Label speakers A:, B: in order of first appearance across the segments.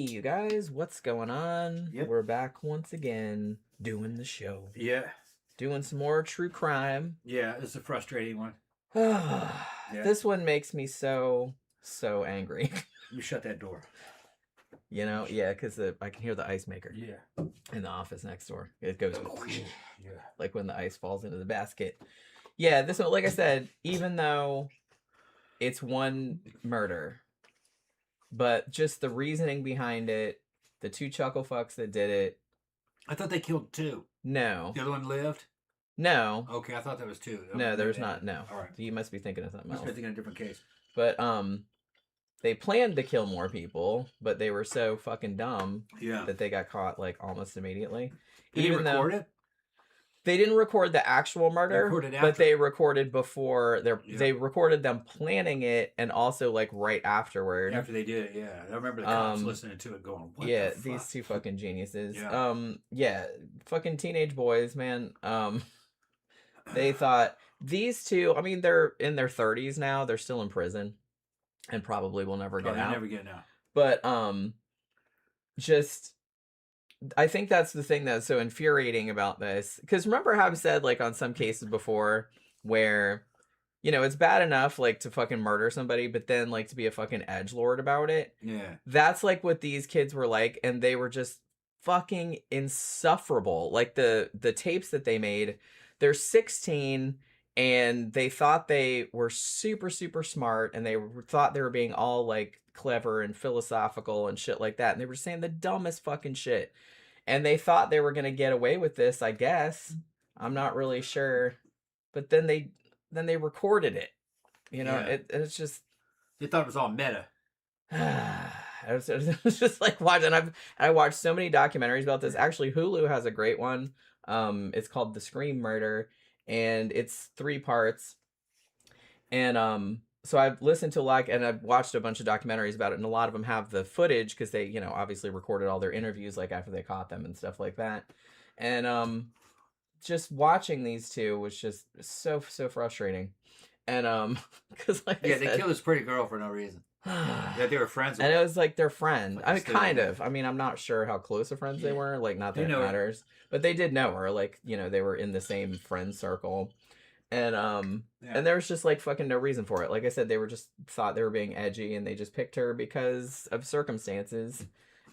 A: you guys, what's going on?
B: Yep.
A: We're back once again doing the show.
B: Yeah.
A: Doing some more true crime.
B: Yeah, it's a frustrating one.
A: This one makes me so angry.
B: You shut that door.
A: You know, yeah, because I can hear the ice maker.
B: Yeah.
A: In the office next door. It goes
B: Yeah.
A: like when the ice falls into the basket. Yeah, this one, like I said, even though it's one murder, but just the reasoning behind it, the two chuckle fucks that did it.
B: I thought they killed two.
A: No.
B: The other one lived?
A: No.
B: Okay, I thought that was two.
A: No, there's not. No.
B: All right.
A: You must be thinking of something else.
B: Must be thinking of a different case.
A: But they planned to kill more people, but they were so fucking dumb that they got caught like almost immediately.
B: Did they record it?
A: They didn't record the actual murder, but they recorded before. They recorded them planning it, and also like right afterward.
B: After they did it, yeah. I remember the cops listening to it, going, "What the fuck?"
A: These two fucking geniuses.
B: Yeah.
A: Fucking teenage boys, man. They thought these two. I mean, they're in their 30s now. They're still in prison, and probably will never get out.
B: Never get out.
A: But just. I think that's the thing that's so infuriating about this. Because remember how I've said, like, on some cases before where, you know, it's bad enough, like, to fucking murder somebody, but then, like, to be a fucking edgelord about it.
B: Yeah.
A: That's, like, what these kids were like, and they were just fucking insufferable. Like, the tapes that they made, they're 16, and they thought they were super, super smart, and they thought they were being all, like, clever and philosophical and shit like that, and they were saying the dumbest fucking shit. And they thought they were going to get away with this, I guess. I'm not really sure. But then they recorded it. You know, it's just...
B: They thought it was all meta.
A: It was just like watching... I watched so many documentaries about this. Actually, Hulu has a great one. It's called The Scream Murder. And it's 3 parts. And... So I've listened to and I've watched a bunch of documentaries about it, and a lot of them have the footage because they, you know, obviously recorded all their interviews like after they caught them and stuff like that. And just watching these two was just so frustrating. And because like
B: they killed this pretty girl for no reason. Yeah, they were friends with
A: and it was like their friend.
B: Like
A: I mean, kind of. I mean, I'm not sure how close of friends they were. Like, not that it matters, but they did know her. Like, you know, they were in the same friend circle. And and there was just like fucking no reason for it. Like I said, they were just thought they were being edgy, and they just picked her because of circumstances,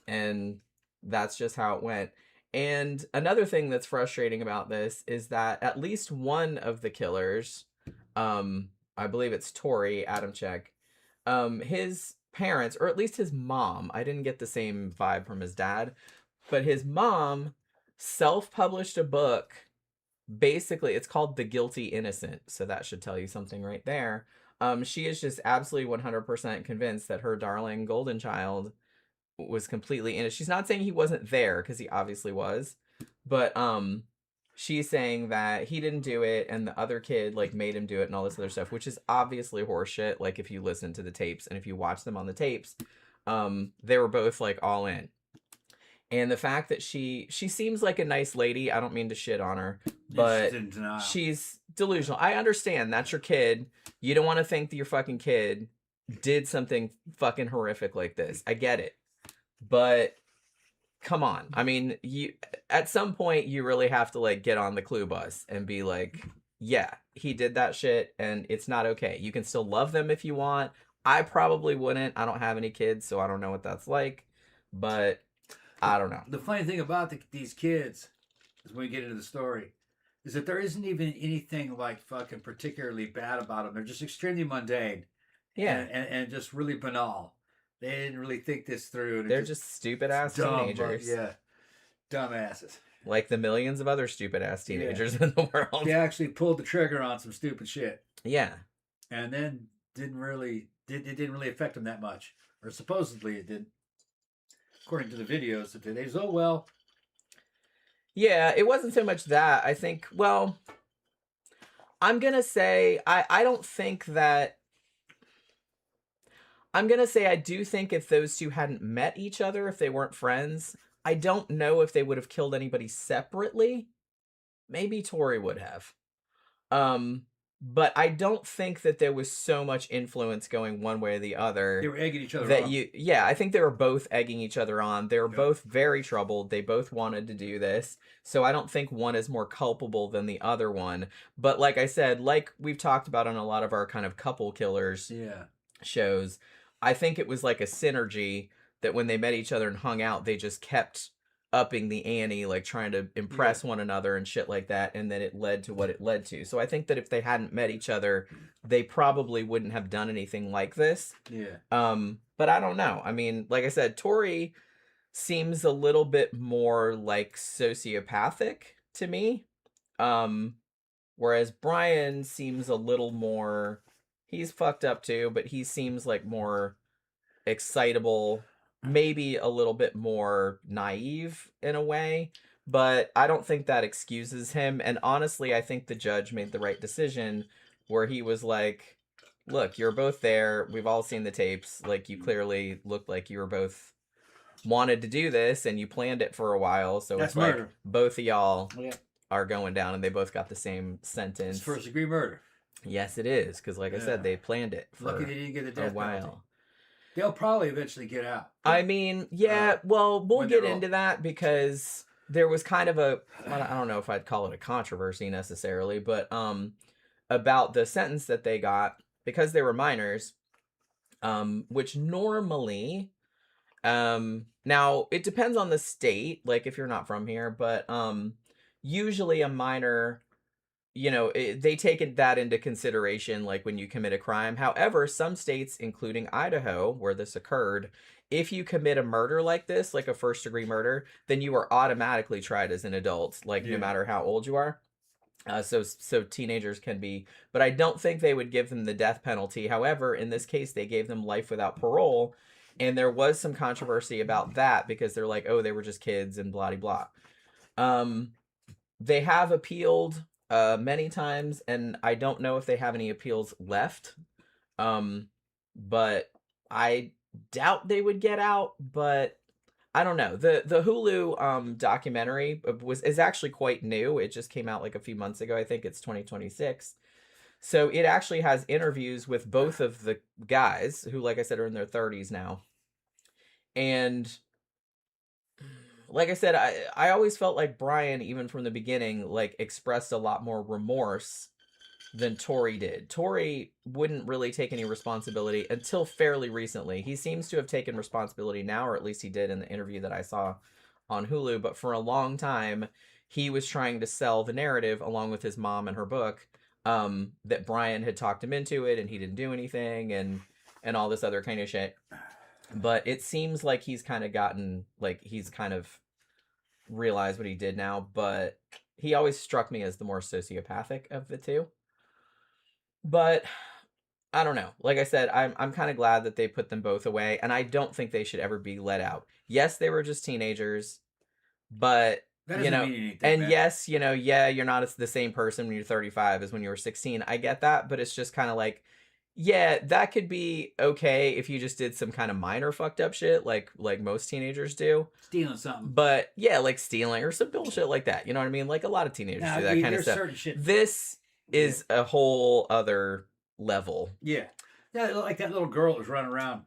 A: and that's just how it went. And another thing that's frustrating about this is that at least one of the killers, I believe it's Torey, Adamcik, his parents, or at least his mom, I didn't get the same vibe from his dad, but his mom self-published a book. Basically, it's called The Guilty Innocent, so that should tell you something right there. She is just absolutely 100% convinced that her darling golden child was completely innocent. She's not saying he wasn't there, because he obviously was, but she's saying that he didn't do it, and the other kid, like, made him do it and all this other stuff, which is obviously horseshit, like, if you listen to the tapes, and if you watch them on the tapes, they were both, like, all in. And the fact that she seems like a nice lady. I don't mean to shit on her, but she's delusional. I understand that's your kid. You don't want to think that your fucking kid did something fucking horrific like this. I get it. But come on. I mean, you at some point you really have to like get on the clue bus and be like, yeah, he did that shit and it's not okay. You can still love them if you want. I probably wouldn't. I don't have any kids, so I don't know what that's like. But I don't know.
B: The funny thing about these kids, is when we get into the story, is that there isn't even anything like fucking particularly bad about them. They're just extremely mundane.
A: Yeah.
B: And just really banal. They didn't really think this through.
A: They're just stupid-ass teenagers.
B: Yeah. Dumbasses.
A: Like the millions of other stupid-ass teenagers in the world.
B: They actually pulled the trigger on some stupid shit.
A: Yeah.
B: And then it didn't really affect them that much. Or supposedly it did. According to the videos that they so well.
A: Yeah, it wasn't so much that. I think, well, I'm going to say, I don't think that, I'm going to say I do think if those two hadn't met each other, if they weren't friends, I don't know if they would have killed anybody separately. Maybe Torey would have. but I don't think that there was so much influence going one way or the other.
B: They were egging each other
A: that
B: on.
A: Yeah, I think they were both egging each other on. They were both very troubled. They both wanted to do this. So I don't think one is more culpable than the other one. But like I said, like we've talked about on a lot of our kind of couple killers shows, I think it was like a synergy that when they met each other and hung out, they just kept upping the ante, like trying to impress one another and shit like that, and then it led to what it led to. So I think that if they hadn't met each other, they probably wouldn't have done anything like this. But I don't know. I mean, like I said, Torey seems a little bit more like sociopathic to me. Whereas Brian seems a little more, he's fucked up too, but he seems like more excitable, maybe a little bit more naive in a way, but I don't think that excuses him. And honestly, I think the judge made the right decision where he was like, look, you're both there. We've all seen the tapes. Like, you clearly looked like you were both wanted to do this and you planned it for a while. So
B: that's
A: it's
B: murder.
A: Like both of y'all are going down, and they both got the same sentence.
B: It's first degree murder.
A: Yes, it is. Because like I said, they planned it for
B: Lucky they didn't get the death
A: a while.
B: Penalty. They'll probably eventually get out.
A: I mean, well, we'll get into that because there was kind of a, I don't know if I'd call it a controversy necessarily, but about the sentence that they got because they were minors, which normally, now it depends on the state, like if you're not from here, but usually a minor, they take that into consideration, like when you commit a crime. However, some states, including Idaho, where this occurred, if you commit a murder like this, like a first-degree murder, then you are automatically tried as an adult, like no matter how old you are. So teenagers can be, but I don't think they would give them the death penalty. However, in this case, they gave them life without parole, and there was some controversy about that because they're like, oh, they were just kids and blah blah blah. They have appealed many times, and I don't know if they have any appeals left. But I doubt they would get out, but I don't know. The Hulu documentary is actually quite new. It just came out like a few months ago. I think it's 2026. So it actually has interviews with both of the guys who, like I said, are in their 30s now. And like I said, I always felt like Brian, even from the beginning, like expressed a lot more remorse than Torey did. Torey wouldn't really take any responsibility until fairly recently. He seems to have taken responsibility now, or at least he did in the interview that I saw on Hulu. But for a long time, he was trying to sell the narrative along with his mom and her book, that Brian had talked him into it and he didn't do anything and all this other kind of shit. But it seems like he's kind of gotten, like, he's kind of realized what he did now, but he always struck me as the more sociopathic of the two. But I don't know. Like I said, I'm kind of glad that they put them both away, and I don't think they should ever be let out. Yes, they were just teenagers, but
B: that doesn't mean anything,
A: and
B: man.
A: yes, you're not the same person when you're 35 as when you were 16. I get that, but it's just kind of like, yeah, that could be okay if you just did some kind of minor fucked up shit, like most teenagers do.
B: Stealing something.
A: But yeah, like stealing or some bullshit like that. You know what I mean? Like a lot of teenagers do that kind of stuff. This is a whole other level.
B: Yeah, like that little girl that was running around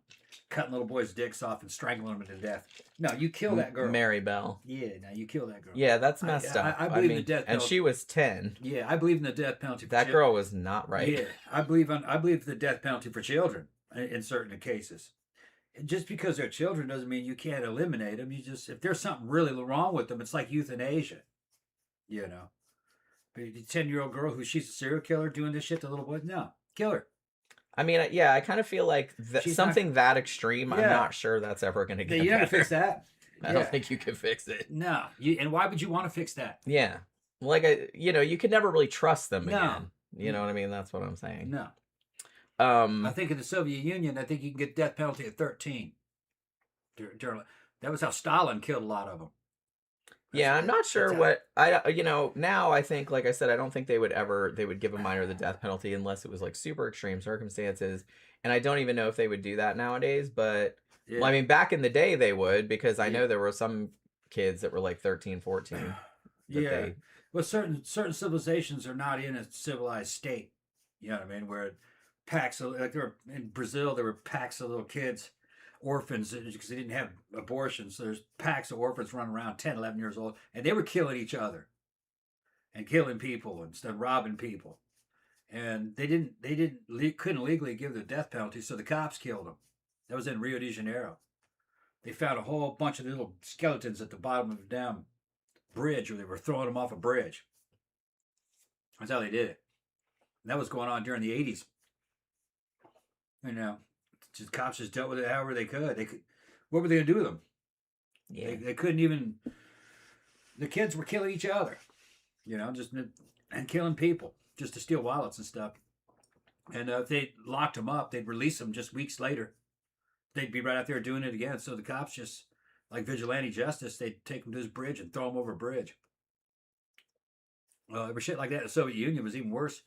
B: cutting little boys' dicks off and strangling them to death. No, you kill that girl.
A: Mary Bell.
B: Yeah, no, you kill that girl.
A: Yeah, that's messed up.
B: I believe in the death penalty.
A: And she was 10.
B: Yeah, I believe in the death penalty.
A: That girl was not right.
B: Yeah, I believe the death penalty for children in certain cases. Just because they're children doesn't mean you can't eliminate them. If there's something really wrong with them, it's like euthanasia. But a 10-year-old girl she's a serial killer doing this shit to little boys, no, kill her.
A: I mean, yeah, I kind of feel like something that extreme, I'm not sure that's ever going to get better.
B: You're not going to fix that.
A: I don't think you can fix it.
B: No. And why would you want to fix that?
A: Yeah. Like, you could never really trust them again. You know what I mean? That's what I'm saying.
B: No. I think in the Soviet Union, I think you can get death penalty at 13. That was how Stalin killed a lot of them.
A: Yeah, I'm not sure what now I think, like I said, I don't think they would give a minor the death penalty unless it was like super extreme circumstances. And I don't even know if they would do that nowadays, but well, I mean, back in the day they would, because I know there were some kids that were like 13, 14.
B: Well, certain civilizations are not in a civilized state. You know what I mean? Where packs of, like, there were, in Brazil, there were packs of little kids, orphans, because they didn't have abortions. So there's packs of orphans running around 10, 11 years old, and they were killing each other and killing people and stuff, robbing people. And couldn't legally give the death penalty, so the cops killed them. That was in Rio de Janeiro. They found a whole bunch of little skeletons at the bottom of a damn bridge, where they were throwing them off a bridge. That's how they did it. And that was going on during the 80s. You know, just cops just dealt with it however they could. What were they gonna do with them? Yeah, they couldn't even. The kids were killing each other, you know, and killing people just to steal wallets and stuff. And if they locked them up, they'd release them just weeks later. They'd be right out there doing it again. So the cops, just like vigilante justice, they'd take them to this bridge and throw them over a bridge. There was shit like that. The Soviet Union was even worse.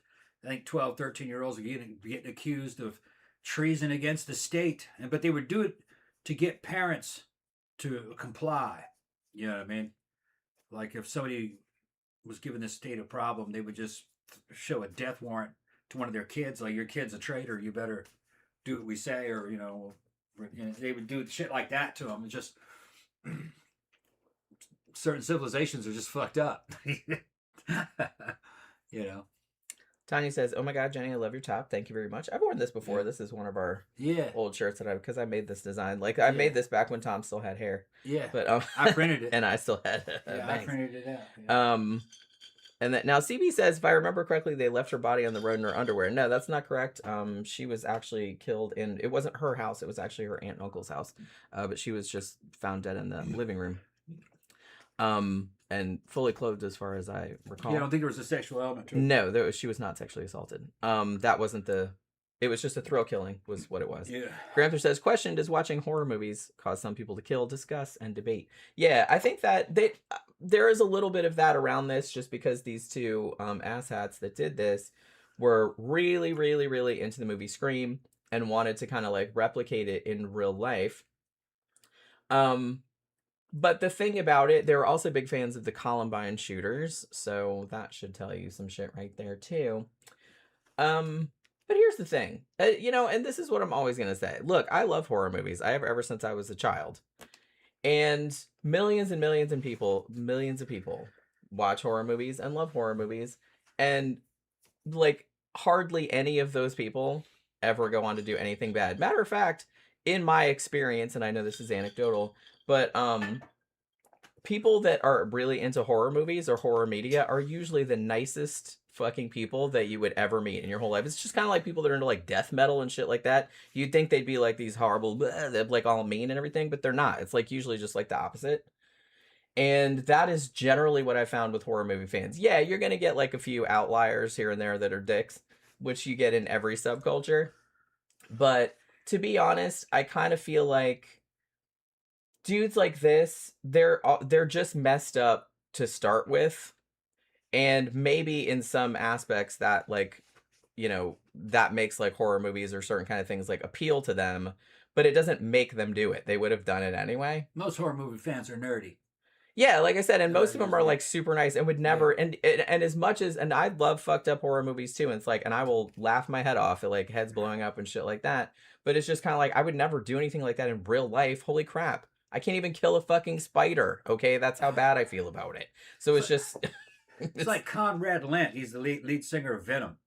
B: I think 12, 13-year-olds were getting accused of treason against the state, but they would do it to get parents to comply. You know what I mean? Like, if somebody was giving the state a problem, they would just show a death warrant to one of their kids, like, your kid's a traitor, you better do what we say, or, you know, they would do shit like that to them. It's just certain civilizations are just fucked up. You know.
A: Tanya says, "Oh my God, Jenny, I love your top. Thank you very much. I've worn this before. Yeah. This is one of our old shirts that because I made this design. Like, I made this back when Tom still had hair.
B: Yeah,
A: but
B: I printed it,
A: and I still had.
B: I printed it out. Yeah.
A: And that now CB says, if I remember correctly, they left her body on the road in her underwear. No, that's not correct. She was actually killed in. It wasn't her house. It was actually her aunt and uncle's house. But she was just found dead in the living room. And fully clothed, as far as I recall.
B: Yeah, I don't think there was a sexual element to it.
A: No, she was not sexually assaulted. That wasn't the. It was just a thrill killing, was what it was.
B: Yeah.
A: Granther says, question: does watching horror movies cause some people to kill, discuss, and debate? Yeah, I think that there is a little bit of that around this, just because these two asshats that did this were really, really, really into the movie Scream and wanted to kind of like replicate it in real life. But the thing about it, they were also big fans of the Columbine shooters, so that should tell you some shit right there too. But here's the thing, you know, and this is what I'm always gonna say. Look, I love horror movies. I have ever since I was a child, and millions and millions of people watch horror movies and love horror movies, and like hardly any of those people ever go on to do anything bad. Matter of fact, in my experience, and I know this is anecdotal, but people that are really into horror movies or horror media are usually the nicest fucking people that you would ever meet in your whole life. It's just kind of like people that are into like death metal and shit like that. You'd think they'd be like these horrible, they're like all mean and everything, but they're not. It's like usually just like the opposite. And that is generally what I found with horror movie fans. Yeah, you're going to get like a few outliers here and there that are dicks, which you get in every subculture. But to be honest, I kind of feel like dudes like this, they're just messed up to start with. And maybe in some aspects that, like, you know, that makes like horror movies or certain kind of things like appeal to them, but it doesn't make them do it. They would have done it anyway.
B: Most horror movie fans are nerdy.
A: Yeah, like I said, and most of them are like super nice and would never, and as much as, and I love fucked up horror movies too, and it's like, and I will laugh my head off at like heads blowing up and shit like that, but it's just kind of like, I would never do anything like that in real life. Holy crap. I can't even kill a fucking spider, okay? That's how bad I feel about it. So it's just...
B: It's like Conrad Lent. He's the lead singer of Venom.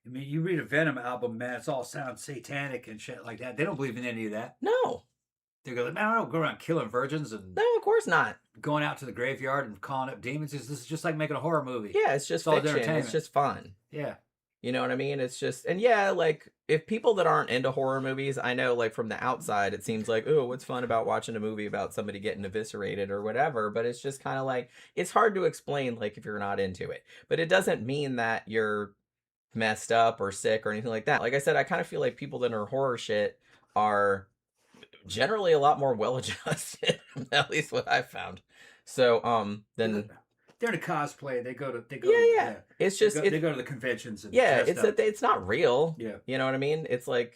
B: I mean, you read a Venom album, man, it's all sounds satanic and shit like that. They don't believe in any of that.
A: No.
B: They go, man, I don't go around killing virgins and...
A: No, of course not.
B: Going out to the graveyard and calling up demons. This is just like making a horror movie.
A: Yeah, it's just fiction. It's just fun.
B: Yeah.
A: You know what I mean? It's just... And yeah, like, if people that aren't into horror movies, I know, like, from the outside, it seems like, oh, what's fun about watching a movie about somebody getting eviscerated or whatever, but it's just kind of like, it's hard to explain, like, if you're not into it. But it doesn't mean that you're messed up or sick or anything like that. Like I said, I kind of feel like people that are horror shit are generally a lot more well-adjusted, at least what I've found. So, then...
B: They're in a cosplay. They go.
A: Yeah. It's just
B: they go to the conventions. And
A: it's not real.
B: Yeah.
A: You know what I mean? It's like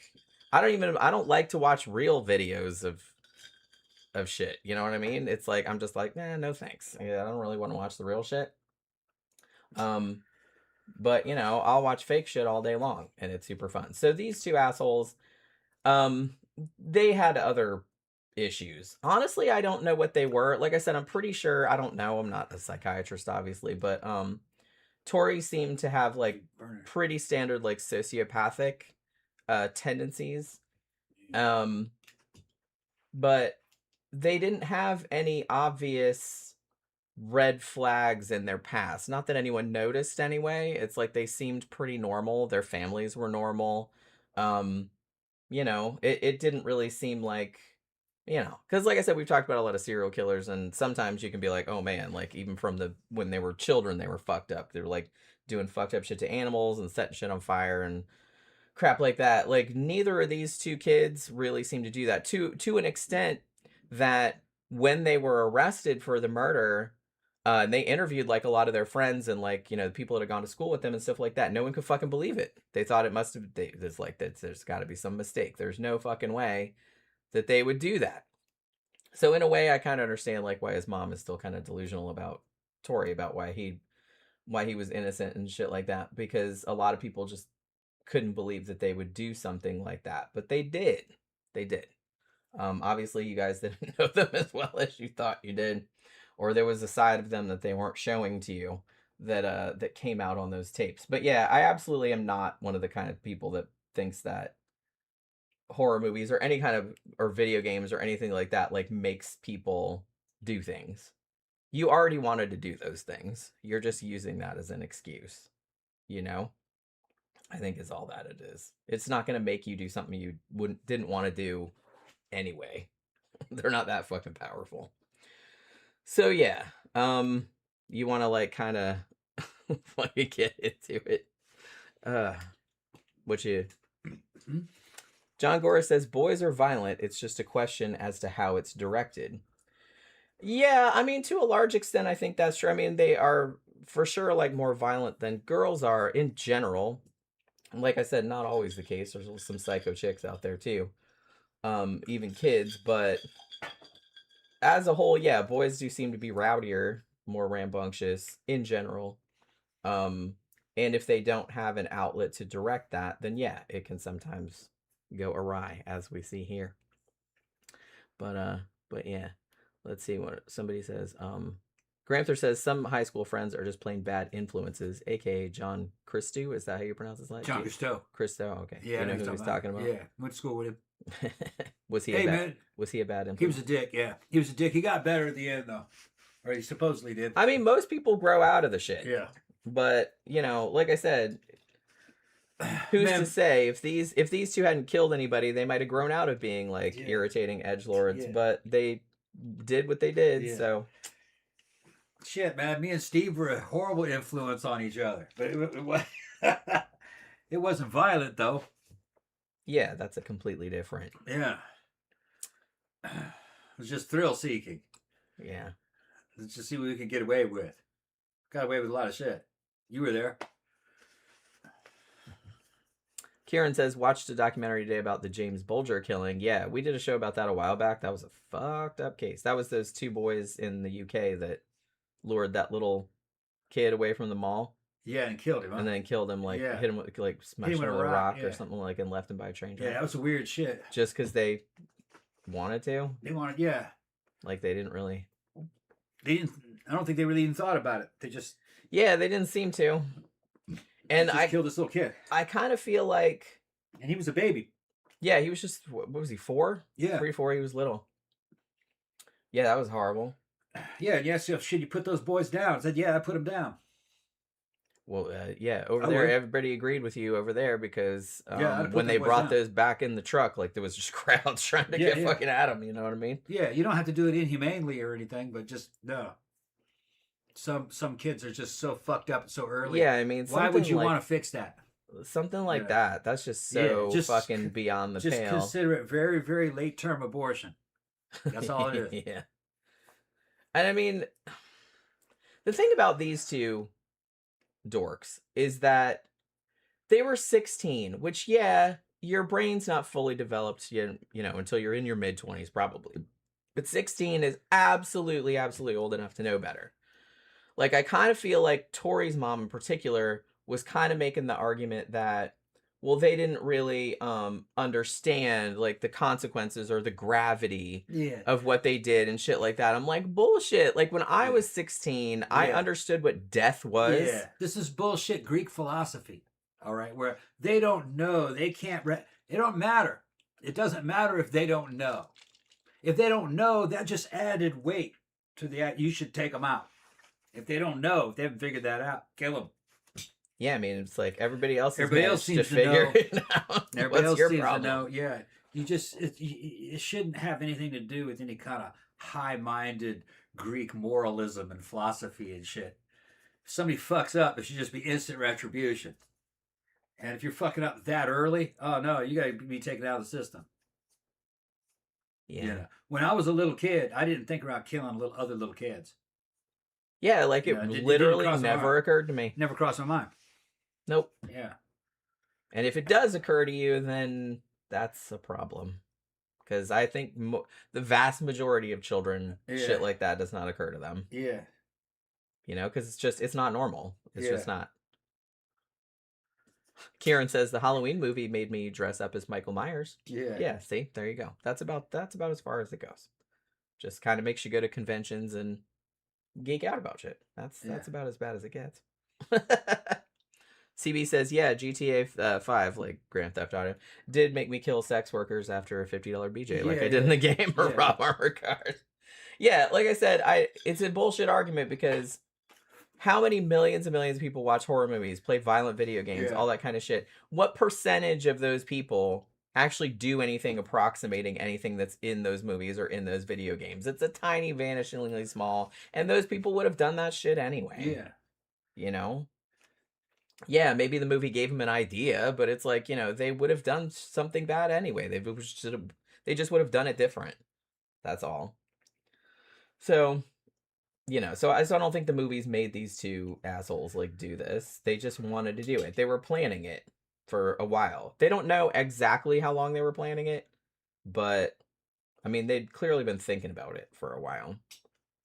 A: I don't like to watch real videos of shit. You know what I mean? It's like I'm just like, no thanks. Yeah, I don't really want to watch the real shit. But, you know, I'll watch fake shit all day long, and it's super fun. So these two assholes, they had other issues. Honestly, I don't know what they were. Like I said, I'm pretty sure, I don't know, I'm not a psychiatrist, obviously, but Torey seemed to have, like, pretty standard, like, sociopathic tendencies. But they didn't have any obvious red flags in their past. Not that anyone noticed anyway. It's like they seemed pretty normal. Their families were normal. You know, it didn't really seem like, you know, because like I said, we've talked about a lot of serial killers, and sometimes you can be like, oh man, like even from when they were children, they were fucked up. They were like doing fucked up shit to animals and setting shit on fire and crap like that. Like neither of these two kids really seem to do that, to an extent that when they were arrested for the murder, and they interviewed like a lot of their friends and like, you know, the people that had gone to school with them and stuff like that, no one could fucking believe it. They thought it must have, there's like, there's got to be some mistake. There's no fucking way that they would do that. So in a way, I kind of understand like why his mom is still kind of delusional about Torey, about why he was innocent and shit like that, because a lot of people just couldn't believe that they would do something like that, but they did. They did. Obviously, you guys didn't know them as well as you thought you did, or there was a side of them that they weren't showing to you that came out on those tapes. But yeah, I absolutely am not one of the kind of people that thinks that horror movies or any kind of or video games or anything like that like makes people do things. You already wanted to do those things. You're just using that as an excuse, you know? I think is all that it is. It's not going to make you do something you didn't want to do anyway. They're not that fucking powerful. So yeah, you want to like kind of fucking get into it. What you? John Gora says boys are violent. It's just a question as to how it's directed. Yeah, I mean, to a large extent, I think that's true. I mean, they are for sure like more violent than girls are in general. Like I said, not always the case. There's some psycho chicks out there too, even kids. But as a whole, yeah, boys do seem to be rowdier, more rambunctious in general. And if they don't have an outlet to direct that, then yeah, it can sometimes go awry, as we see here. But yeah, let's see what somebody says. Gramther says some high school friends are just plain bad influences, aka John Christou. Is that how you pronounce his last name?
B: John Christou.
A: Christou, okay.
B: Yeah,
A: you know who he's talking about?
B: Yeah, went to school with him.
A: Was he a bad influence?
B: He was a dick, yeah. He was a dick. He got better at the end, though. Or he supposedly did.
A: I mean, most people grow out of the shit.
B: Yeah.
A: But, you know, like I said, who's to say if these two hadn't killed anybody, they might have grown out of being like irritating edgelords, but they did what they did, so
B: shit, man, me and Steve were a horrible influence on each other. But it wasn't violent, though.
A: Yeah, that's a completely different.
B: Yeah. It was just thrill-seeking.
A: Yeah.
B: Let's just see what we can get away with. Got away with a lot of shit. You were there.
A: Kieran says, watched a documentary today about the James Bulger killing. Yeah, we did a show about that a while back. That was a fucked up case. That was those two boys in the UK that lured that little kid away from the mall.
B: Yeah, and killed him. Huh?
A: And then killed him, like, hit him with, like, smashed him with a rock or something, like, and left him by a train track.
B: Yeah, that was some weird shit.
A: Just because they wanted to?
B: They wanted, yeah.
A: Like, they didn't really...
B: I don't think they really even thought about it. They just...
A: Yeah, they didn't seem to. And
B: I killed this little kid.
A: I kind of feel like...
B: And he was a baby.
A: Yeah, he was just... What was he, 4?
B: Yeah.
A: 3, 4, he was little. Yeah, that was horrible.
B: Yeah, so shit, you put those boys down. I said, yeah, I put them down.
A: Well, yeah, over there, everybody agreed with you over there because when they brought those back in the truck, like, there was just crowds trying to get fucking at them, you know what I mean?
B: Yeah, you don't have to do it inhumanely or anything, but just, no. Some kids are just so fucked up so early.
A: Yeah, I mean,
B: why would you want to fix that?
A: Something like that. That's just so fucking beyond the pale.
B: Just consider it very, very late-term abortion. That's all it is.
A: Yeah. And I mean, the thing about these two dorks is that they were 16, which, yeah, your brain's not fully developed, you know, until you're in your mid-20s, probably. But 16 is absolutely, absolutely old enough to know better. Like, I kind of feel like Tori's mom in particular was kind of making the argument that, well, they didn't really understand like the consequences or the gravity of what they did and shit like that. I'm like, bullshit. Like when I was 16, I understood what death was.
B: Yeah, this is bullshit Greek philosophy. All right, where they don't know, they can't. It don't matter. It doesn't matter if they don't know. If they don't know, that just added weight to the. You should take them out. If they don't know, if they haven't figured that out, kill them.
A: Yeah, I mean, it's like everybody else
B: seems to
A: figure it
B: out. Everybody else seems to know. Yeah, you just it shouldn't have anything to do with any kind of high-minded Greek moralism and philosophy and shit. If somebody fucks up, it should just be instant retribution. And if you're fucking up that early, oh no, you got to be taken out of the system. Yeah. When I was a little kid, I didn't think about killing other little kids.
A: Yeah, like it literally never occurred to me.
B: Never crossed my mind.
A: Nope.
B: Yeah.
A: And if it does occur to you, then that's a problem. Because I think the vast majority of children, shit like that does not occur to them.
B: Yeah.
A: You know, because it's not normal. It's just not. Kieran says the Halloween movie made me dress up as Michael Myers.
B: Yeah.
A: Yeah, see, there you go. That's about as far as it goes. Just kind of makes you go to conventions and geek out about shit. That's about as bad as it gets. CB says, yeah, GTA 5, like Grand Theft Auto, did make me kill sex workers after a $50 BJ, like I did in the game, or rob armored cars. Yeah, like I said, it's a bullshit argument because how many millions and millions of people watch horror movies, play violent video games, all that kind of shit? What percentage of those people actually do anything approximating anything that's in those movies or in those video games? It's a tiny, vanishingly small, and those people would have done that shit anyway.
B: Yeah.
A: You know? Yeah, maybe the movie gave them an idea, but it's like, you know, they would have done something bad anyway. They just would have done it different. That's all. So, you know, so I don't think the movies made these two assholes like do this. They just wanted to do it. They were planning it for a while. They don't know exactly how long they were planning it, but I mean, they'd clearly been thinking about it for a while.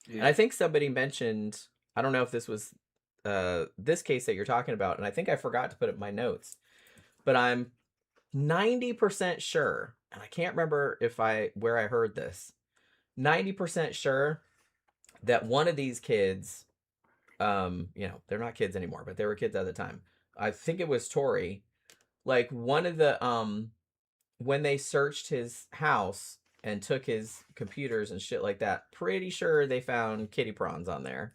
A: Yeah. And I think somebody mentioned, I don't know if this was this case that you're talking about, and I think I forgot to put it in my notes, but I'm 90% sure, and I can't remember where I heard this, 90% sure that one of these kids, you know, they're not kids anymore, but they were kids at the time. I think it was Torey. Like one of the, when they searched his house and took his computers and shit like that, pretty sure they found kitty prawns on there.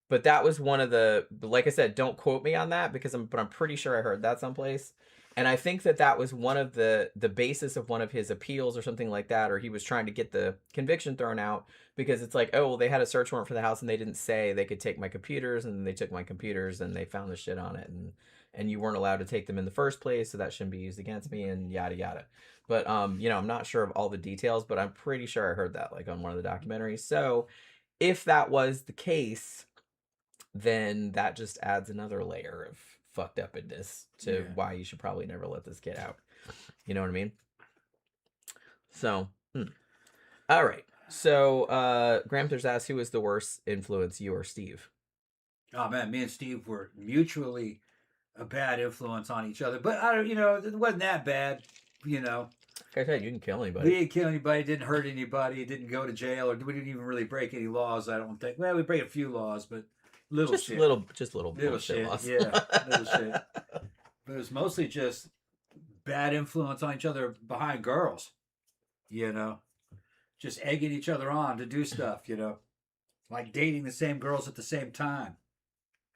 A: But that was one of the, like I said, don't quote me on that but I'm pretty sure I heard that someplace. And I think that was one of the basis of one of his appeals or something like that, or he was trying to get the conviction thrown out because it's like, oh, well, they had a search warrant for the house and they didn't say they could take my computers, and they took my computers and they found the shit on it, and you weren't allowed to take them in the first place, so that shouldn't be used against me, and yada yada. But you know, I'm not sure of all the details, but I'm pretty sure I heard that like on one of the documentaries. So if that was the case, then that just adds another layer of fucked upness to why you should probably never let this kid out. You know what I mean? So, all right. So, Gramthers asks, who was the worst influence, you or Steve?
B: Oh man, me and Steve were mutually a bad influence on each other, but I don't, you know, it wasn't that bad, you know.
A: Like I said, you didn't kill anybody.
B: We didn't kill anybody, didn't hurt anybody, didn't go to jail, or we didn't even really break any laws. I don't think. Well, we break a few laws, but little shit. Little
A: shit laws.
B: Yeah, little shit. But it was mostly just bad influence on each other behind girls. You know, just egging each other on to do stuff. You know, like dating the same girls at the same time.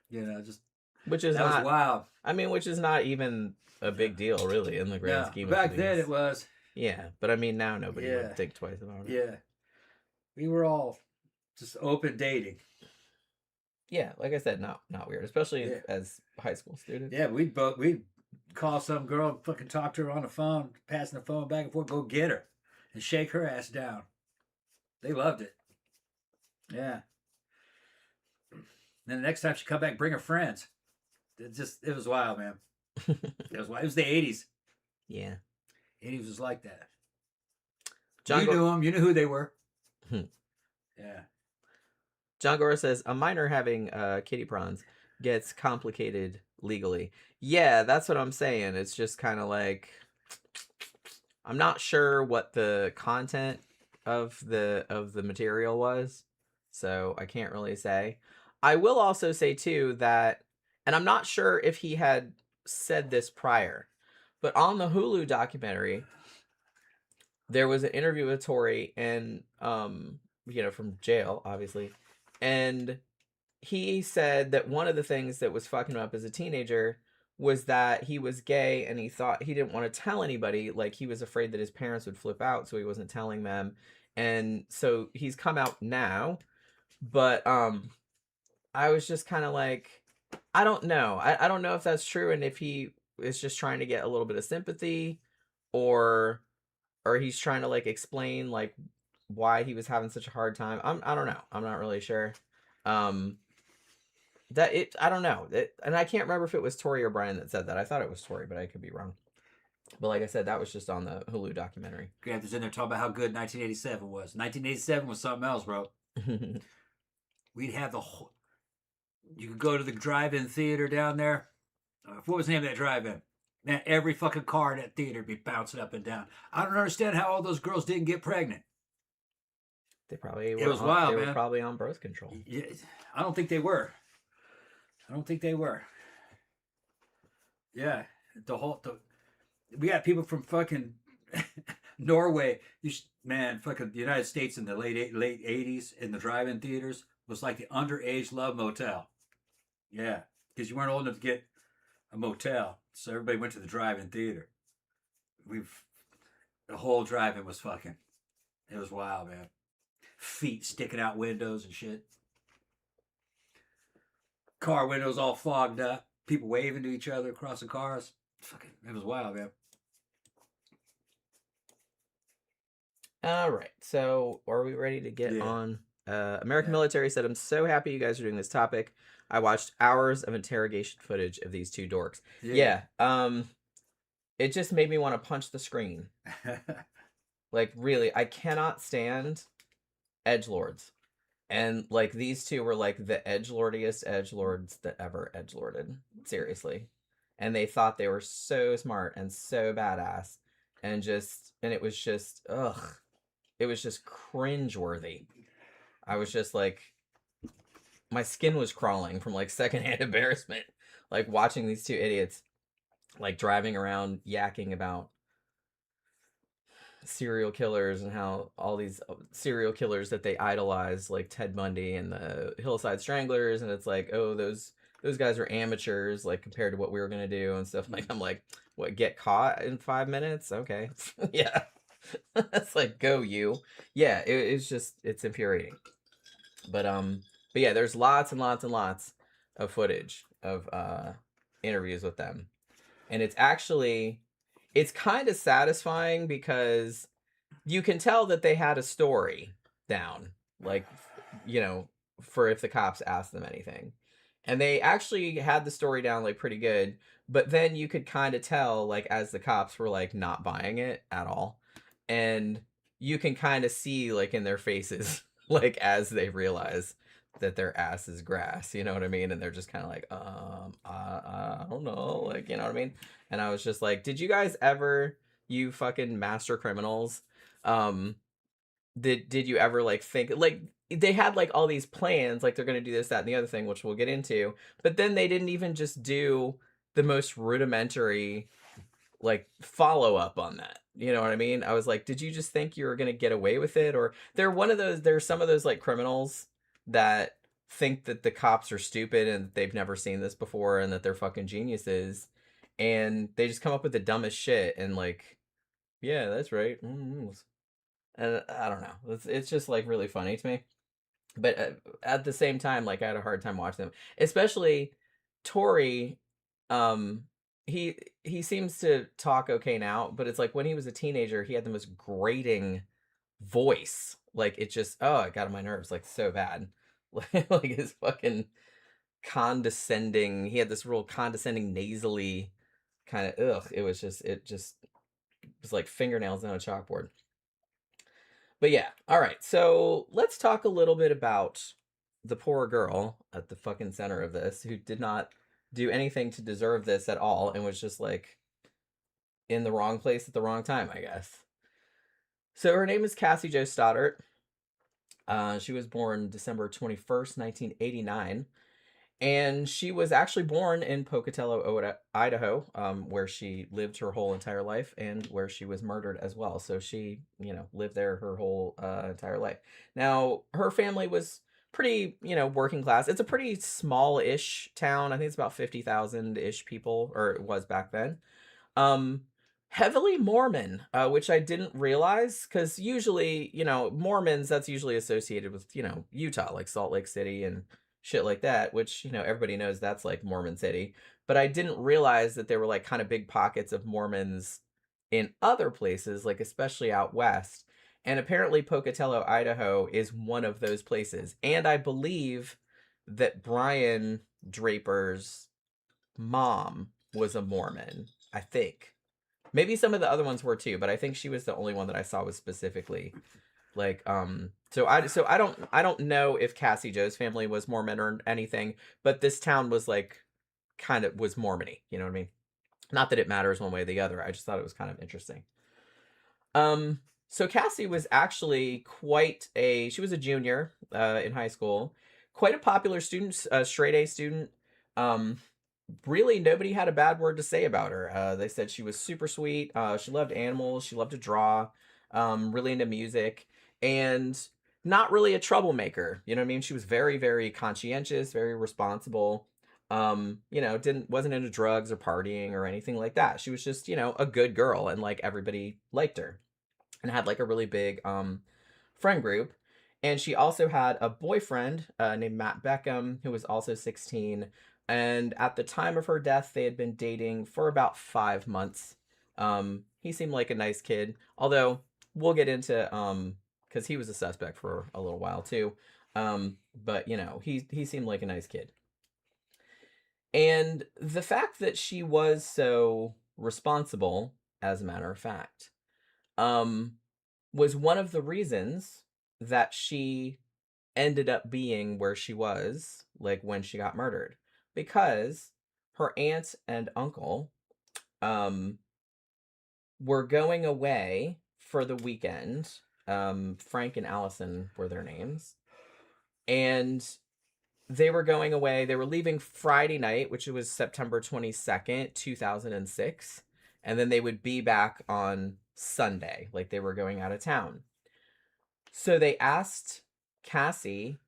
B: You know, just
A: which is
B: was wild.
A: I mean, which is not even a big deal, really, in the grand scheme of things.
B: Back then, it was.
A: Yeah, but I mean, now nobody would think twice about it.
B: Yeah, we were all just open dating.
A: Yeah, like I said, not weird, especially as high school students.
B: Yeah, we'd call some girl and fucking talk to her on the phone, passing the phone back and forth, go get her and shake her ass down. They loved it. Yeah. Then the next time she come back, bring her friends. It was wild, man. It was wild. It was the 80s.
A: Yeah.
B: 80s was like that.
A: You
B: knew them. You knew who they were. Yeah.
A: John Gora says, a minor having kitty prawns gets complicated legally. Yeah, that's what I'm saying. It's just kind of like, I'm not sure what the content of the material was, so I can't really say. I will also say too that, and I'm not sure if he had said this prior, but on the Hulu documentary, there was an interview with Torey and from jail, obviously, and he said that one of the things that was fucking him up as a teenager was that he was gay and he thought he didn't want to tell anybody. Like, he was afraid that his parents would flip out, so he wasn't telling them. And so he's come out now, but I was just kind of like, I don't know. I don't know if that's true, and if he is just trying to get a little bit of sympathy, or he's trying to like explain like why he was having such a hard time. I don't know. I'm not really sure. I don't know. And I can't remember if it was Torey or Brian that said that. I thought it was Torey, but I could be wrong. But like I said, that was just on the Hulu documentary.
B: Grant was in there talking about how good 1987 was. 1987 was something else, bro. We'd have the whole... You could go to the drive-in theater down there. What was the name of that drive-in? Man, every fucking car in that theater would be bouncing up and down. I don't understand how all those girls didn't get pregnant.
A: They probably
B: it was wild, man.
A: Were probably on birth control.
B: Yeah, I don't think they were. Yeah, we got people from fucking Norway. Fucking the United States in the late 80s in the drive-in theaters was like the underage love motel. Yeah, because you weren't old enough to get a motel, so everybody went to the drive-in theater. The whole drive-in was fucking. It was wild, man. Feet sticking out windows and shit. Car windows all fogged up. People waving to each other across the cars. It was wild, man.
A: All right. So, are we ready to get on? American Military said, I'm so happy you guys are doing this topic. I watched hours of interrogation footage of these two dorks. Yeah. It just made me want to punch the screen. Like, really, I cannot stand edgelords. And, like, these two were, like, the edgelordiest edgelords that ever edgelorded. Seriously. And they thought they were so smart and so badass. And it was just, ugh. It was just cringeworthy. I was just, like, my skin was crawling from, like, secondhand embarrassment. Like, watching these two idiots, like, driving around yakking about serial killers and how all these serial killers that they idolize, like Ted Bundy and the Hillside Stranglers, and it's like, oh, those guys are amateurs, like, compared to what we were gonna do and stuff. Like, I'm like, what, get caught in 5 minutes? Okay. Yeah. That's like, go you. Yeah, it's just, it's infuriating. But yeah, there's lots and lots and lots of footage of interviews with them. And it's kind of satisfying because you can tell that they had a story down, like, for if the cops asked them anything. And they actually had the story down, like, pretty good. But then you could kind of tell, like, as the cops were, like, not buying it at all. And you can kind of see, like, in their faces, like, as they realize that their ass is grass, you know what I mean? And they're just kind of like, I don't know, like, you know what I mean? And I was just like, did you guys ever, you fucking master criminals, did you ever, like, think, like, they had, like, all these plans, like, they're gonna do this, that, and the other thing, which we'll get into, but then they didn't even just do the most rudimentary, like, follow-up on that. You know what I mean? I was like, did you just think you were gonna get away with it? Or there's some of those, like, criminals that think that the cops are stupid and they've never seen this before and that they're fucking geniuses, and they just come up with the dumbest shit and, like, yeah, that's right. And I don't know. It's just, like, really funny to me. But at the same time, like, I had a hard time watching them, especially Torey. He seems to talk okay now, but it's like when he was a teenager, he had the most grating voice. Like, it just, oh, it got on my nerves, like, so bad. Like, his fucking condescending, he had this real condescending, nasally kind of, ugh, it was like fingernails on a chalkboard. But yeah, all right, so let's talk a little bit about the poor girl at the fucking center of this who did not do anything to deserve this at all and was just like in the wrong place at the wrong time, I guess. So her name is Cassie Jo Stoddart. She was born December 21st, 1989. And she was actually born in Pocatello, Idaho, where she lived her whole entire life and where she was murdered as well. So she, lived there her whole entire life. Now, her family was pretty, working class. It's a pretty small-ish town. I think it's about 50,000-ish people, or it was back then. Um, Heavily Mormon, which I didn't realize, because usually, Mormons, that's usually associated with, Utah, like Salt Lake City and shit like that, which, everybody knows that's like Mormon City. But I didn't realize that there were like kind of big pockets of Mormons in other places, like especially out west. And apparently Pocatello, Idaho is one of those places. And I believe that Brian Draper's mom was a Mormon, I think. Maybe some of the other ones were too, but I think she was the only one that I saw was specifically like so I don't know if Cassie Jo's family was Mormon or anything, but this town was like kind of was Mormony, you know what I mean? Not that it matters one way or the other. I just thought it was kind of interesting. So Cassie was actually she was a junior in high school, quite a popular student, straight A student. Really nobody had a bad word to say about her. They said she was super sweet. She loved animals. She loved to draw. Really into music, and not really a troublemaker. You know what I mean? She was very, very conscientious, very responsible. Wasn't into drugs or partying or anything like that. She was just, a good girl, and like everybody liked her, and had like a really big friend group. And she also had a boyfriend named Matt Beckham, who was also 16. And at the time of her death, they had been dating for about 5 months. He seemed like a nice kid, although we'll get into because he was a suspect for a little while too. But he seemed like a nice kid. And the fact that she was so responsible, as a matter of fact, was one of the reasons that she ended up being where she was, like when she got murdered, because her aunt and uncle were going away for the weekend. Frank and Allison were their names. And they were going away. They were leaving Friday night, which was September 22nd, 2006. And then they would be back on Sunday, like they were going out of town. So they asked Cassie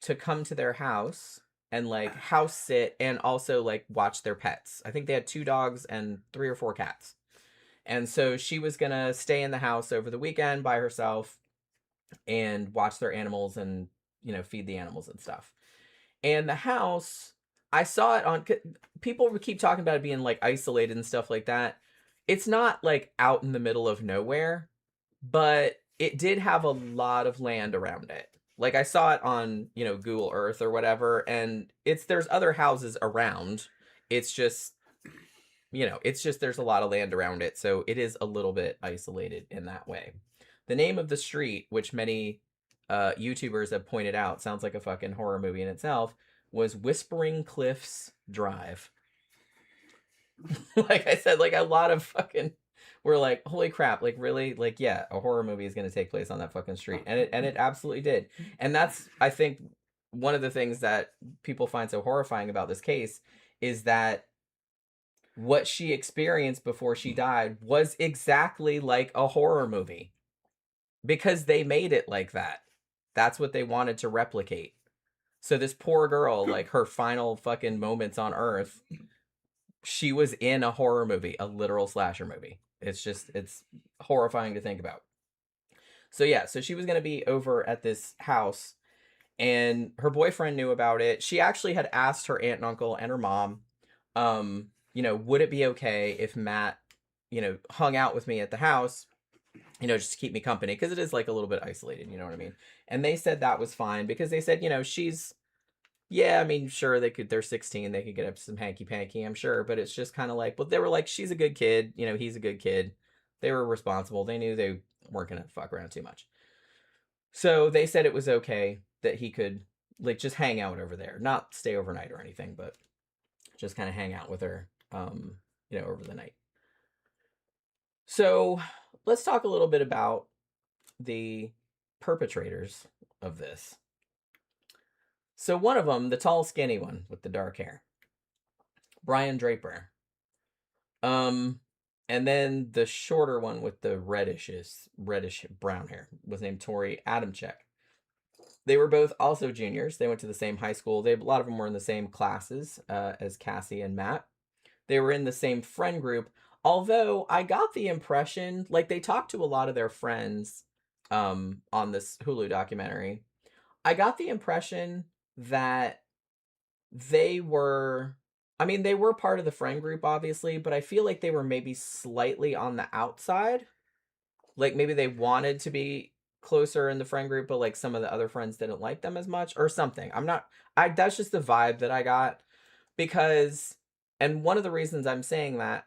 A: to come to their house and like house sit and also like watch their pets. I think they had 2 dogs and 3 or 4 cats. And so she was going to stay in the house over the weekend by herself and watch their animals and, feed the animals and stuff. And the house, I saw it on, people would keep talking about it being like isolated and stuff like that. It's not like out in the middle of nowhere, but it did have a lot of land around it. Like I saw it on, Google Earth or whatever, and there's other houses around. It's just, there's a lot of land around it. So it is a little bit isolated in that way. The name of the street, which many YouTubers have pointed out, sounds like a fucking horror movie in itself, was Whispering Cliffs Drive. Like I said, like a lot of fucking, we're like, holy crap, like really, like yeah, a horror movie is going to take place on that fucking street, and it absolutely did. And that's, I think, one of the things that people find so horrifying about this case is that what she experienced before she died was exactly like a horror movie, because they made it like that. That's what they wanted to replicate. So this poor girl, like her final fucking moments on Earth, she was in a horror movie, a literal slasher movie. It's horrifying to think about. So yeah, so she was going to be over at this house, and her boyfriend knew about it. She actually had asked her aunt and uncle and her mom, would it be okay if Matt, hung out with me at the house, just to keep me company, because it is like a little bit isolated, you know what I mean? And they said that was fine, because they said, sure, they're 16, they could get up to some hanky-panky, I'm sure, but it's just kind of like, well, they were like, she's a good kid, he's a good kid. They were responsible. They knew they weren't going to fuck around too much. So they said it was okay that he could, like just hang out over there, not stay overnight or anything, but just kind of hang out with her, over the night. So let's talk a little bit about the perpetrators of this. So one of them, the tall, skinny one with the dark hair, Brian Draper. And then the shorter one with the reddish brown hair was named Torey Adamcik. They were both also juniors. They went to the same high school. A lot of them were in the same classes as Cassie and Matt. They were in the same friend group. Although I got the impression, like they talked to a lot of their friends on this Hulu documentary. I got the impression that they were part of the friend group, obviously, but I feel like they were maybe slightly on the outside. Like maybe they wanted to be closer in the friend group, but like some of the other friends didn't like them as much or something. That's just the vibe that I got because, and one of the reasons I'm saying that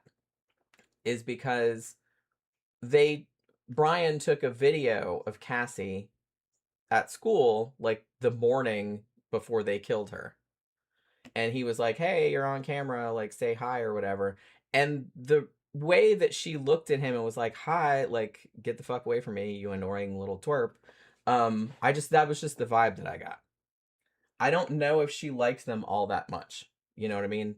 A: is because Brian took a video of Cassie at school, like the morning before they killed her. And he was like, hey, you're on camera, like say hi or whatever. And the way that she looked at him and was like, hi, like get the fuck away from me, you annoying little twerp. That was just the vibe that I got. I don't know if she likes them all that much. You know what I mean?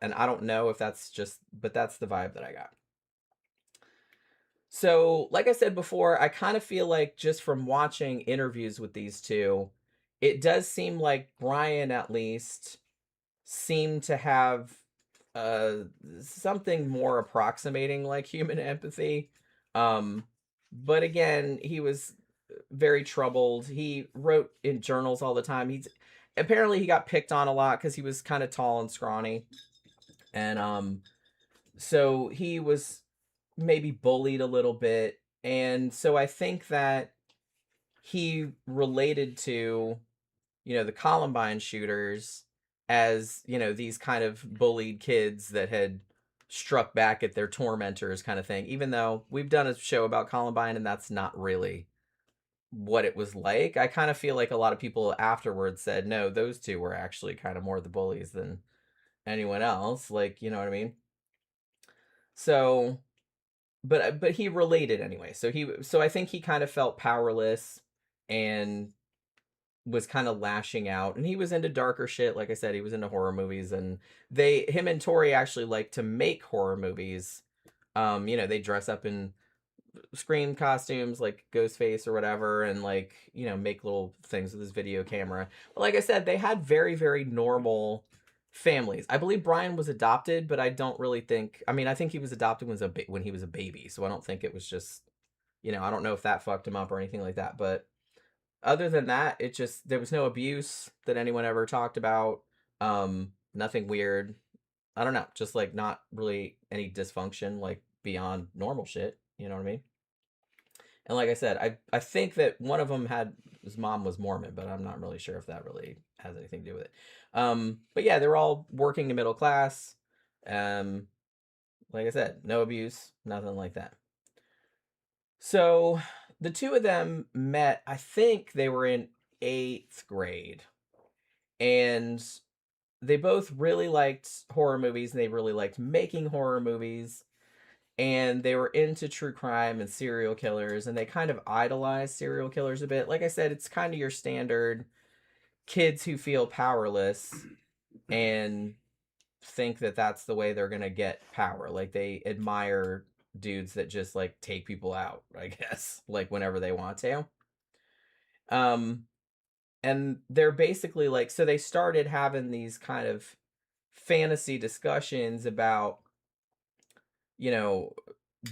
A: And I don't know if but that's the vibe that I got. So, like I said before, I kind of feel like just from watching interviews with these two, it does seem like Brian at least seemed to have something more approximating like human empathy. But again, he was very troubled. He wrote in journals all the time. Apparently he got picked on a lot because he was kind of tall and scrawny. And so he was maybe bullied a little bit. And so I think that he related to, the Columbine shooters as, these kind of bullied kids that had struck back at their tormentors kind of thing. Even though we've done a show about Columbine and that's not really what it was like. I kind of feel like a lot of people afterwards said, no, those two were actually kind of more the bullies than anyone else. Like, you know what I mean? So, but he related anyway. So I think he kind of felt powerless and was kind of lashing out, and he was into darker shit. Like I said, he was into horror movies, and him and Torey actually like to make horror movies. They dress up in Scream costumes like Ghostface or whatever, and like, make little things with his video camera. But like I said, they had very, very normal families. I believe Brian was adopted, but I don't really think, I think he was adopted when he was a baby, so I don't think it was just, I don't know if that fucked him up or anything like that, but other than that, there was no abuse that anyone ever talked about. Nothing weird. I don't know, just like not really any dysfunction like beyond normal shit. You know what I mean? And like I said, I think that one of them his mom was Mormon, but I'm not really sure if that really has anything to do with it. But yeah, they were all working the middle class. Like I said, no abuse, nothing like that. So the two of them met, I think they were in 8th grade. And they both really liked horror movies, and they really liked making horror movies. And they were into true crime and serial killers, and they kind of idolized serial killers a bit. Like I said, it's kind of your standard kids who feel powerless and think that that's the way they're going to get power. Like they admire dudes that just like take people out, I guess, like whenever they want to. And they're basically like, so they started having these kind of fantasy discussions about,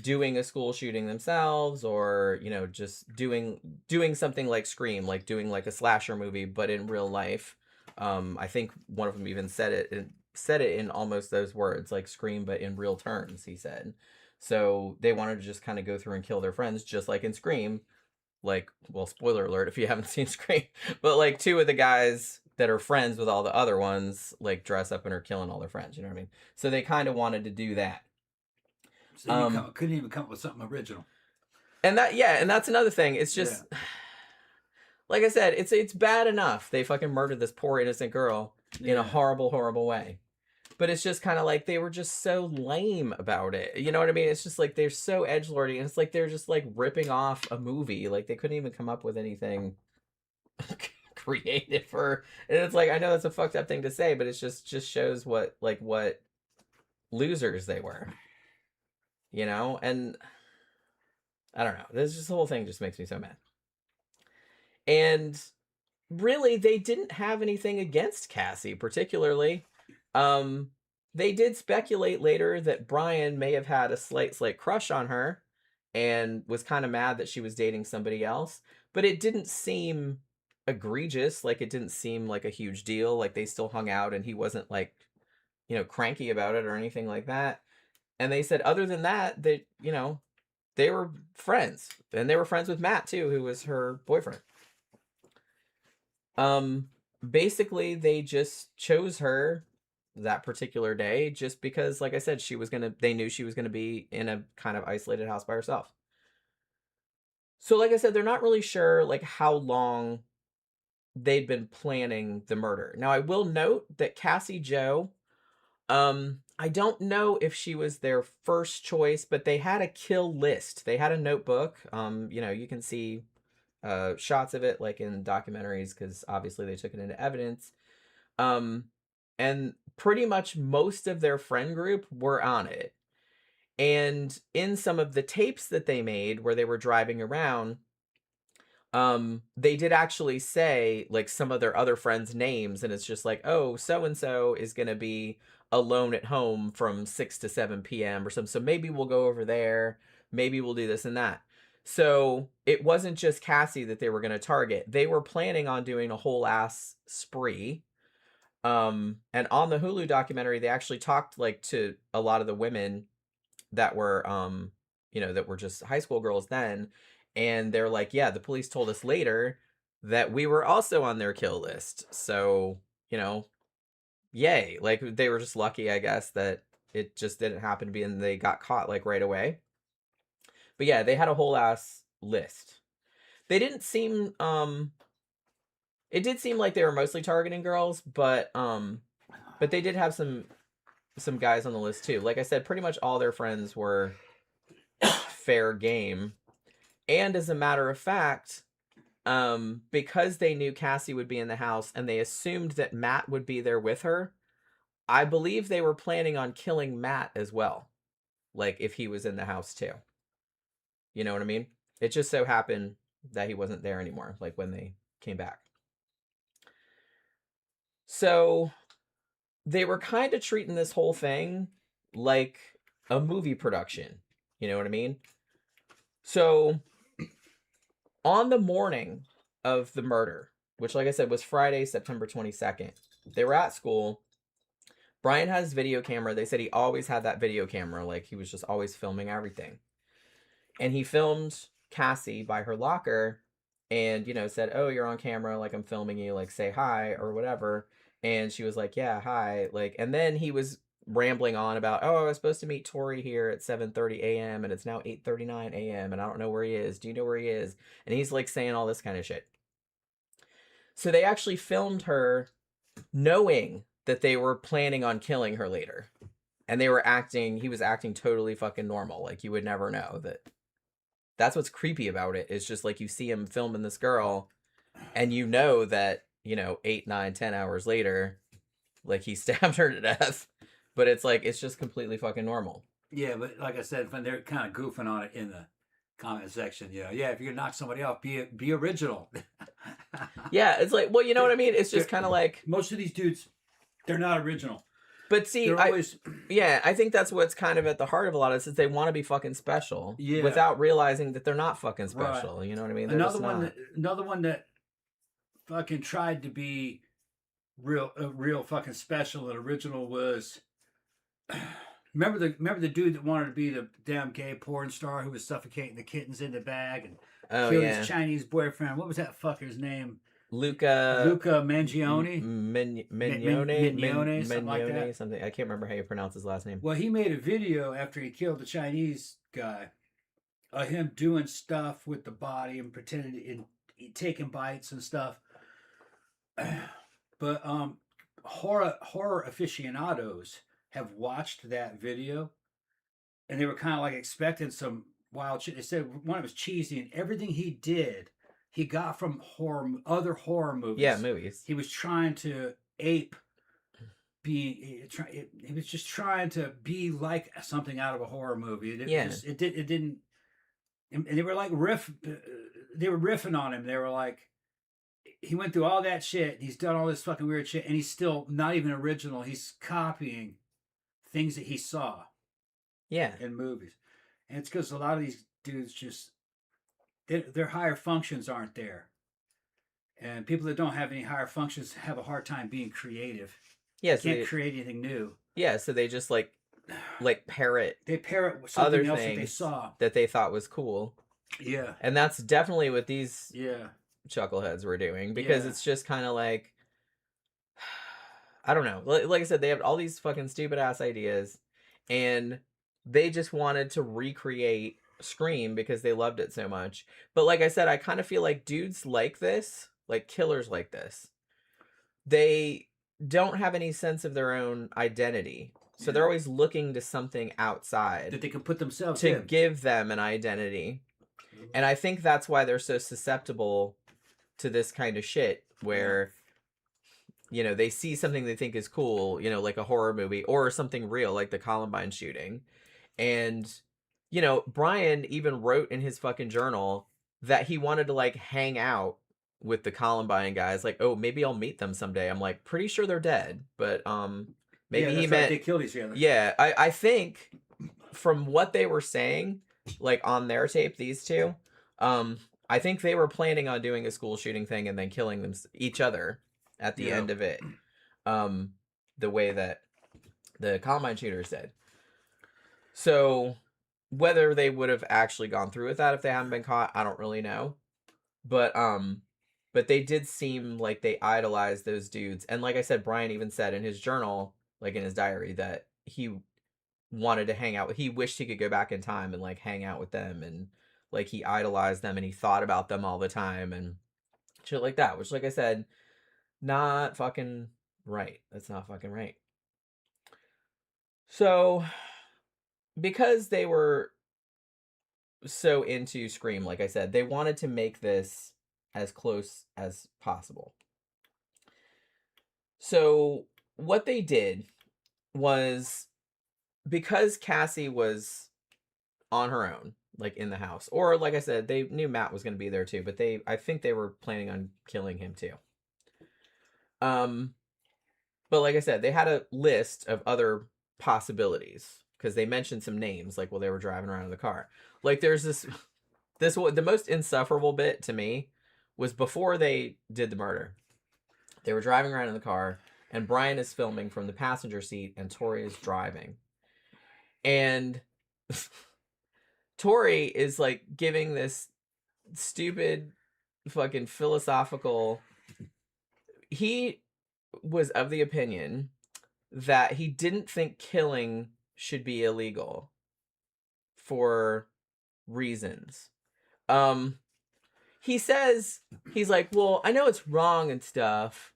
A: doing a school shooting themselves, or, just doing something like Scream, like doing like a slasher movie, but in real life. I think one of them even said it in almost those words, like Scream, but in real terms, he said. So they wanted to just kind of go through and kill their friends, just like in Scream. Like, well, spoiler alert if you haven't seen Scream, but like two of the guys that are friends with all the other ones, like dress up and are killing all their friends. You know what I mean? So they kind of wanted to do that.
B: So you couldn't even come up with something original.
A: And that's another thing. It's just, like I said, it's bad enough they fucking murdered this poor innocent girl in a horrible, horrible way. But it's just kind of like they were just so lame about it. You know what I mean? It's just like they're so edgelordy, and it's like they're just like ripping off a movie. Like they couldn't even come up with anything creative for. And it's like I know that's a fucked up thing to say, but it's just shows what losers they were. You know, and I don't know. The whole thing just makes me so mad. And really, they didn't have anything against Cassie particularly. They did speculate later that Brian may have had a slight crush on her and was kind of mad that she was dating somebody else, but it didn't seem egregious. Like it didn't seem like a huge deal. Like they still hung out and he wasn't like, cranky about it or anything like that. And they said other than that, they were friends, and they were friends with Matt too, who was her boyfriend. Basically they just chose her that particular day just because, like I said, they knew she was going to be in a kind of isolated house by herself. So like I said, they're not really sure like how long they'd been planning the murder. Now I will note that Cassie Jo, I don't know if she was their first choice, but they had a kill list. They had a notebook. You can see shots of it like in documentaries because obviously they took it into evidence. And pretty much most of their friend group were on it. And in some of the tapes that they made where they were driving around, they did actually say like some of their other friends' names, and it's just like, oh, so-and-so is going to be alone at home from 6 to 7 p.m. or something. So maybe we'll go over there. Maybe we'll do this and that. So it wasn't just Cassie that they were going to target. They were planning on doing a whole ass spree. And on the Hulu documentary, they actually talked like to a lot of the women that were, that were just high school girls then. And they're like, yeah, the police told us later that we were also on their kill list. So, yay. Like they were just lucky, I guess, that it just didn't happen to be, and they got caught like right away. But yeah, they had a whole ass list. They didn't seem, it did seem like they were mostly targeting girls, but they did have some guys on the list too. Like I said, pretty much all their friends were fair game. And as a matter of fact, because they knew Cassie would be in the house and they assumed that Matt would be there with her, I believe they were planning on killing Matt as well. Like if he was in the house too. You know what I mean? It just so happened that he wasn't there anymore, like when they came back. So they were kind of treating this whole thing like a movie production. You know what I mean? So on the morning of the murder, which like I said was Friday, September 22nd, they were at school. Brian has video camera. They said he always had that video camera. Like he was just always filming everything. And he filmed Cassie by her locker and, said, oh, you're on camera. Like I'm filming you, like say hi or whatever. And she was like, yeah, hi. Like, and then he was rambling on about, oh, I was supposed to meet Torey here at 7:30 a.m. and it's now 8:39 a.m. and I don't know where he is. Do you know where he is? And he's like saying all this kind of shit. So they actually filmed her knowing that they were planning on killing her later. And he was acting totally fucking normal. Like you would never know that. That's what's creepy about it. It's just like you see him filming this girl and you know that, 8, 9, 10 hours later, like he stabbed her to death. But it's like, it's just completely fucking normal.
B: Yeah, but like I said, when they're kind of goofing on it in the comment section, yeah, if you're gonna knock somebody off, be original.
A: Yeah, it's like, well, you know what I mean? It's just kind of like...
B: Most of these dudes, they're not original.
A: But see, I think that's what's kind of at the heart of a lot of this is they want to be fucking special without realizing that they're not fucking special. Right. You know what I mean?
B: Another one that fucking tried to be real fucking special and original was remember the dude that wanted to be the damn gay porn star who was suffocating the kittens in the bag and killed his Chinese boyfriend. What was that fucker's name? Luca Mangione?
A: Mignone,
B: something like that.
A: Something. I can't remember how you pronounce his last name.
B: Well, he made a video after he killed the Chinese guy of him doing stuff with the body and pretending taking bites and stuff. But horror aficionados have watched that video, and they were kind of like expecting some wild shit. They said one of was cheesy, and everything he did, he got from other horror movies.
A: Yeah, movies.
B: He was trying to ape he was just trying to be like something out of a horror movie. It didn't, and they were like they were riffing on him. They were like, he went through all that shit. He's done all this fucking weird shit, and he's still not even original. He's copying things that he saw.
A: Yeah.
B: In movies. And it's because a lot of these dudes just, their higher functions aren't there. And people that don't have any higher functions have a hard time being creative.
A: Yeah,
B: they can't create anything new.
A: Yeah, so they just like parrot.
B: They parrot something else that they saw
A: that they thought was cool.
B: Yeah,
A: and that's definitely what these chuckleheads were doing, because it's just kind of like, I don't know. Like I said, they have all these fucking stupid ass ideas, and they just wanted to recreate Scream because they loved it so much. But like I said, I kind of feel like dudes like this, like killers like this, they don't have any sense of their own identity. So they're always looking to something outside
B: that they can put themselves
A: to give them an identity. And I think that's why they're so susceptible to this kind of shit, where, you know, they see something they think is cool, you know, like a horror movie or something real, like the Columbine shooting. And, you know, Brian even wrote in his fucking journal that he wanted to like hang out with the Columbine guys, like, oh, maybe I'll meet them someday. I'm like, pretty sure they're dead, but maybe he meant
B: they killed each other.
A: Yeah, I think from what they were saying, like on their tape, these two, I think they were planning on doing a school shooting thing and then killing each other at the end of it, the way that the Columbine shooters did. So whether they would have actually gone through with that if they hadn't been caught, I don't really know. But they did seem like they idolized those dudes. And like I said, Brian even said in his journal, like in his diary, that he wanted to hang out. He wished he could go back in time and like hang out with them. And like he idolized them and he thought about them all the time and shit like that. Which, like I said, not fucking right. That's not fucking right. So because they were so into Scream, like I said, they wanted to make this as close as possible. So what they did was, because Cassie was on her own, like in the house, or like I said, they knew Matt was going to be there too, but I think they were planning on killing him too. But like I said, they had a list of other possibilities because they mentioned some names, like while they were driving around in the car. Like there's the most insufferable bit to me was before they did the murder. They were driving around in the car, and Brian is filming from the passenger seat, and Torey is driving. And Torey is like giving this stupid fucking philosophical. He was of the opinion that he didn't think killing should be illegal for reasons. He says, he's like, well, I know it's wrong and stuff,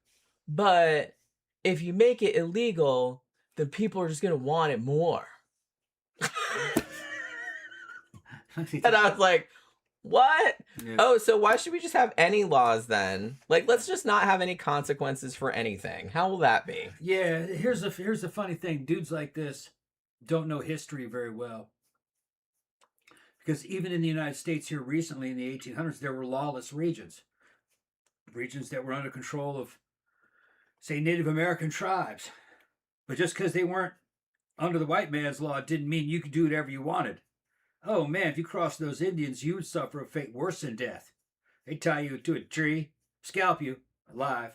A: but if you make it illegal, then people are just going to want it more. And I was like, what? Yeah. Oh, so why should we just have any laws then? Like, let's just not have any consequences for anything. How will that be?
B: Yeah, here's the funny thing. Dudes like this don't know history very well. Because even in the United States here recently in the 1800s, there were lawless regions. Regions that were under control of, say, Native American tribes. But just because they weren't under the white man's law didn't mean you could do whatever you wanted. Oh man, if you crossed those Indians, you would suffer a fate worse than death. They'd tie you to a tree, scalp you alive,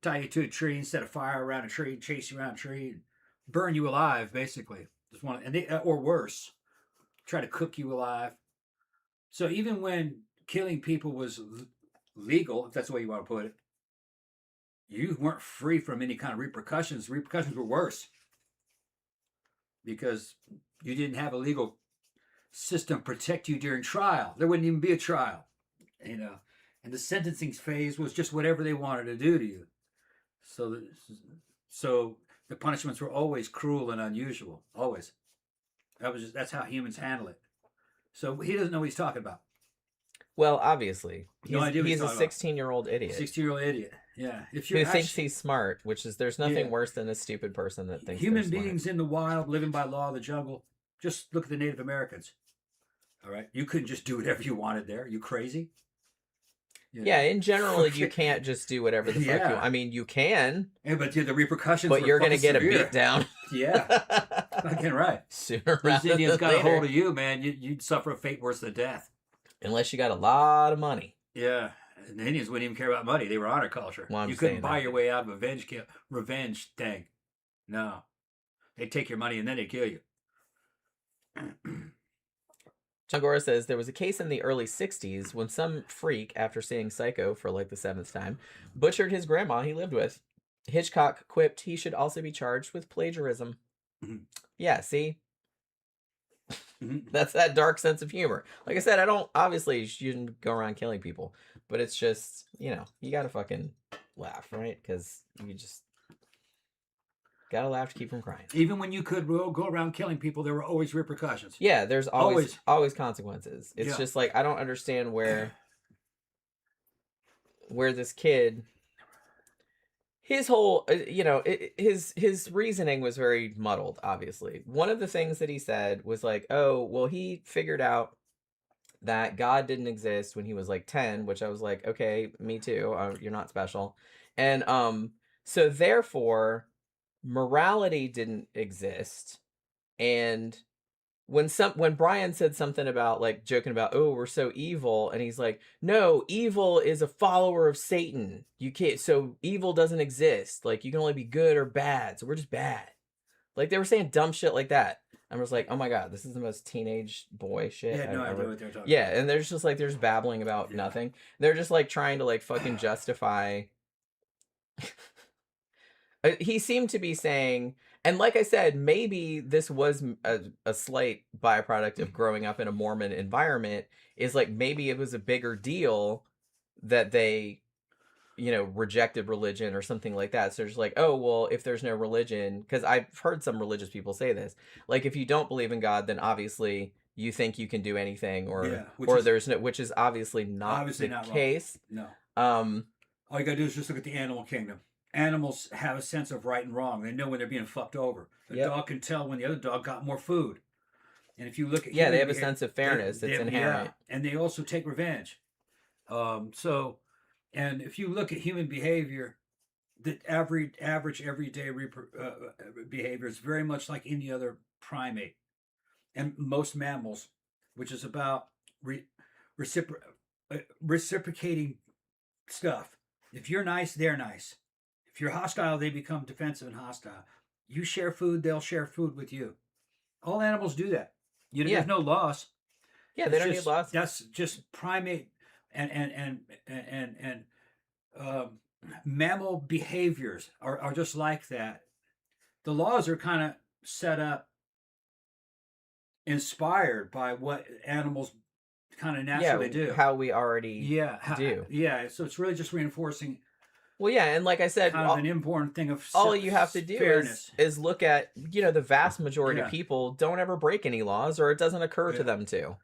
B: tie you to a tree instead of fire around a tree, chase you around a tree, and burn you alive, basically. Or worse. Try to cook you alive. So even when killing people was legal, if that's the way you want to put it, you weren't free from any kind of repercussions. The repercussions were worse because you didn't have a legal system protect you during trial. There wouldn't even be a trial, and And the sentencing phase was just whatever they wanted to do to you. So the punishments were always cruel and unusual. Always. That's how humans handle it. So he doesn't know what he's talking about.
A: Well, obviously.
B: No idea what
A: he's a 16-year-old idiot.
B: 16-year-old idiot. Yeah.
A: Who thinks he's smart, which is, there's nothing worse than a stupid person that thinks
B: human beings in the wild, living by law of the jungle. Just look at the Native Americans. All right? You couldn't just do whatever you wanted there. You crazy?
A: Yeah, in general, you can't just do whatever the fuck you want. I mean, you can.
B: Yeah, but the repercussions
A: But you're going to get a beat down.
B: Yeah. Fucking right.
A: Sooner
B: Those Indians got
A: later.
B: a hold of you, man. You'd suffer a fate worse than death.
A: Unless you got a lot of money.
B: Yeah. And the Indians wouldn't even care about money. They were honor culture. Well, you couldn't buy your way out of a revenge thing. No. They'd take your money and then they'd kill you.
A: John Gora says, there was a case in the early 60s when some freak, after seeing Psycho for like the 7th time, butchered his grandma he lived with. Hitchcock quipped he should also be charged with plagiarism. Mm-hmm. Yeah, see? That's that dark sense of humor. Like I said, obviously you shouldn't go around killing people, but it's just, you gotta fucking laugh, right? Because you just gotta laugh to keep from crying.
B: Even when you could go around killing people, there were always repercussions.
A: Yeah, there's always consequences. It's just like, I don't understand where this kid, his whole, his reasoning was very muddled, obviously. One of the things that he said was like, oh, well, he figured out that God didn't exist when he was like 10, which I was like, okay, me too. You're not special. And so therefore, morality didn't exist. And when Brian said something about, like, joking about, oh, we're so evil, and he's like, no, evil is a follower of Satan. You can't, so evil doesn't exist. Like, you can only be good or bad, so we're just bad. Like, they were saying dumb shit like that. I was like, oh my god, this is the most teenage boy shit.
B: Yeah, no idea what they're talking about.
A: Yeah, and there's just like, there's babbling about nothing. They're just like trying to like fucking justify. He seemed to be saying, and like I said, maybe this was a slight byproduct of growing up in a Mormon environment, is like, maybe it was a bigger deal that they, rejected religion or something like that. So it's like, oh, well, if there's no religion, because I've heard some religious people say this, like, if you don't believe in God, then obviously you think you can do anything, which is obviously not the case.
B: Wrong. No. All you gotta do is just look at the animal kingdom. Animals have a sense of right and wrong. They know when they're being fucked over. The dog can tell when the other dog got more food. And if you look at
A: they have a sense of fairness. It's inherent.
B: Yeah, and they also take revenge. And if you look at human behavior, the average everyday behavior is very much like any other primate and most mammals, which is about reciprocating stuff. If you're nice, they're nice. If you're hostile, they become defensive and hostile. You share food, they'll share food with you. All animals do that. There's no loss.
A: Yeah, they don't need loss.
B: That's just primate and mammal behaviors are just like that. The laws are kind of set up, inspired by what animals kind of naturally do.
A: How we already do.
B: Yeah, so it's really just reinforcing.
A: Well, yeah, and like I said,
B: kind of an important thing of
A: all you have to do is look at, the vast majority of people don't ever break any laws, or it doesn't occur to them to.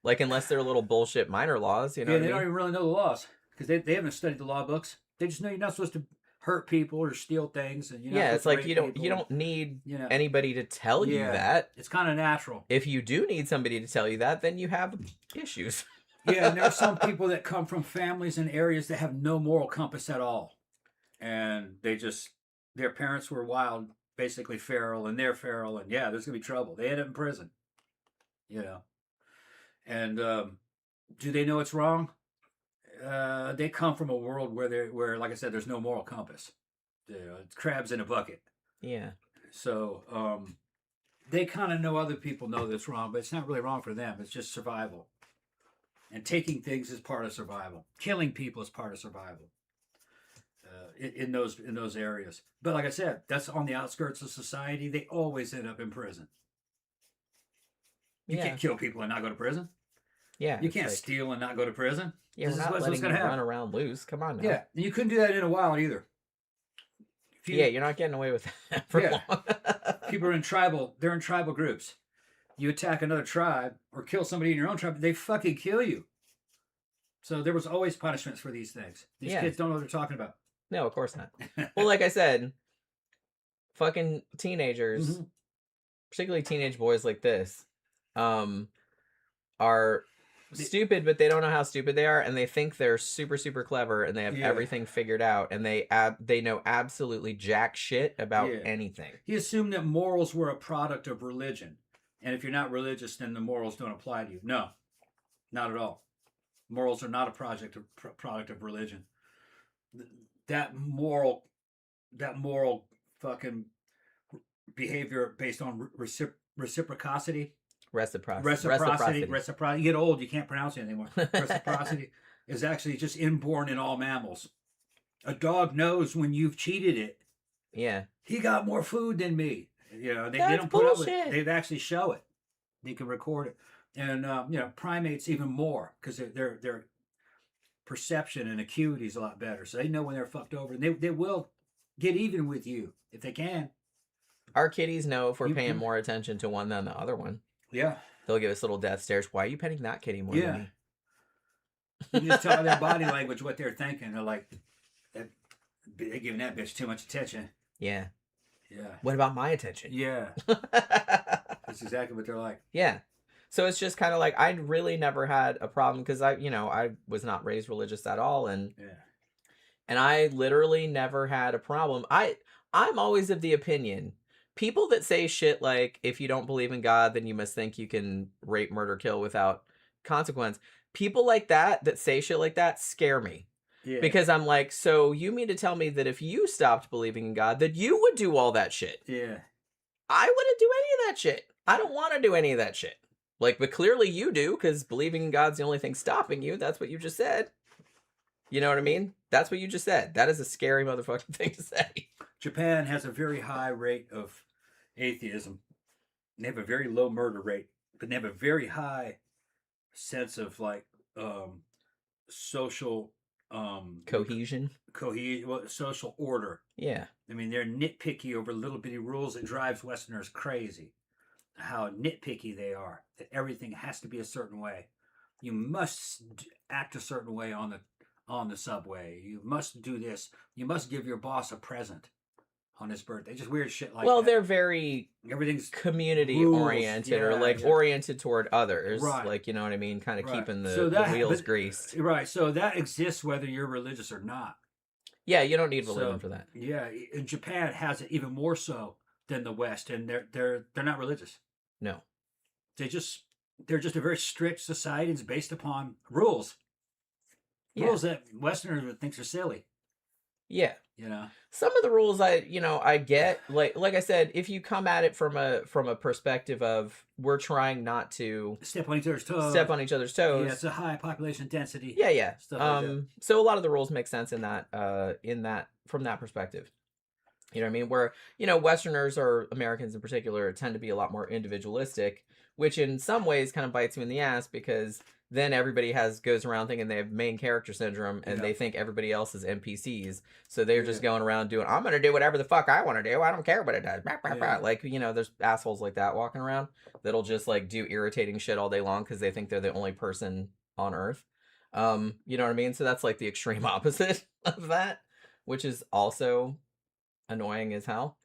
A: Like, unless they're little bullshit minor laws, they don't
B: even really know the laws, because they haven't studied the law books. They just know you're not supposed to hurt people or steal things, and
A: it's like you don't need anybody to tell you that.
B: It's kind of natural.
A: If you do need somebody to tell you that, then you have issues.
B: Yeah, and there are some people that come from families and areas that have no moral compass at all. And their parents were wild, basically feral, and they're feral, and there's going to be trouble. They end up in prison, And do they know it's wrong? They come from a world where, like I said, there's no moral compass. It's crabs in a bucket.
A: Yeah.
B: So they kind of know other people know that's wrong, but it's not really wrong for them. It's just survival. And taking things is part of survival. Killing people is part of survival. In those areas. But like I said, that's on the outskirts of society. They always end up in prison. You can't kill people and not go to prison.
A: Yeah.
B: You can't steal and not go to prison.
A: Yeah, we're not letting you run around loose. Come on now.
B: Yeah, you couldn't do that in a wild either.
A: You're not getting away with that for long.
B: People are they're in tribal groups. You attack another tribe or kill somebody in your own tribe, they fucking kill you. So there was always punishments for these things. These kids don't know what they're talking about.
A: No, of course not. Well, like I said, fucking teenagers, particularly teenage boys like this, are stupid, but they don't know how stupid they are, and they think they're super, super clever, and they have everything figured out, and they know absolutely jack shit about anything.
B: He assumed that morals were a product of religion, and if you're not religious, then the morals don't apply to you. No, not at all. Morals are not a product of religion. That moral fucking behavior based on reciprocity. Reciprocity. You get old, you can't pronounce it anymore. Reciprocity is actually just inborn in all mammals. A dog knows when you've cheated it.
A: Yeah.
B: He got more food than me. You know, they don't put up with it. They actually show it. They can record it. And primates even more because their perception and acuity is a lot better. So they know when they're fucked over, and they will get even with you if they can.
A: Our kitties know if we're paying more attention to one than the other one.
B: Yeah.
A: They'll give us little death stares. Why are you petting that kitty more than me?
B: You just tell their body language what they're thinking. They're like, they're giving that bitch too much attention.
A: Yeah.
B: Yeah.
A: What about my attention?
B: Yeah. That's exactly what they're like.
A: Yeah. So it's just kind of like, I really never had a problem because I was not raised religious at all. And I literally never had a problem. I'm always of the opinion, people that say shit like, if you don't believe in God, then you must think you can rape, murder, kill without consequence. People like that say shit like that scare me. Yeah. Because I'm like, so you mean to tell me that if you stopped believing in God, that you would do all that shit?
B: Yeah.
A: I wouldn't do any of that shit. I don't want to do any of that shit. Like, but clearly you do, because believing in God's the only thing stopping you. That's what you just said. You know what I mean? That's what you just said. That is a scary motherfucking thing to say.
B: Japan has a very high rate of atheism. They have a very low murder rate, but they have a very high sense of like social
A: cohesion,
B: social order.
A: Yeah.
B: I mean, they're nitpicky over little bitty rules. It drives Westerners crazy. How nitpicky they are. That everything has to be a certain way. You must act a certain way on the subway. You must do this. You must give your boss a present on his birthday. Just weird shit like that.
A: Well, they're very
B: everything's
A: community oriented or like oriented toward others.
B: Right.
A: Like, you know what I mean? Kind of keeping the wheels greased.
B: Right. So that exists whether you're religious or not.
A: Yeah, you don't need religion for that.
B: Yeah, and Japan has it even more so than the West, and they're not religious.
A: No.
B: They're just a very strict society. It's based upon rules. Rules that Westerners would think are silly.
A: Yeah.
B: You know,
A: some of the rules I get, like I said, if you come at it from a perspective of we're trying not to
B: step on each other's toes.
A: Yeah,
B: it's a high population density.
A: Yeah.
B: Stuff like that.
A: So a lot of the rules make sense in that from that perspective. You know what I mean? Where, Westerners or Americans in particular tend to be a lot more individualistic, which in some ways kind of bites you in the ass because then everybody goes around thinking they have main character syndrome and they think everybody else is NPCs. So they're just going around doing, I'm going to do whatever the fuck I want to do. I don't care what it does. Like, there's assholes like that walking around that'll just like do irritating shit all day long because they think they're the only person on earth. You know what I mean? So that's like the extreme opposite of that, which is also annoying as hell.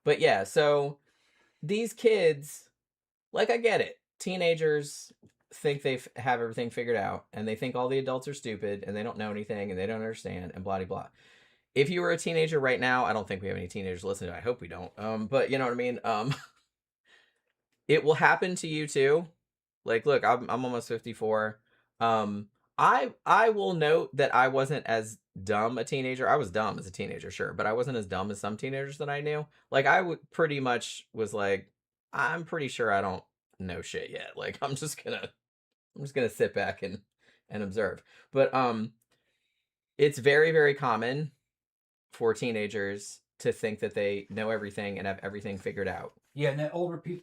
A: But yeah, so these kids, like, I get it. Teenagers think they have everything figured out, and they think all the adults are stupid, and they don't know anything, and they don't understand, and blah, blah, blah. If you were a teenager right now, I don't think we have any teenagers listening to it. I hope we don't. But you know what I mean? It will happen to you too. Like, look, I'm almost 54. I will note that I wasn't as dumb a teenager. I was dumb as a teenager, sure, but I wasn't as dumb as some teenagers that I knew. Like, I pretty much was like, I'm pretty sure I don't know shit yet. Like, I'm just gonna sit back and observe. But it's very, very common for teenagers to think that they know everything and have everything figured out.
B: Yeah, and that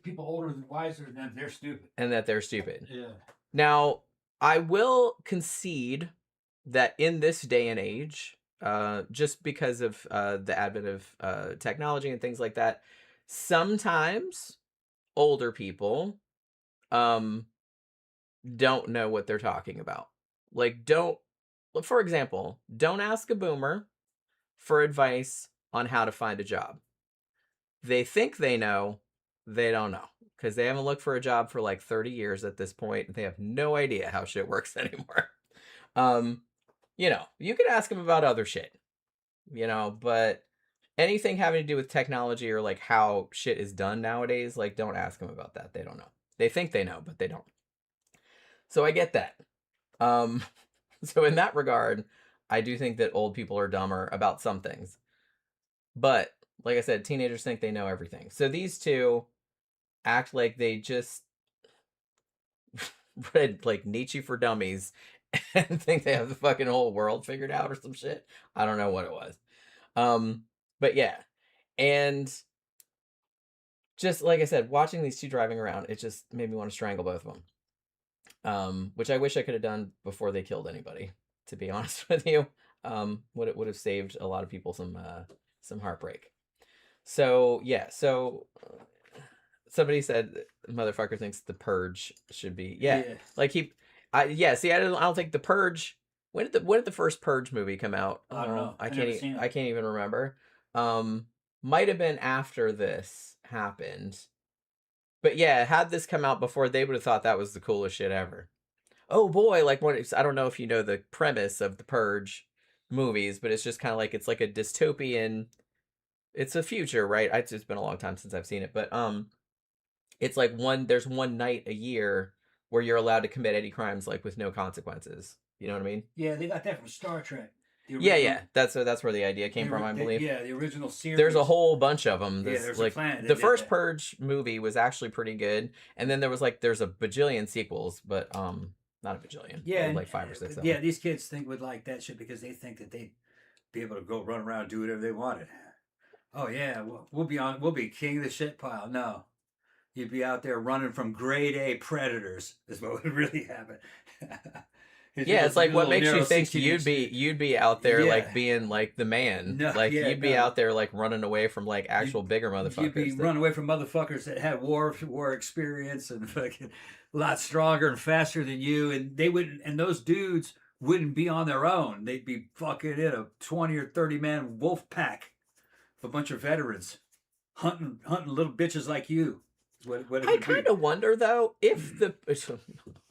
B: people older than wiser than they're stupid.
A: And that they're stupid.
B: Yeah.
A: Now, I will concede that in this day and age, just because of the advent of technology and things like that, sometimes older people um, don't know what they're talking about. Like, for example, don't ask a boomer for advice on how to find a job. They think they know, they don't know. Because they haven't looked for a job for like 30 years at this point, and they have no idea how shit works anymore. Um, you could ask them about other shit, but anything having to do with technology or like how shit is done nowadays, like don't ask them about that. They don't know. They think they know, but they don't. So I get that. Um, so in that regard, I do think that old people are dumber about some things. But like I said, teenagers think they know everything. So these two act like they just read like Nietzsche for Dummies and think they have the fucking whole world figured out or some shit. I don't know what it was. But yeah. And just like I said, watching these two driving around, it just made me want to strangle both of them. Which I wish I could have done before they killed anybody, to be honest with you. Would have saved a lot of people some heartbreak. So yeah, somebody said motherfucker thinks The Purge should be like see I don't think The Purge. When did the first Purge movie come out?
B: I don't know.
A: I can't even remember. Might have been after this happened. But yeah, had this come out before, they would have thought that was the coolest shit ever. Oh boy, like I don't know if you know the premise of the Purge movies, but it's just kind of like it's like a dystopian. It's a future, right? It's been a long time since I've seen it, but it's like there's one night a year where you're allowed to commit any crimes like with no consequences. You know what I mean?
B: Yeah, they got that from Star Trek.
A: Yeah. That's where the idea came from, I believe.
B: Yeah, the original series.
A: There's a whole bunch of them.
B: There's
A: like
B: a planet.
A: The first Purge movie was actually pretty good, and then there's a bajillion sequels, but not a bajillion.
B: Yeah,
A: like 5 or 6.
B: Yeah, these kids would like that shit because they think that they'd be able to go run around and do whatever they wanted. Oh yeah, we'll be king of the shit pile. No, you'd be out there running from grade A predators. Is what would really happen.
A: Yeah, it's like what makes you think you'd be out there like being like the man. You'd be out there like running away from like actual bigger motherfuckers.
B: You'd be running away from motherfuckers that had war experience and fucking a lot stronger and faster than you, and they wouldn't. And those dudes wouldn't be on their own. They'd be fucking in a 20 or 30 man wolf pack of a bunch of veterans hunting little bitches like you.
A: I kind of wonder though if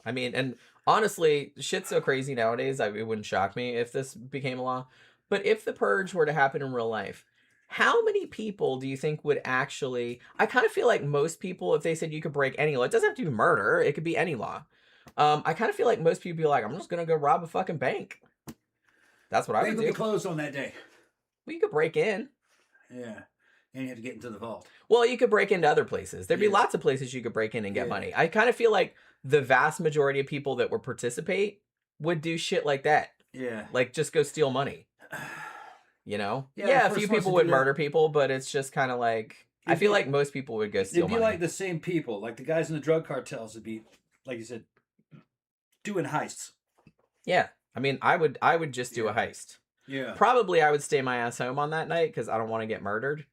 A: and honestly, shit's so crazy nowadays. It wouldn't shock me if this became a law. But if the Purge were to happen in real life, how many people do you think would actually? I kind of feel like most people, if they said you could break any law, it doesn't have to be murder. It could be any law. I kind of feel like most people be like, I'm just gonna go rob a fucking bank. That's what I would do.
B: Be closed on that day.
A: Well, you could break in.
B: Yeah. And you have to get into the vault.
A: Well, you could break into other places. There'd be lots of places you could break in and get money. I kind of feel like the vast majority of people that would participate would do shit like that.
B: Yeah.
A: Like just go steal money. Yeah, a few people would murder people, but it's just kind of like I feel like most people would go steal money.
B: It'd be like the same people. Like the guys in the drug cartels would be, like you said, doing heists.
A: Yeah. I mean, I would just do a heist.
B: Yeah.
A: Probably I would stay my ass home on that night because I don't want to get murdered.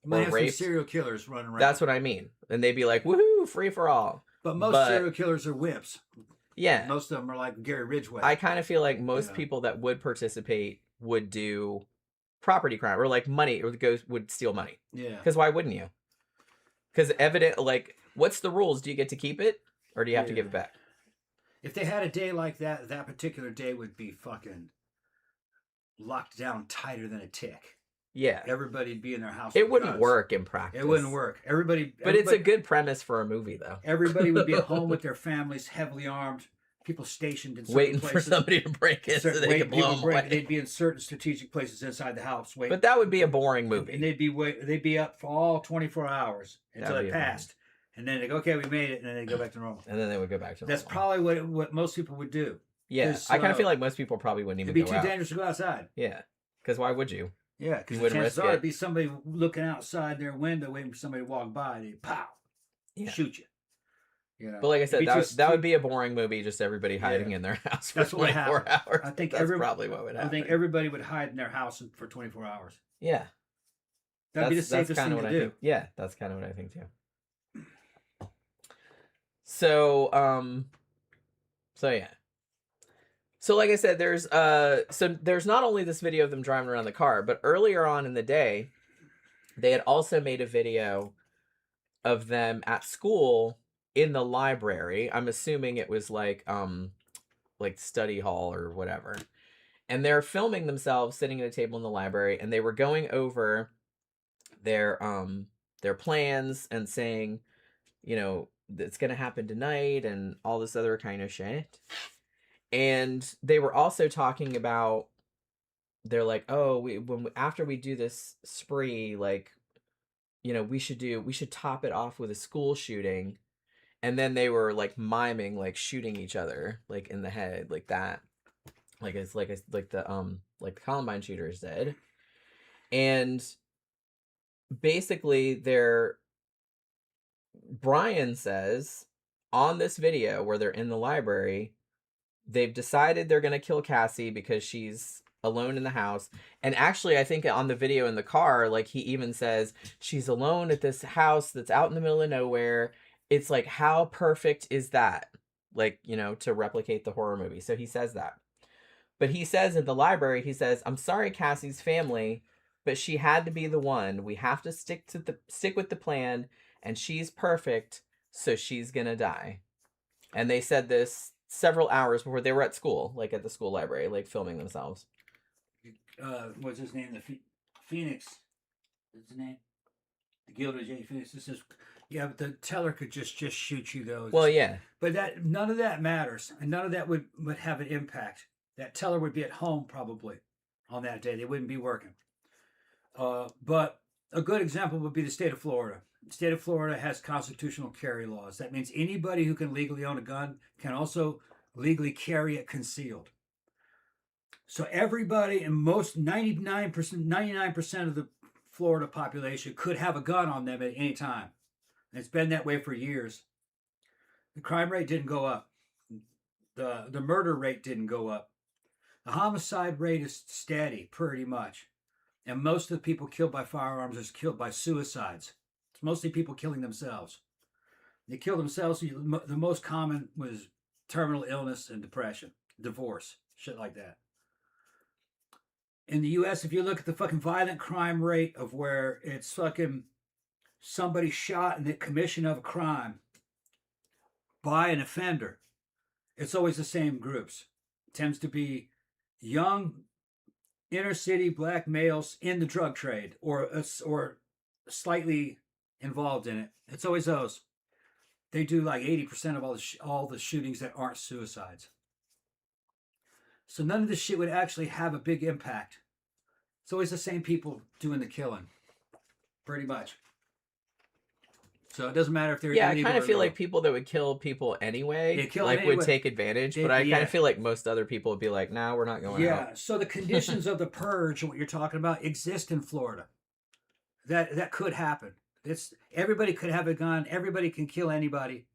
B: Might have some serial killers running around.
A: That's what I mean. And they'd be like, woohoo, free for all.
B: But most serial killers are wimps.
A: Yeah.
B: Most of them are like Gary Ridgway.
A: I kind of feel like most people that would participate would do property crime or like money or would steal money.
B: Yeah.
A: Because why wouldn't you? Because what's the rules? Do you get to keep it or do you have to give it back?
B: If they had a day like that, that particular day would be fucking locked down tighter than a tick.
A: Yeah.
B: Everybody'd be in their house.
A: It wouldn't work in practice.
B: It wouldn't work.
A: But it's a good premise for a movie, though.
B: Everybody would be at home with their families, heavily armed. People stationed in certain
A: waiting
B: places.
A: For somebody to break in so they could blow them away.
B: They'd be in certain strategic places inside the house.
A: But that would be a boring movie.
B: And they'd be up for all 24 hours until it passed. And then they go, okay, we made it. And then they go back to normal.
A: And then they would go back to normal.
B: That's probably what most people would do.
A: Yeah. I kind of feel like most people probably wouldn't even go out.
B: It'd be too dangerous to go outside.
A: Yeah. Because why would you?
B: Yeah, because the chances are it'd be somebody looking outside their window waiting for somebody to walk by and they'd pow, shoot you. You know,
A: but like I said, that would be a boring movie. Just everybody hiding in their house for 24 hours.
B: I think
A: that's probably what would happen.
B: I think everybody would hide in their house for 24 hours.
A: Yeah,
B: that'd be the safest thing to do.
A: Think. Yeah, that's kind of what I think too. So, yeah. So like I said, there's not only this video of them driving around the car, but earlier on in the day, they had also made a video of them at school in the library. I'm assuming it was like study hall or whatever. And they're filming themselves sitting at a table in the library, and they were going over their plans and saying, you know, it's going to happen tonight and all this other kind of shit. And they were also talking about, they're like, oh, after we do this spree, like, you know, we should top it off with a school shooting. And then they were like miming, like shooting each other, like in the head, like that. Like the Columbine shooters did. And basically Brian says on this video where they're in the library, they've decided they're going to kill Cassie because she's alone in the house. And actually, I think on the video in the car, like he even says she's alone at this house that's out in the middle of nowhere. It's like, how perfect is that? Like, you know, to replicate the horror movie. So he says that. But he says in the library, he says, I'm sorry, Cassie's family, but she had to be the one. We have to stick with the plan, and she's perfect, so she's gonna die. And they said this several hours before they were at school, like at the school library, like filming themselves.
B: What's his name? The Phoenix. What's his name? The Gilded J. Phoenix. This is, yeah, but the teller could just shoot you though.
A: Well, yeah.
B: But none of that matters, and none of that would have an impact. That teller would be at home probably on that day. They wouldn't be working. But a good example would be the state of Florida. The state of Florida has constitutional carry laws. That means anybody who can legally own a gun can also legally carry it concealed. So everybody, and most 99% of the Florida population could have a gun on them at any time. And it's been that way for years. The crime rate didn't go up. The murder rate didn't go up. The homicide rate is steady, pretty much. And most of the people killed by firearms is killed by suicides. It's mostly people killing themselves. They kill themselves. The most common was terminal illness and depression, divorce, shit like that. In the U.S., if you look at the fucking violent crime rate of where it's fucking somebody shot in the commission of a crime by an offender, it's always the same groups. It tends to be young, inner city black males in the drug trade or slightly involved in it. It's always those. They do like 80% of all the shootings that aren't suicides. So none of this shit would actually have a big impact. It's always the same people doing the killing, pretty much. So it doesn't matter if they're...
A: Yeah, I kind of feel like people that would kill people anyway, would take advantage, but I kind of feel like most other people would be like, nah, we're not going out.
B: Yeah, so the conditions of the purge, what you're talking about, exist in Florida. That could happen. Everybody could have a gun, everybody can kill anybody,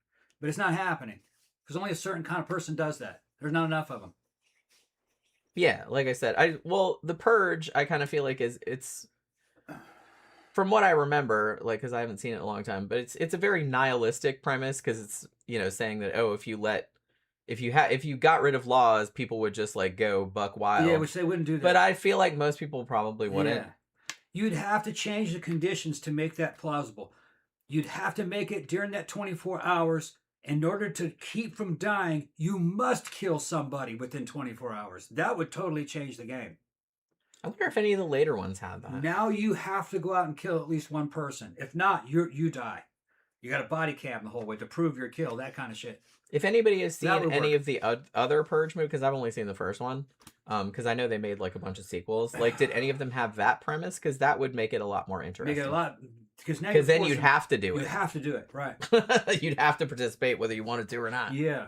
B: but it's not happening. Because only a certain kind of person does that. There's not enough of them.
A: Yeah, like I said, the purge, I kind of feel like it's from what I remember, like, because I haven't seen it in a long time, but it's a very nihilistic premise, because it's, you know, saying that, oh, if you got rid of laws, people would just like go buck wild.
B: Yeah, which they wouldn't do that.
A: But I feel like most people probably wouldn't.
B: Yeah. You'd have to change the conditions to make that plausible. You'd have to make it during that 24 hours. In order to keep from dying, you must kill somebody within 24 hours. That would totally change the game.
A: I wonder if any of the later ones had that.
B: Now you have to go out and kill at least one person. If not, you die. You got a body cam the whole way to prove your kill, that kind of shit.
A: If anybody has seen any of the other Purge movies, because I've only seen the first one, because I know they made like a bunch of sequels. Like, did any of them have that premise? Because that would make it a lot more interesting.
B: Make it a lot...
A: Because then you'd have to do it.
B: You'd have to do it, right.
A: You'd have to participate whether you wanted to or not.
B: Yeah.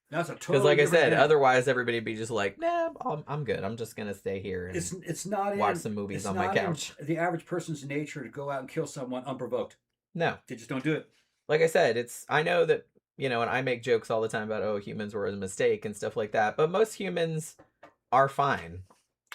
B: That's a totally...
A: Because like I said, otherwise everybody would be just like, nah, I'm good. I'm just going to stay here and
B: it's not
A: watch some movies on my couch.
B: The average person's nature to go out and kill someone unprovoked.
A: No.
B: They just don't do it.
A: Like I said, I know that you know, and I make jokes all the time about, oh, humans were a mistake and stuff like that. But most humans are fine.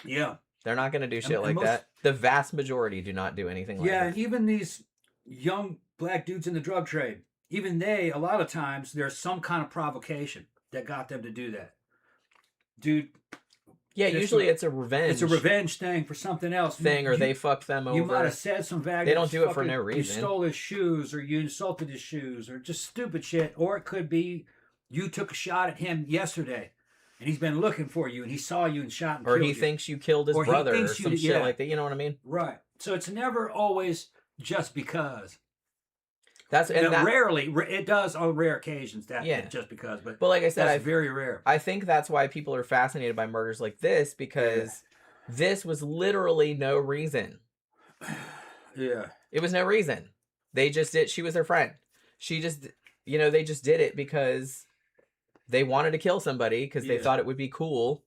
B: Yeah.
A: They're not going to do shit like that. The vast majority do not do anything like that.
B: Yeah, and even these young black dudes in the drug trade, even they, a lot of times, there's some kind of provocation that got them to do that. Dude.
A: Yeah, usually it's a revenge.
B: It's a revenge thing for something else.
A: Or they fucked them over.
B: You might have said some valuable.
A: They don't do it for no reason.
B: You stole his shoes, or you insulted his shoes, or just stupid shit. Or it could be you took a shot at him yesterday, and he's been looking for you, and he saw you and shot and killed you.
A: Or he thinks you killed his brother, or some shit like that. You know what I mean?
B: Right. So it's never always just because.
A: Rarely
B: it does on rare occasions just because, but
A: like I said,
B: that's very rare.
A: I think that's why people are fascinated by murders like this, because this was literally no reason.
B: Yeah,
A: it was no reason. They just did. She was their friend. She just, they just did it because they wanted to kill somebody because they thought it would be cool,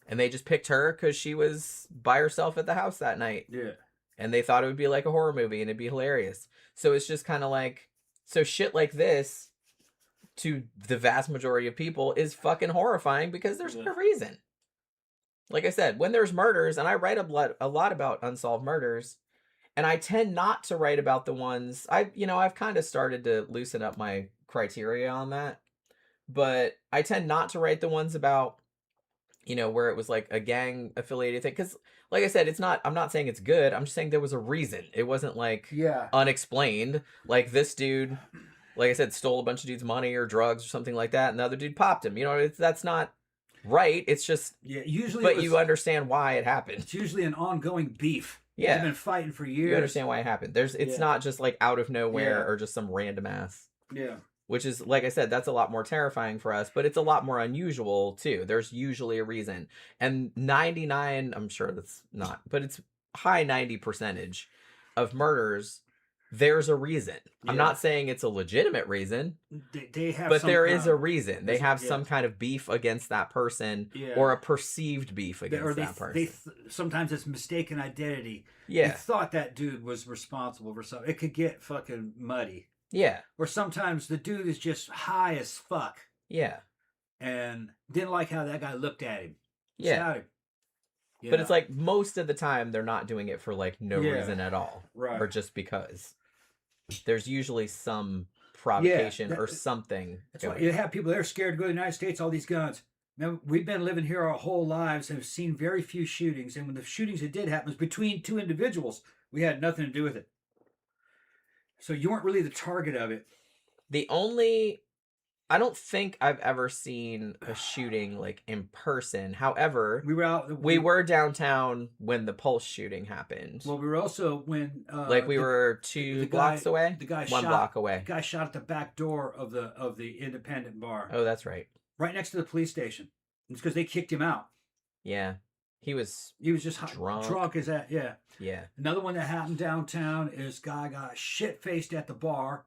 A: and they just picked her because she was by herself at the house that night.
B: Yeah.
A: And they thought it would be like a horror movie and it'd be hilarious. So it's just kind of like, so shit like this, to the vast majority of people, is fucking horrifying because there's no reason. Like I said, when there's murders, and I write a lot about unsolved murders, and I tend not to write about the ones, I've kind of started to loosen up my criteria on that. But I tend not to write the ones about, where it was like a gang affiliated thing. Because, like I said, I'm not saying it's good. I'm just saying there was a reason. It wasn't like unexplained. Like this dude, like I said, stole a bunch of dudes' money or drugs or something like that. And the other dude popped him. That's not right. It's just,
B: usually,
A: but you understand why it happened.
B: It's usually an ongoing beef.
A: Yeah.
B: They've been fighting for years.
A: You understand why it happened. It's not just like out of nowhere or just some random ass.
B: Yeah.
A: Which is, like I said, that's a lot more terrifying for us, but it's a lot more unusual, too. There's usually a reason. And 99, I'm sure that's not, but it's high 90% of murders, there's a reason. Yeah. I'm not saying it's a legitimate reason,
B: they have,
A: but there is a reason. They have some kind of beef against that person or a perceived beef against that person.
B: Sometimes it's mistaken identity.
A: Yeah.
B: They thought that dude was responsible for something. It could get fucking muddy.
A: Yeah.
B: Or sometimes the dude is just high as fuck.
A: Yeah.
B: And didn't like how that guy looked at him.
A: Yeah. But it's like most of the time they're not doing it for like no reason at all.
B: Right.
A: Or just because. There's usually some provocation or something.
B: That's why you have people that are scared to go to the United States, all these guns. Now, we've been living here our whole lives and have seen very few shootings. And when the shootings that did happen was between two individuals, we had nothing to do with it. So you weren't really the target of it.
A: I don't think I've ever seen a shooting like in person. However, we were downtown when the Pulse shooting happened.
B: Well, we were also when
A: we were 2 blocks away.
B: The guy
A: 1 block away.
B: The guy shot at the back door of the independent bar.
A: Oh, that's right.
B: Right next to the police station. It's because they kicked him out.
A: Yeah. He was
B: just drunk as that. Yeah.
A: Yeah.
B: Another one that happened downtown is guy got shit-faced at the bar,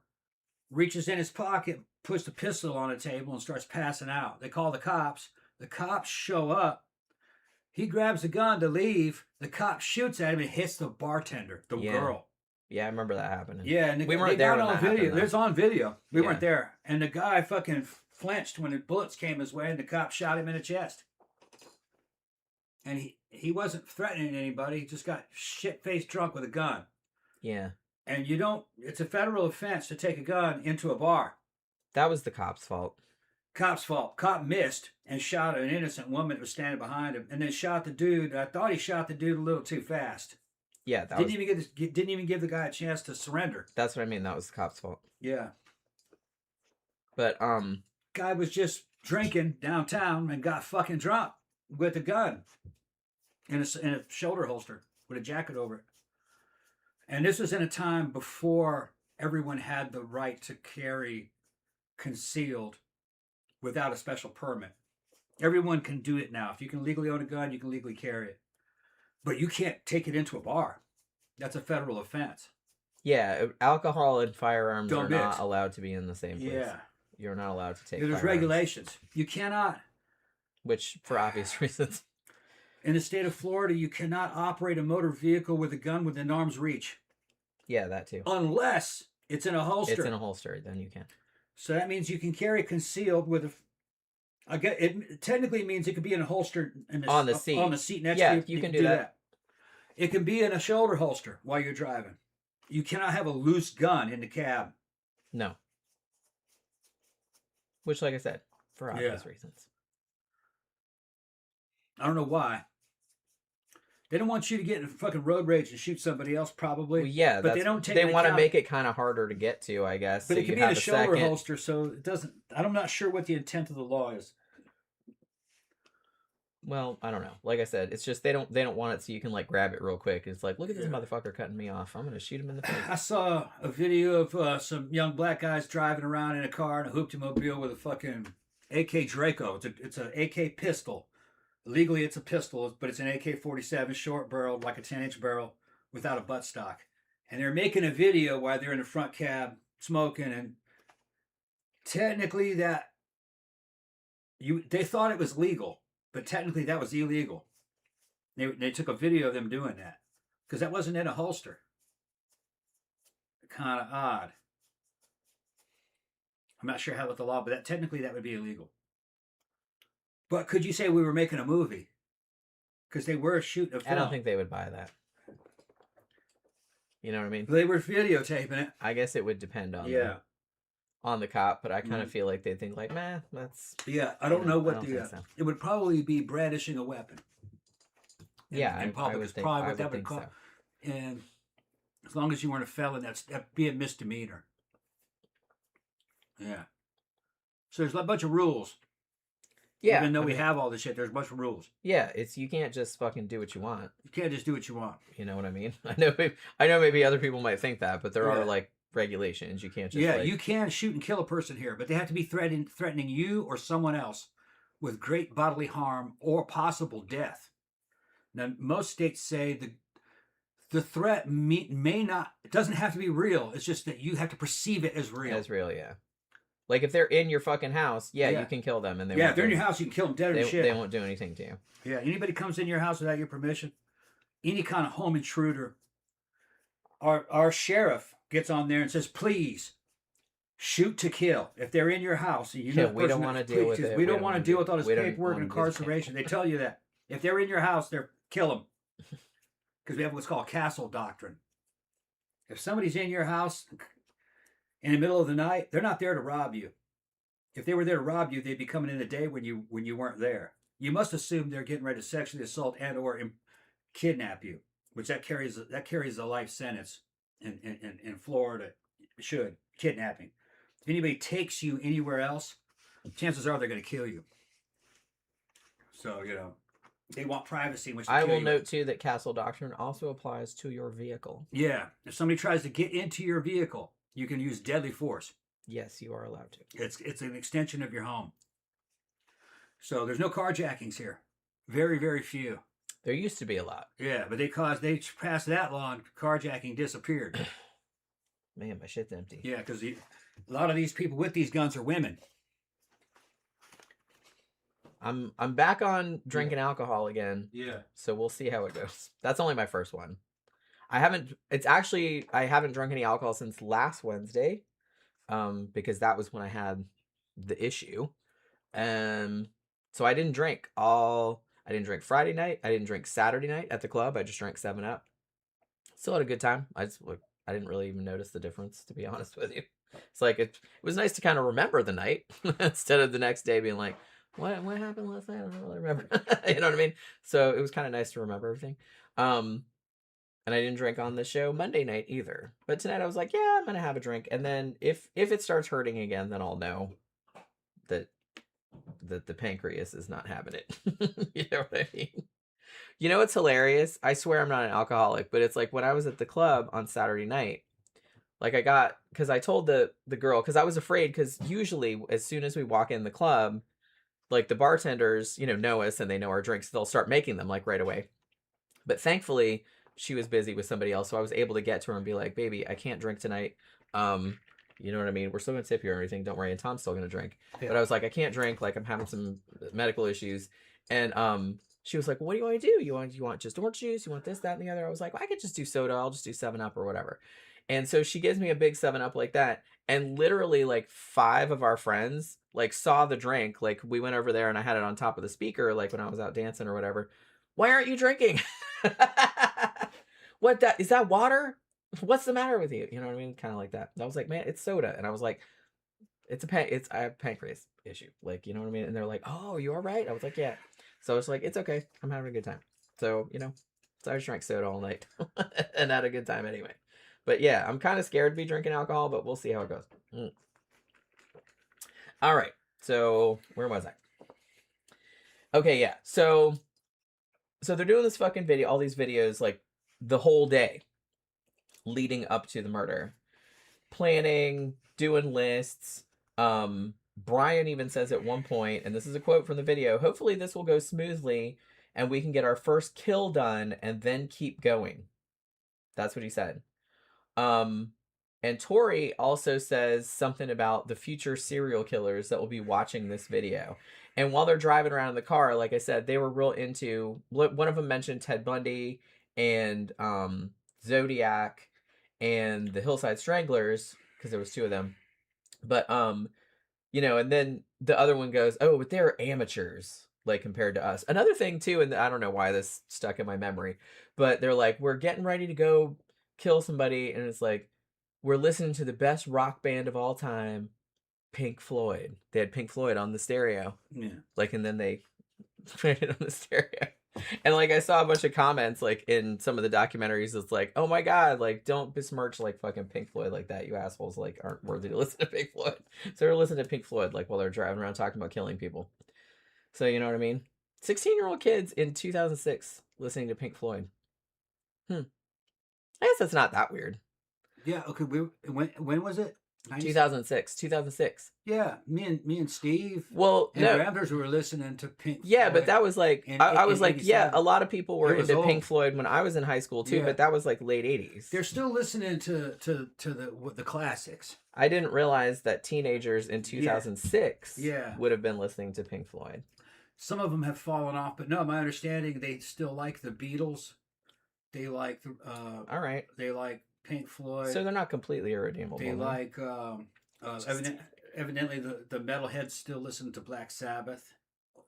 B: reaches in his pocket, puts the pistol on a table, and starts passing out. They call the cops. The cops show up. He grabs the gun to leave. The cop shoots at him and hits the bartender, the girl.
A: Yeah, I remember that happening.
B: Yeah, and
A: we weren't there when that happened.
B: There's on video. We weren't there. And the guy fucking flinched when the bullets came his way, and the cop shot him in the chest. And he wasn't threatening anybody. He just got shit-faced drunk with a gun.
A: Yeah.
B: And it's a federal offense to take a gun into a bar.
A: That was the cop's fault.
B: Cop's fault. Cop missed and shot an innocent woman that was standing behind him, and then shot the dude. I thought he shot the dude a little too fast.
A: Yeah,
B: didn't even give the guy a chance to surrender.
A: That's what I mean. That was the cop's fault.
B: Yeah.
A: But
B: guy was just drinking downtown and got fucking drunk with a gun in a shoulder holster with a jacket over it. And this was in a time before everyone had the right to carry concealed without a special permit. Everyone can do it now. If you can legally own a gun, you can legally carry it. But you can't take it into a bar. That's a federal offense.
A: Yeah, alcohol and firearms are not allowed to be in the same place.
B: Yeah.
A: You're not allowed to take
B: There's
A: firearms.
B: Regulations. You cannot.
A: Which, for obvious reasons.
B: In the state of Florida, you cannot operate a motor vehicle with a gun within arm's reach.
A: Yeah, that too.
B: Unless it's in a holster.
A: It's in a holster, then you can.
B: So that means you can carry concealed with a. I get it. Technically means it could be in a holster
A: on the seat.
B: On the seat next to you.
A: You can do that.
B: It can be in a shoulder holster while you're driving. You cannot have a loose gun in the cab.
A: No. Which, like I said, for obvious reasons.
B: I don't know why. They don't want you to get in fucking road rage and shoot somebody else, probably.
A: Well, yeah,
B: but they don't take.
A: They want to make it kind of harder to get to, I guess.
B: But so it can be in a shoulder holster, so it doesn't. I'm not sure what the intent of the law is.
A: Well, I don't know. Like I said, it's just they don't want it so you can like grab it real quick. It's like, look at this motherfucker cutting me off. I'm gonna shoot him in the face.
B: I saw a video of some young black guys driving around in a car in a hoopty-mobile with a fucking AK Draco. It's an AK pistol. Legally, it's a pistol, but it's an AK-47 short barrel, like a 10-inch barrel, without a buttstock. And they're making a video while they're in the front cab smoking, and technically they thought it was legal, but technically that was illegal. They took a video of them doing that because that wasn't in a holster. Kind of odd. I'm not sure how with the law, but technically that would be illegal. But could you say we were making a movie? Because they were shooting a film.
A: I don't think they would buy that. You know what I mean?
B: They were videotaping it.
A: I guess it would depend on the cop, but I kind of feel like they'd think like, man, that's...
B: Yeah, I don't know what it would probably be brandishing a weapon.
A: In public.
B: I would think, probably what that would call. So. And as long as you weren't a felon, that'd be a misdemeanor. Yeah. So there's a bunch of rules. Yeah. Even though we have all this shit, there's a bunch of rules.
A: Yeah, you can't just fucking do what you want.
B: You can't just do what you want.
A: You know what I mean? I know maybe other people might think that, but there are like regulations. You can't just
B: you can shoot and kill a person here, but they have to be threatening you or someone else with great bodily harm or possible death. Now, most states say the threat may not, it doesn't have to be real. It's just that you have to perceive it as real.
A: As real, yeah. Like, if they're in your fucking house, you can kill them. And
B: if they're in your house, you can kill them dead or shit.
A: They won't do anything to you.
B: Yeah, anybody comes in your house without your permission, any kind of home intruder, our sheriff gets on there and says, please, shoot to kill. If they're in your house, and
A: we don't want to deal with it.
B: We don't want to deal with all this paperwork and incarceration. They tell you that. If they're in your house, kill them. Because we have what's called castle doctrine. If somebody's in your house in the middle of the night, they're not there to rob you. If they were there to rob you, they'd be coming in the day when you weren't there. You must assume they're getting ready to sexually assault and or kidnap you, which that carries a life sentence in Florida. It should kidnapping. If anybody takes you anywhere else, chances are they're going to kill you. So they want privacy. Which
A: I will note too that castle doctrine also applies to your vehicle.
B: Yeah, if somebody tries to get into your vehicle, you can use deadly force.
A: Yes, you are allowed to.
B: It's an extension of your home. So there's no carjackings here. Very, very few.
A: There used to be a lot.
B: Yeah, but they passed that law and carjacking disappeared.
A: Man, my shit's empty.
B: Yeah, because a lot of these people with these guns are women.
A: I'm back on drinking alcohol again.
B: Yeah.
A: So we'll see how it goes. That's only my first one. I haven't drunk any alcohol since last Wednesday. Because that was when I had the issue. So I didn't drink Friday night. I didn't drink Saturday night at the club. I just drank 7-Up. Still had a good time. I didn't really even notice the difference, to be honest with you. It's like it was nice to kind of remember the night instead of the next day being like, what happened last night? I don't really remember. You know what I mean? So it was kind of nice to remember everything. And I didn't drink on the show Monday night either. But tonight I was like, yeah, I'm going to have a drink. And then if it starts hurting again, then I'll know that the pancreas is not having it. You know what I mean? You know what's hilarious? I swear I'm not an alcoholic, but it's like when I was at the club on Saturday night, like because I told the girl, because I was afraid, because usually as soon as we walk in the club, like the bartenders, know us and they know our drinks. They'll start making them like right away. But thankfully, she was busy with somebody else, so I was able to get to her and be like, baby, I can't drink tonight. You know what I mean? We're still going to tip you or anything. Don't worry. And Tom's still going to drink. Yeah. But I was like, I can't drink. Like, I'm having some medical issues. And she was like, well, what do you want to do? You want just orange juice? You want this, that, and the other? I was like, well, I could just do soda. I'll just do 7-Up or whatever. And so she gives me a big 7-Up like that. And literally like 5 of our friends like saw the drink. Like we went over there and I had it on top of the speaker, like when I was out dancing or whatever. Why aren't you drinking? Is that water? What's the matter with you? You know what I mean? Kind of like that. And I was like, man, it's soda. And I was like, I have a pancreas issue. Like, you know what I mean? And they're like, oh, you all right? I was like, yeah. So it's like, it's okay. I'm having a good time. So, you know, so I just drank soda all night and had a good time anyway. But yeah, I'm kind of scared to be drinking alcohol, but we'll see how it goes. All right. So where was I? Okay, yeah. So they're doing this fucking video, all these videos, like the whole day leading up to the murder. Planning, doing lists. Brian even says at one point, and this is a quote from the video, hopefully this will go smoothly and we can get our first kill done and then keep going. That's what he said. And Torey also says something about the future serial killers that will be watching this video. And while they're driving around in the car, like I said, they were real into, one of them mentioned Ted Bundy and Zodiac and the Hillside Stranglers, because there was 2 of them. But, you know, and then the other one goes, oh, but they're amateurs, like, compared to us. Another thing, too, and I don't know why this stuck in my memory, but they're like, we're getting ready to go kill somebody, and it's like, we're listening to the best rock band of all time, Pink Floyd. They had Pink Floyd on the stereo.
B: Yeah.
A: Like, and then they played it on the stereo. And like I saw a bunch of comments like in some of the documentaries, it's like, oh my god, like don't besmirch like fucking Pink Floyd like that. You assholes like aren't worthy to listen to Pink Floyd. So they're listening to Pink Floyd like while they're driving around talking about killing people. So you know what I mean? 16-year-old kids in 2006 listening to Pink Floyd. I guess that's not that weird.
B: Yeah. Okay. When was it?
A: 2006.
B: Yeah, me and Steve.
A: Well,
B: and Raptors were listening to Pink.
A: Yeah,
B: Floyd,
A: but that was like I was like, yeah, a lot of people were into
B: old.
A: Pink Floyd when I was in high school too, but that was like late 80s.
B: They're still listening to the classics.
A: I didn't realize that teenagers in 2006 would have been listening to Pink Floyd.
B: Some of them have fallen off, but no, my understanding they still like the Beatles. They like
A: all right.
B: They like Pink Floyd.
A: So they're not completely irredeemable.
B: They like evidently the metalheads still listen to Black Sabbath.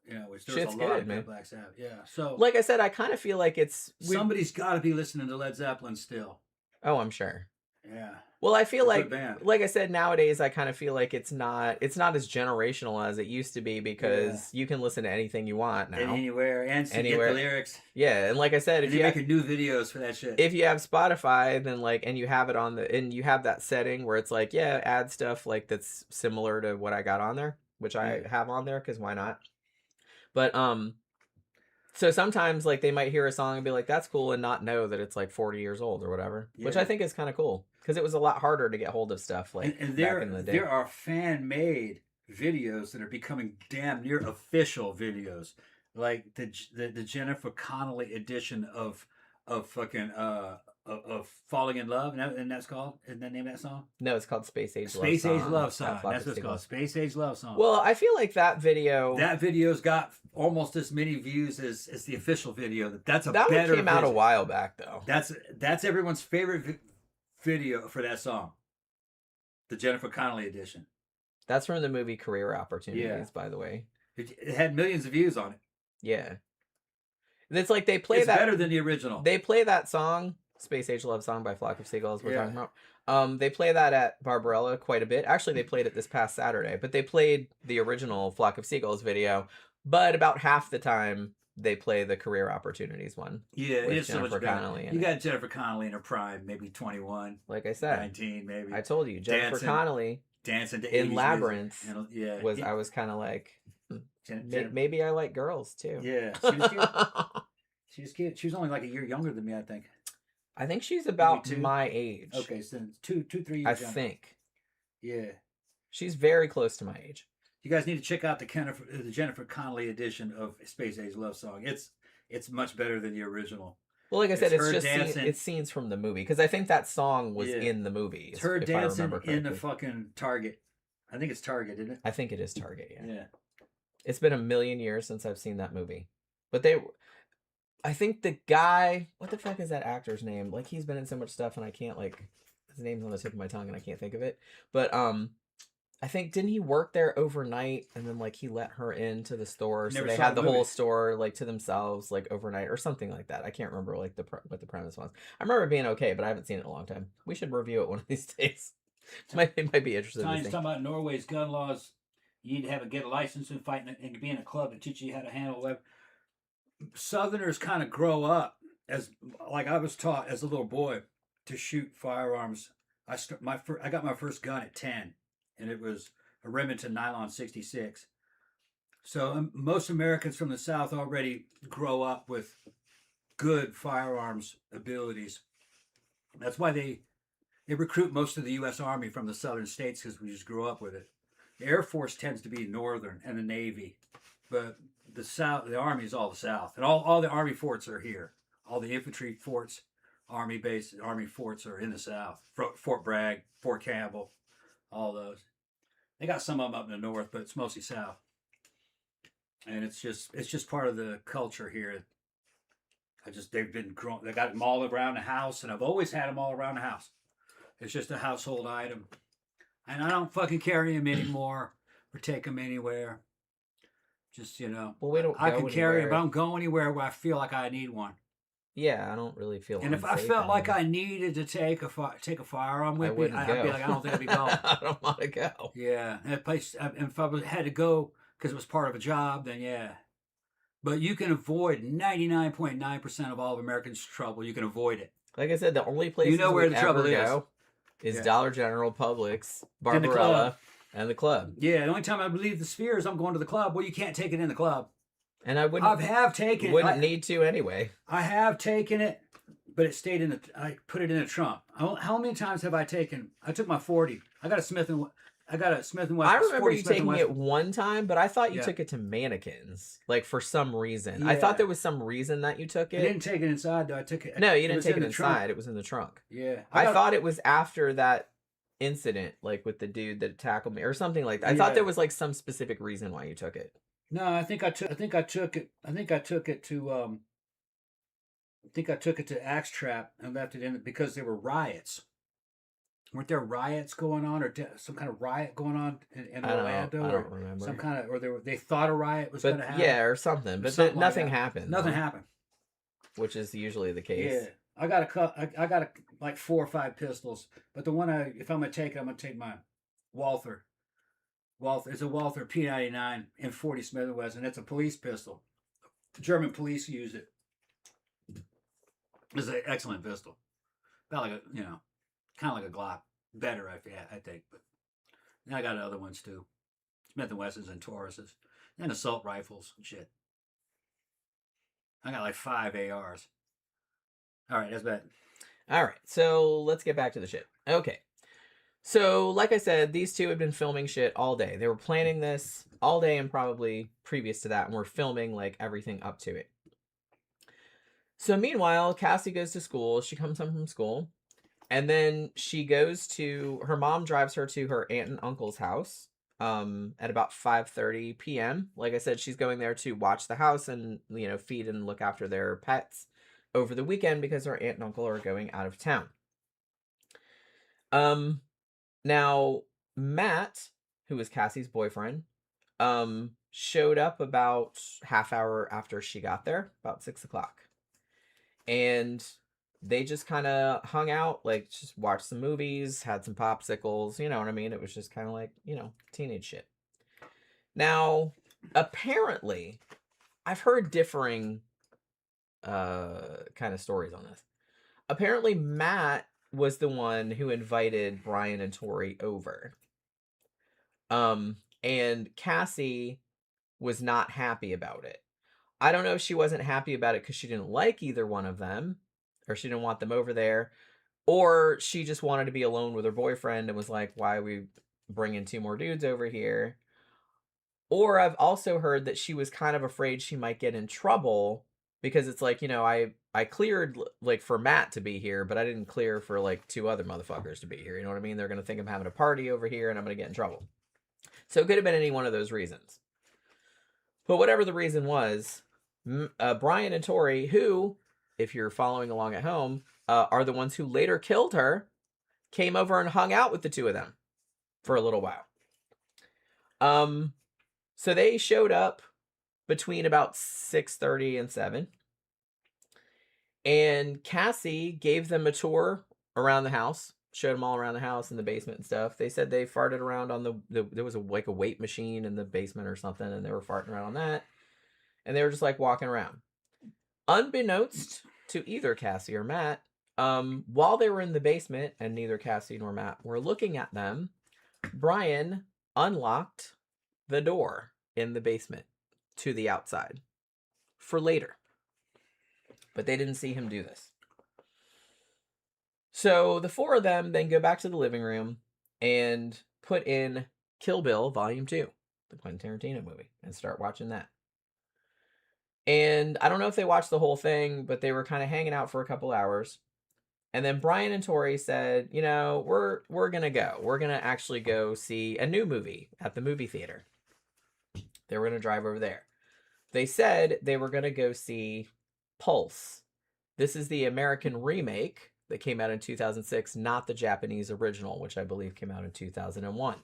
B: You know, which there's a lot of Black Sabbath. Yeah. So
A: like I said, I kind of feel like
B: somebody's got to be listening to Led Zeppelin still.
A: Oh, I'm sure.
B: Yeah.
A: Well, I feel like I said, nowadays I kind of feel like it's not as generational as it used to be because you can listen to anything you want now.
B: And anywhere and anywhere. Get the lyrics.
A: Yeah, and like I said,
B: if you're making new videos for that shit.
A: If you have Spotify, then like and you have it on and you have that setting where it's like, add stuff like that's similar to what I got on there, which I have on there cuz why not? But so sometimes like they might hear a song and be like, that's cool, and not know that it's like 40 years old or whatever, which I think is kind of cool because it was a lot harder to get hold of stuff like back in the day.
B: There are fan-made videos that are becoming damn near official videos, like the Jennifer Connelly edition of fucking of Falling in Love, and that's called, isn't that name of that song?
A: No, it's called Space Age Love Song.
B: Space Age Love Song. That's what it's called. Space Age Love Song.
A: Well, I feel like that video's
B: got almost as many views as the official video. That
A: one came out a while back though.
B: That's everyone's favorite video for that song. The Jennifer Connelly edition.
A: That's from the movie Career Opportunities, by the way.
B: It had millions of views on it.
A: Yeah. It's like they play that.
B: It's better than the original.
A: They play that song, Space Age Love Song by Flock of Seagulls, we're talking about. They play that at Barbarella quite a bit. Actually, they played it this past Saturday, but they played the original Flock of Seagulls video. But about half the time, they play the Career Opportunities one.
B: Yeah, it's so much better. You got Jennifer Connelly in her prime, maybe 21.
A: Like I said.
B: 19, maybe.
A: I told you, Jennifer Connelly
B: dancing to
A: in Labyrinth I was kind of like, maybe I like girls, too.
B: Yeah, she was cute. She was cute. She was only like a year younger than me, I think.
A: I think she's about my age.
B: Okay, so 3 years younger.
A: I think.
B: Yeah.
A: She's very close to my age.
B: You guys need to check out the Jennifer Connelly edition of Space Age Love Song. It's much better than the original.
A: Well, like I said, it's just it's scenes from the movie because I think that song was in the movie.
B: It's her dancing in the fucking Target. I think it's Target, isn't it?
A: I think it is Target.
B: Yeah.
A: It's been a million years since I've seen that movie, but I think the guy, what the fuck is that actor's name? Like he's been in so much stuff, and I can't like. his name's on the tip of my tongue and I can't think of it. But I think didn't he work there overnight and then like he let her into the store, so they had the whole store like to themselves like overnight or something like that. I can't remember like what the premise was. I remember it being okay, but I haven't seen it in a long time. We should review it one of these days. might be interested.
B: Talking about Norway's gun laws. You need to get a license and fight and be in a club to teach you how to handle a weapon. Southerners kind of grow up as like I was taught as a little boy to shoot firearms. I got my first gun at 10, and it was a Remington nylon 66. So most Americans from the South already grow up with good firearms abilities. That's why they recruit most of the U.S. Army from the southern states, because we just grew up with it. The Air Force tends to be northern, and the Navy, but the South, the Army is all the South, and all the Army forts are here. All the infantry forts, Army bases, Army forts are in the South. Fort Bragg, Fort Campbell, all those. They got some of them up in the north, but it's mostly South. And it's just part of the culture here. They've been grown. They got them all around the house, and I've always had them all around the house. It's just a household item. And I don't fucking carry them anymore or take them anywhere. Just,
A: well,
B: I can carry them, but I don't go anywhere where I feel like I need one.
A: Yeah, I don't really feel.
B: And if I felt like I needed to take a firearm with me, I'd be like, I don't think I'd be going.
A: I don't want to go.
B: Yeah, and if I had to go because it was part of a job, then yeah. But you can avoid 99.9% of all of Americans' trouble. You can avoid it.
A: Like I said, the only place where the trouble is Dollar General, Publix, Barbarella, and the club.
B: Yeah, the only time I leave the Spheres, I'm going to the club. Well, you can't take it in the club.
A: And I wouldn't. Wouldn't need to anyway.
B: I have taken it, but it stayed in I put it in the trunk. How many times have I taken? I took my 40. I got a Smith and Wesson.
A: I remember you taking it one time, but I thought you took it to mannequins, like for some reason. Yeah. I thought there was some reason that you took it.
B: I didn't take it inside though. I took it.
A: No, you didn't take it inside. It was in the trunk.
B: Yeah.
A: I thought it was after that incident, like with the dude that tackled me or something like that. I thought there was like some specific reason why you took it.
B: No, I think I took it to Axe Trap and left it in because there were riots. Weren't there riots going on, or some kind of riot going on in Orlando?
A: I don't remember.
B: Some kind of, or they thought a riot was going to happen.
A: Yeah, or something. But nothing happened.
B: Nothing happened.
A: Which is usually the case.
B: Yeah, I got like 4 or 5 pistols, but the one if I'm gonna take it, I'm gonna take my Walther. It's a Walther P99 and 40 Smith & Wesson. It's a police pistol. German police use it. It's an excellent pistol. About like kind of like a Glock. Better, I think. But then I got other ones too. Smith & Wessons and Tauruses. And assault rifles and shit. I got like 5 ARs. All right, that's bad.
A: All right, so let's get back to the shit. Okay. So, like I said, these two had been filming shit all day. They were planning this all day and probably previous to that, and we're filming, like, everything up to it. So, meanwhile, Cassie goes to school. She comes home from school, and then she goes to... Her mom drives her to her aunt and uncle's house at about 5:30 p.m. Like I said, she's going there to watch the house and, feed and look after their pets over the weekend because her aunt and uncle are going out of town. Now, Matt, who was Cassie's boyfriend, showed up about half hour after she got there, about 6 o'clock. And they just kind of hung out, like, just watched some movies, had some popsicles, you know what I mean? It was just kind of like, teenage shit. Now, apparently, I've heard differing kind of stories on this. Apparently, Matt was the one who invited Brian and Torey over. And Cassie was not happy about it. I don't know if she wasn't happy about it because she didn't like either one of them, or she didn't want them over there, or she just wanted to be alone with her boyfriend and was like, why are we bringing 2 more dudes over here? Or I've also heard that she was kind of afraid she might get in trouble because it's like, I cleared, like, for Matt to be here, but I didn't clear for, like, 2 other motherfuckers to be here. You know what I mean? They're going to think I'm having a party over here, and I'm going to get in trouble. So it could have been any one of those reasons. But whatever the reason was, Brian and Torey, who, if you're following along at home, are the ones who later killed her, came over and hung out with the two of them for a little while. So they showed up between about 6:30 and 7. And Cassie gave them a tour around the house, showed them all around the house and the basement and stuff. They said they farted around on there was a weight machine in the basement or something, and they were farting around on that. And they were just like walking around. Unbeknownst to either Cassie or Matt, while they were in the basement and neither Cassie nor Matt were looking at them, Brian unlocked the door in the basement to the outside for later. But they didn't see him do this. So the four of them then go back to the living room and put in Kill Bill Volume 2, the Quentin Tarantino movie, and start watching that. And I don't know if they watched the whole thing, but they were kind of hanging out for a couple hours. And then Brian and Torey said, you know, we're going to go. We're going to actually go see a new movie at the movie theater. They were going to drive over there. They said they were going to go see Pulse. This is the American remake that came out in 2006, not the Japanese original, which I believe came out in 2001.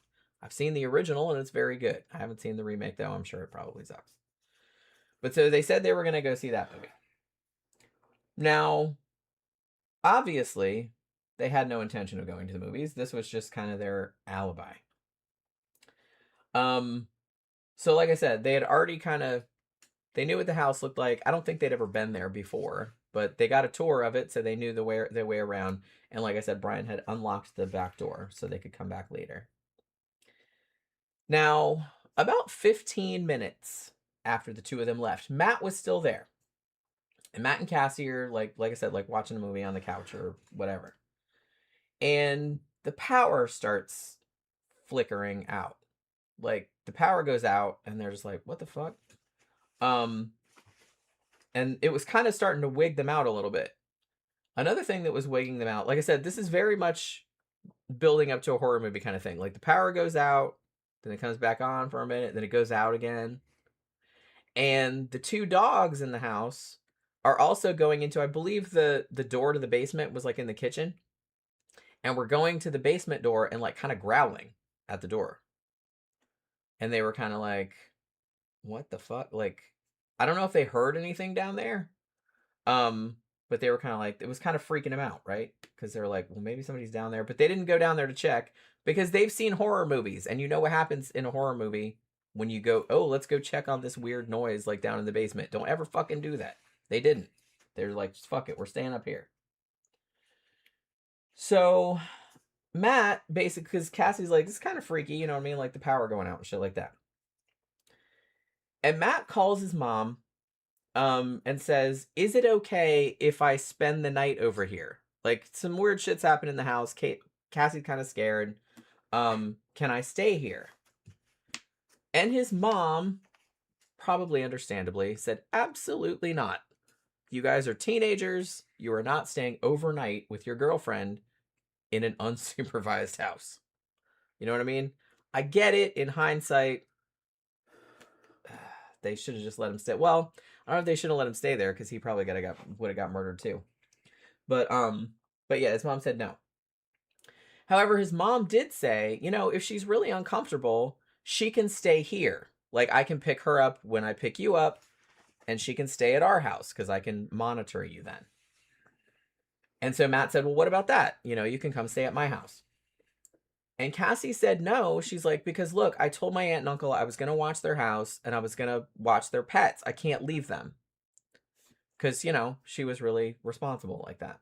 A: I've seen the original and it's very good. I haven't seen the remake though. I'm sure it probably sucks. But so they said they were going to go see that movie. Now, obviously, they had no intention of going to the movies. This was just kind of their alibi. So like I said, they had already they knew what the house looked like. I don't think they'd ever been there before, but they got a tour of it, so they knew their way around. And like I said, Brian had unlocked the back door so they could come back later. Now, about 15 minutes after the two of them left, Matt was still there. And Matt and Cassie are, like I said, like watching a movie on the couch or whatever. And the power starts flickering out. Like, the power goes out, and they're just like, what the fuck? And it was kind of starting to wig them out a little bit. Another thing that was wigging them out, like I said, this is very much building up to a horror movie kind of thing. Like, the power goes out, then it comes back on for a minute, then it goes out again. And the two dogs in the house are also going into, I believe the door to the basement was like in the kitchen. And we're going to the basement door and like kind of growling at the door. And they were kind of like, what the fuck? Like, I don't know if they heard anything down there. But they were kind of like, it was kind of freaking them out, right? Because they were like, well, maybe somebody's down there. But they didn't go down there to check because they've seen horror movies. And you know what happens in a horror movie when you go, oh, let's go check on this weird noise like down in the basement. Don't ever fucking do that. They didn't. They're like, fuck it, we're staying up here. So Matt, basically, because Cassie's like, this is kind of freaky, you know what I mean? Like the power going out and shit like that. And Matt calls his mom and says, is it okay if I spend the night over here? Like, some weird shit's happened in the house. Cassie's kind of scared. Can I stay here? And his mom, probably understandably, said, absolutely not. You guys are teenagers. You are not staying overnight with your girlfriend in an unsupervised house. You know what I mean? I get it in hindsight. They should have just let him stay. Well, I don't know if they should have let him stay there because he probably would have got murdered too. But yeah, his mom said no. However, his mom did say, you know, if she's really uncomfortable, she can stay here. Like, I can pick her up when I pick you up, and she can stay at our house because I can monitor you then. And so Matt said, well, what about that? You know, you can come stay at my house. And Cassie said no. She's like, because look, I told my aunt and uncle I was going to watch their house and I was going to watch their pets. I can't leave them. Because, you know, she was really responsible like that.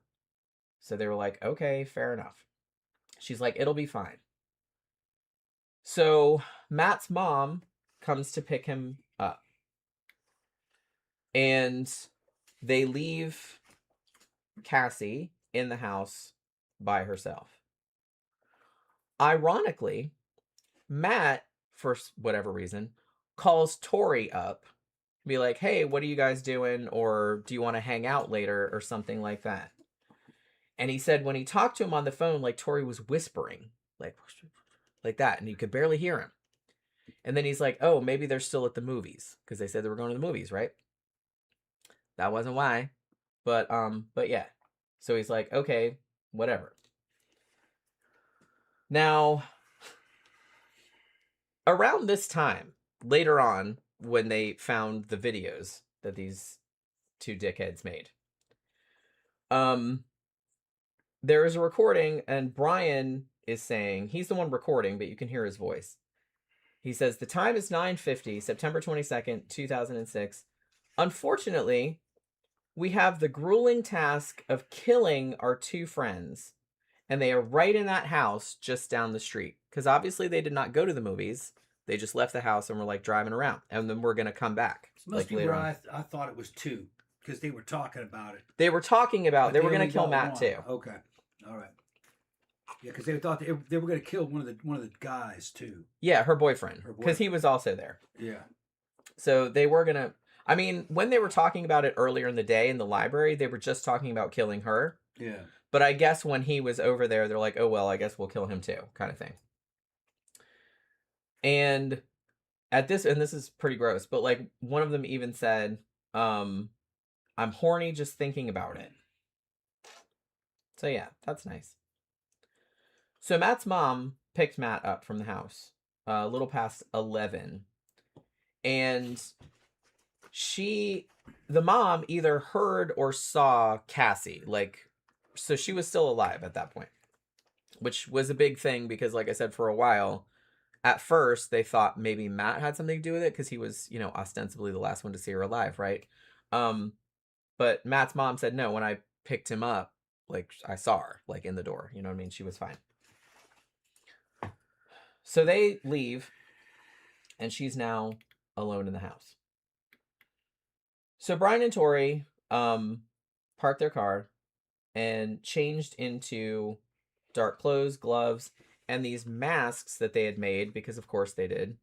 A: So they were like, okay, fair enough. She's like, it'll be fine. So Matt's mom comes to pick him up. And they leave Cassie in the house by herself. Ironically, Matt, for whatever reason, calls Torey up, be like, hey, what are you guys doing? Or do you want to hang out later or something like that? And he said when he talked to him on the phone, like Torey was whispering, like that, and you could barely hear him. And then he's like, oh, maybe they're still at the movies because they said they were going to the movies, right? That wasn't why. But yeah. So he's like, okay, whatever. Now, around this time, later on, when they found the videos that these two dickheads made, there is a recording, and Brian is saying, he's the one recording, but you can hear his voice. He says, the time is 9:50, September 22nd, 2006. Unfortunately, we have the grueling task of killing our two friends, and they are right in that house just down the street. Because obviously they did not go to the movies. They just left the house and were like driving around. And then we're going to come back.
B: This must be where I thought it was 2. Because they were talking about it.
A: They were talking about they were going to kill Matt too.
B: Okay. All right. Yeah, because they thought they were going to kill one of the guys too.
A: Yeah, her boyfriend. Because he was also there.
B: Yeah.
A: So they were going to... I mean, when they were talking about it earlier in the day in the library, they were just talking about killing her.
B: Yeah.
A: But I guess when he was over there, they're like, oh, well, I guess we'll kill him too, kind of thing. And at this, and this is pretty gross, but like one of them even said, I'm horny just thinking about it. So yeah, that's nice. So Matt's mom picked Matt up from the house a little past 11. And the mom either heard or saw Cassie, so she was still alive at that point, which was a big thing because, like I said, for a while, at first they thought maybe Matt had something to do with it because he was, ostensibly the last one to see her alive, right? But Matt's mom said no. When I picked him up, I saw her, in the door. You know what I mean? She was fine. So they leave, and she's now alone in the house. So Brian and Torey parked their car and changed into dark clothes, gloves, and these masks that they had made, because of course they did.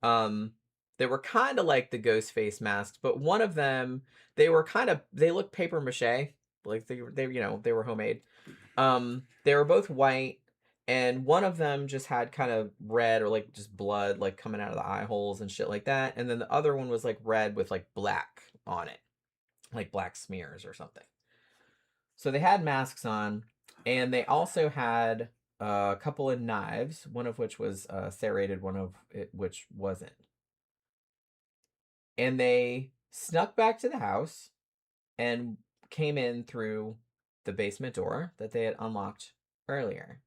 A: They were kind of like the ghost face masks, but one of them, they looked paper mache, like they were homemade. They were both white, and one of them just had kind of red or just blood coming out of the eye holes and shit like that, and then the other one was red with black on it, black smears or something. So they had masks on, and they also had a couple of knives, one of which was serrated, one of it which wasn't. And they snuck back to the house and came in through the basement door that they had unlocked earlier.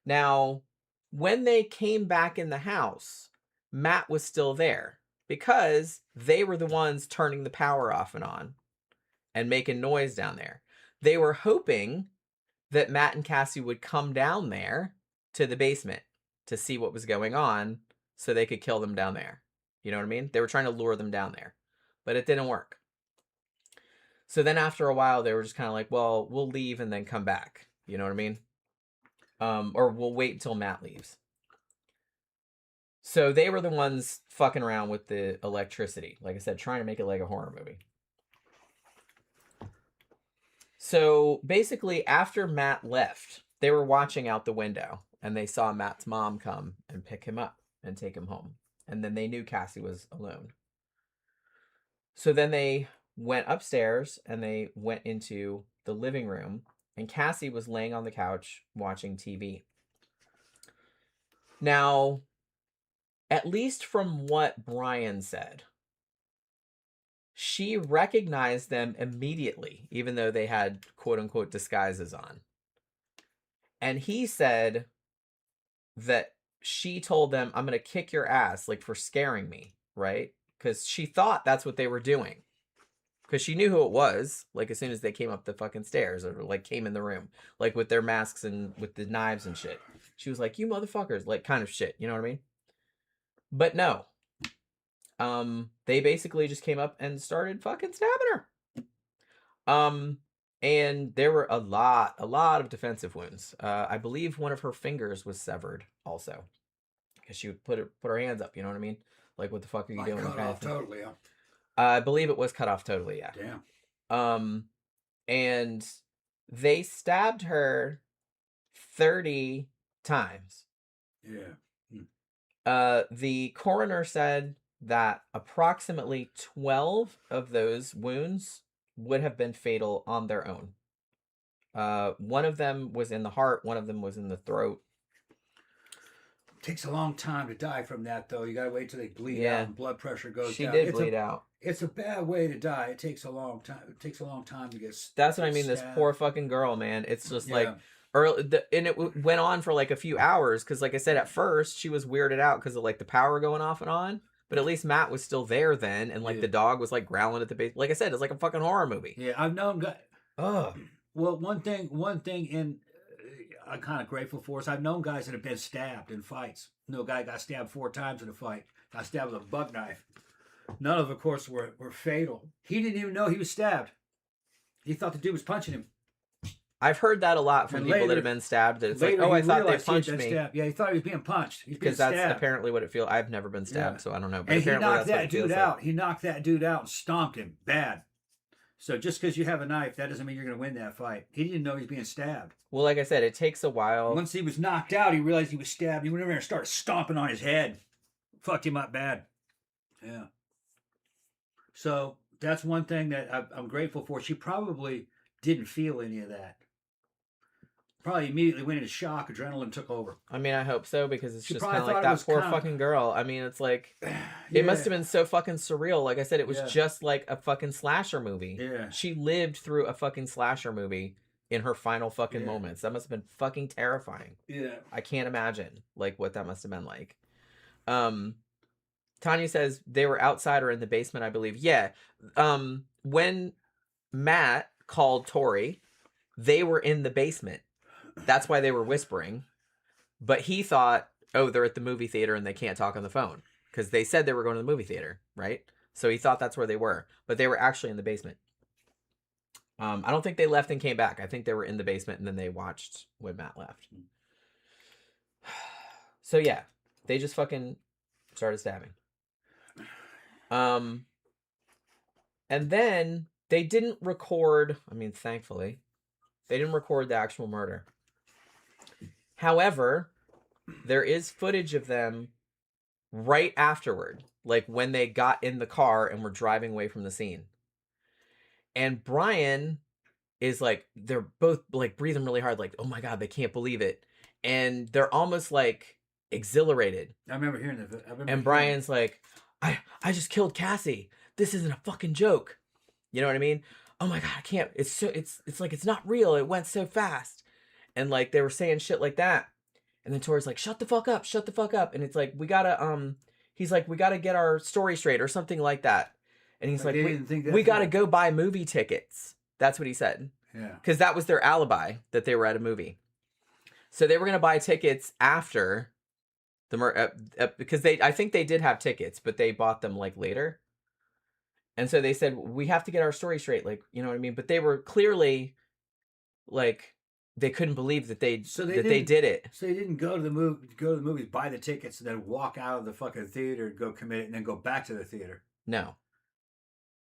A: Now, when they came back in the house, Matt was still there because they were the ones turning the power off and on and making noise down there. They were hoping that Matt and Cassie would come down there to the basement to see what was going on so they could kill them down there. You know what I mean? They were trying to lure them down there, but it didn't work. So then after a while, they were just kind of like, well, we'll leave and then come back. You know what I mean? Or we'll wait until Matt leaves. So they were the ones fucking around with the electricity. Like I said, trying to make it like a horror movie. So basically, after Matt left, they were watching out the window and they saw Matt's mom come and pick him up and take him home. And then they knew Cassie was alone. So then they went upstairs and they went into the living room, and Cassie was laying on the couch watching TV. Now, at least from what Brian said, she recognized them immediately, even though they had quote-unquote disguises on. And he said that she told them, I'm going to kick your ass, for scaring me, right? Because she thought that's what they were doing. Because she knew who it was, as soon as they came up the fucking stairs or, came in the room. With their masks and with the knives and shit. She was like, you motherfuckers, kind of shit, you know what I mean? But no. They basically just came up and started fucking stabbing her. And there were a lot of defensive wounds. I believe one of her fingers was severed also. Because she would put her hands up, you know what I mean? What the fuck are you doing?
B: Cut off totally, yeah.
A: I believe it was cut off totally, yeah.
B: Damn.
A: And they stabbed her 30 times.
B: Yeah.
A: The coroner said that approximately 12 of those wounds would have been fatal on their own. One of them was in the heart, one of them was in the throat,
B: Takes a long time to die from that, though. You gotta wait till they bleed out and blood pressure goes down.
A: She did bleed out.
B: It's a bad way to die. It takes a long time. It takes a long time to get.
A: That's what I mean. This poor fucking girl, man. It's just like early, and it went on for like a few hours because, like I said, at first she was weirded out because of like the power going off and on. But at least Matt was still there then, and like the dog was like growling at the base. Like I said, it's like a fucking horror movie.
B: Yeah, I've known guys. Oh, well, one thing, I'm kind of grateful for is I've known guys that have been stabbed in fights. No guy got stabbed 4 times in a fight. Got stabbed with a buck knife. None of course, were fatal. He didn't even know he was stabbed. He thought the dude was punching him.
A: I've heard that a lot from people that have been stabbed. It's like, oh, I thought they punched me.
B: Stabbed. Yeah, he thought he was being punched.
A: Because that's apparently what it feels. I've never been stabbed, so I don't know. But
B: and he knocked that dude out. Like. He knocked that dude out and stomped him bad. So just because you have a knife, that doesn't mean you're going to win that fight. He didn't know he was being stabbed.
A: Well, like I said, it takes a while.
B: Once he was knocked out, he realized he was stabbed. He went over there and started stomping on his head. Fucked him up bad. Yeah. So that's one thing that I'm grateful for. She probably didn't feel any of that. Probably immediately went into shock. Adrenaline took over.
A: I mean, I hope so, because it's just kind of like that poor fucking girl. I mean, it's like, it must have been so fucking surreal. Like I said, it was just like a fucking slasher movie. Yeah. She lived through a fucking slasher movie in her final fucking moments. That must have been fucking terrifying. Yeah. I can't imagine like what that must have been like. Tanya says they were outside or in the basement, I believe. Yeah. When Matt called Torey, they were in the basement. That's why they were whispering. But he thought, oh, they're at the movie theater and they can't talk on the phone. Because they said they were going to the movie theater, right? So he thought that's where they were. But they were actually in the basement. I don't think they left and came back. I think they were in the basement and then they watched when Matt left. So yeah, they just fucking started stabbing. And then they didn't record, I mean, thankfully, they didn't record the actual murder. However, there is footage of them right afterward, like when they got in the car and were driving away from the scene. And Brian is like, they're both like breathing really hard, like, oh my God, they can't believe it. And they're almost like exhilarated.
B: I remember hearing that.
A: And Brian's like, I just killed Cassie. This isn't a fucking joke. You know what I mean? Oh my God, I can't. It's like, it's not real. It went so fast. And like, they were saying shit like that. And then Torey's like, shut the fuck up. Shut the fuck up. And it's like, we gotta, he's like, we gotta get our story straight or something like that. And he's like we gotta go buy movie tickets. That's what he said. Yeah. Because that was their alibi, that they were at a movie. So they were gonna buy tickets after the murder, because I think they did have tickets, but they bought them like later. And so they said, we have to get our story straight. Like, you know what I mean? But they were clearly like, they couldn't believe that they did it.
B: So they didn't go to the movies, buy the tickets, and then walk out of the fucking theater and go commit it, and then go back to the theater.
A: No,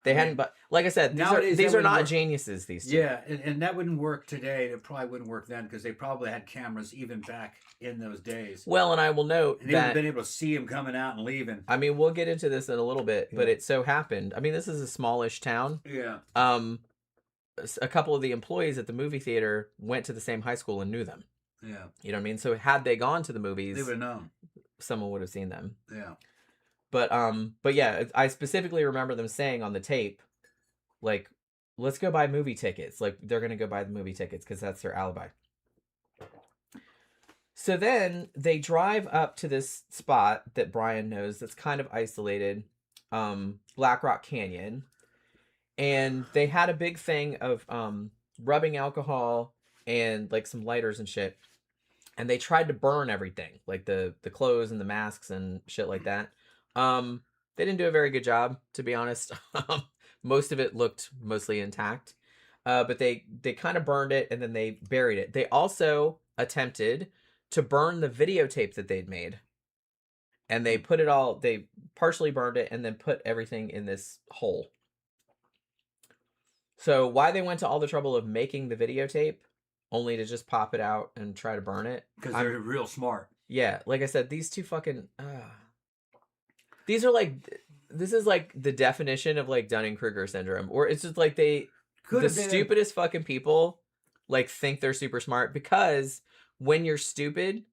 A: they hadn't. But like I said, these are not geniuses. These two.
B: Yeah, and that wouldn't work today. It probably wouldn't work then because they probably had cameras even back in those days.
A: Well, and I will note
B: and they would have been able to see him coming out and leaving.
A: I mean, we'll get into this in a little bit, but it so happened. I mean, this is a smallish town. Yeah. A couple of the employees at the movie theater went to the same high school and knew them. Yeah. You know what I mean? So had they gone to the movies,
B: they would have known.
A: Someone would have seen them. Yeah. But yeah, I specifically remember them saying on the tape, like, let's go buy movie tickets. Like, they're going to go buy the movie tickets because that's their alibi. So then they drive up to this spot that Brian knows that's kind of isolated, Black Rock Canyon. And they had a big thing of rubbing alcohol and like some lighters and shit. And they tried to burn everything, like the clothes and the masks and shit like that. They didn't do a very good job, to be honest. Most of it looked mostly intact. But they kind of burned it and then they buried it. They also attempted to burn the videotape that they'd made. And they partially burned it and then put everything in this hole. So why they went to all the trouble of making the videotape only to just pop it out and try to burn it?
B: Because they're real smart.
A: Yeah, like I said, these two fucking... these are like... This is like the definition of like Dunning-Kruger syndrome. Or it's just like the stupidest fucking people like think they're super smart. Because when you're stupid,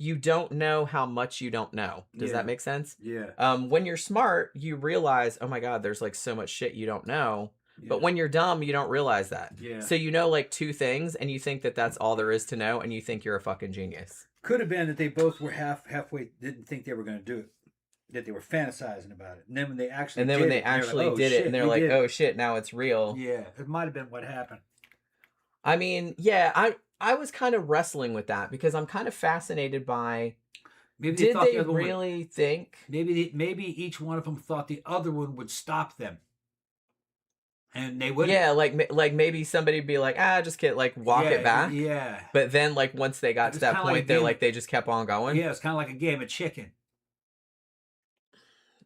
A: you don't know how much you don't know. Does that make sense?
B: Yeah.
A: When you're smart, you realize, oh my God, there's like so much shit you don't know.
B: Yeah.
A: But when you're dumb, you don't realize that.
B: Yeah.
A: So you know like 2 things, and you think that that's all there is to know, and you think you're a fucking genius.
B: Could have been that they both were halfway, didn't think they were going to do it. That they were fantasizing about it. And then when they actually did it,
A: and they're like, oh shit, now it's real.
B: Yeah, it might have been what happened.
A: I mean, yeah, I was kind of wrestling with that because I'm kind of fascinated by, did they really think?
B: Maybe each one of them thought the other one would stop them. And they wouldn't.
A: Yeah, like maybe somebody'd be like, just get like walk it back.
B: Yeah.
A: But then like once they got to that point, they just kept on going.
B: Yeah, it's kind of like a game of chicken.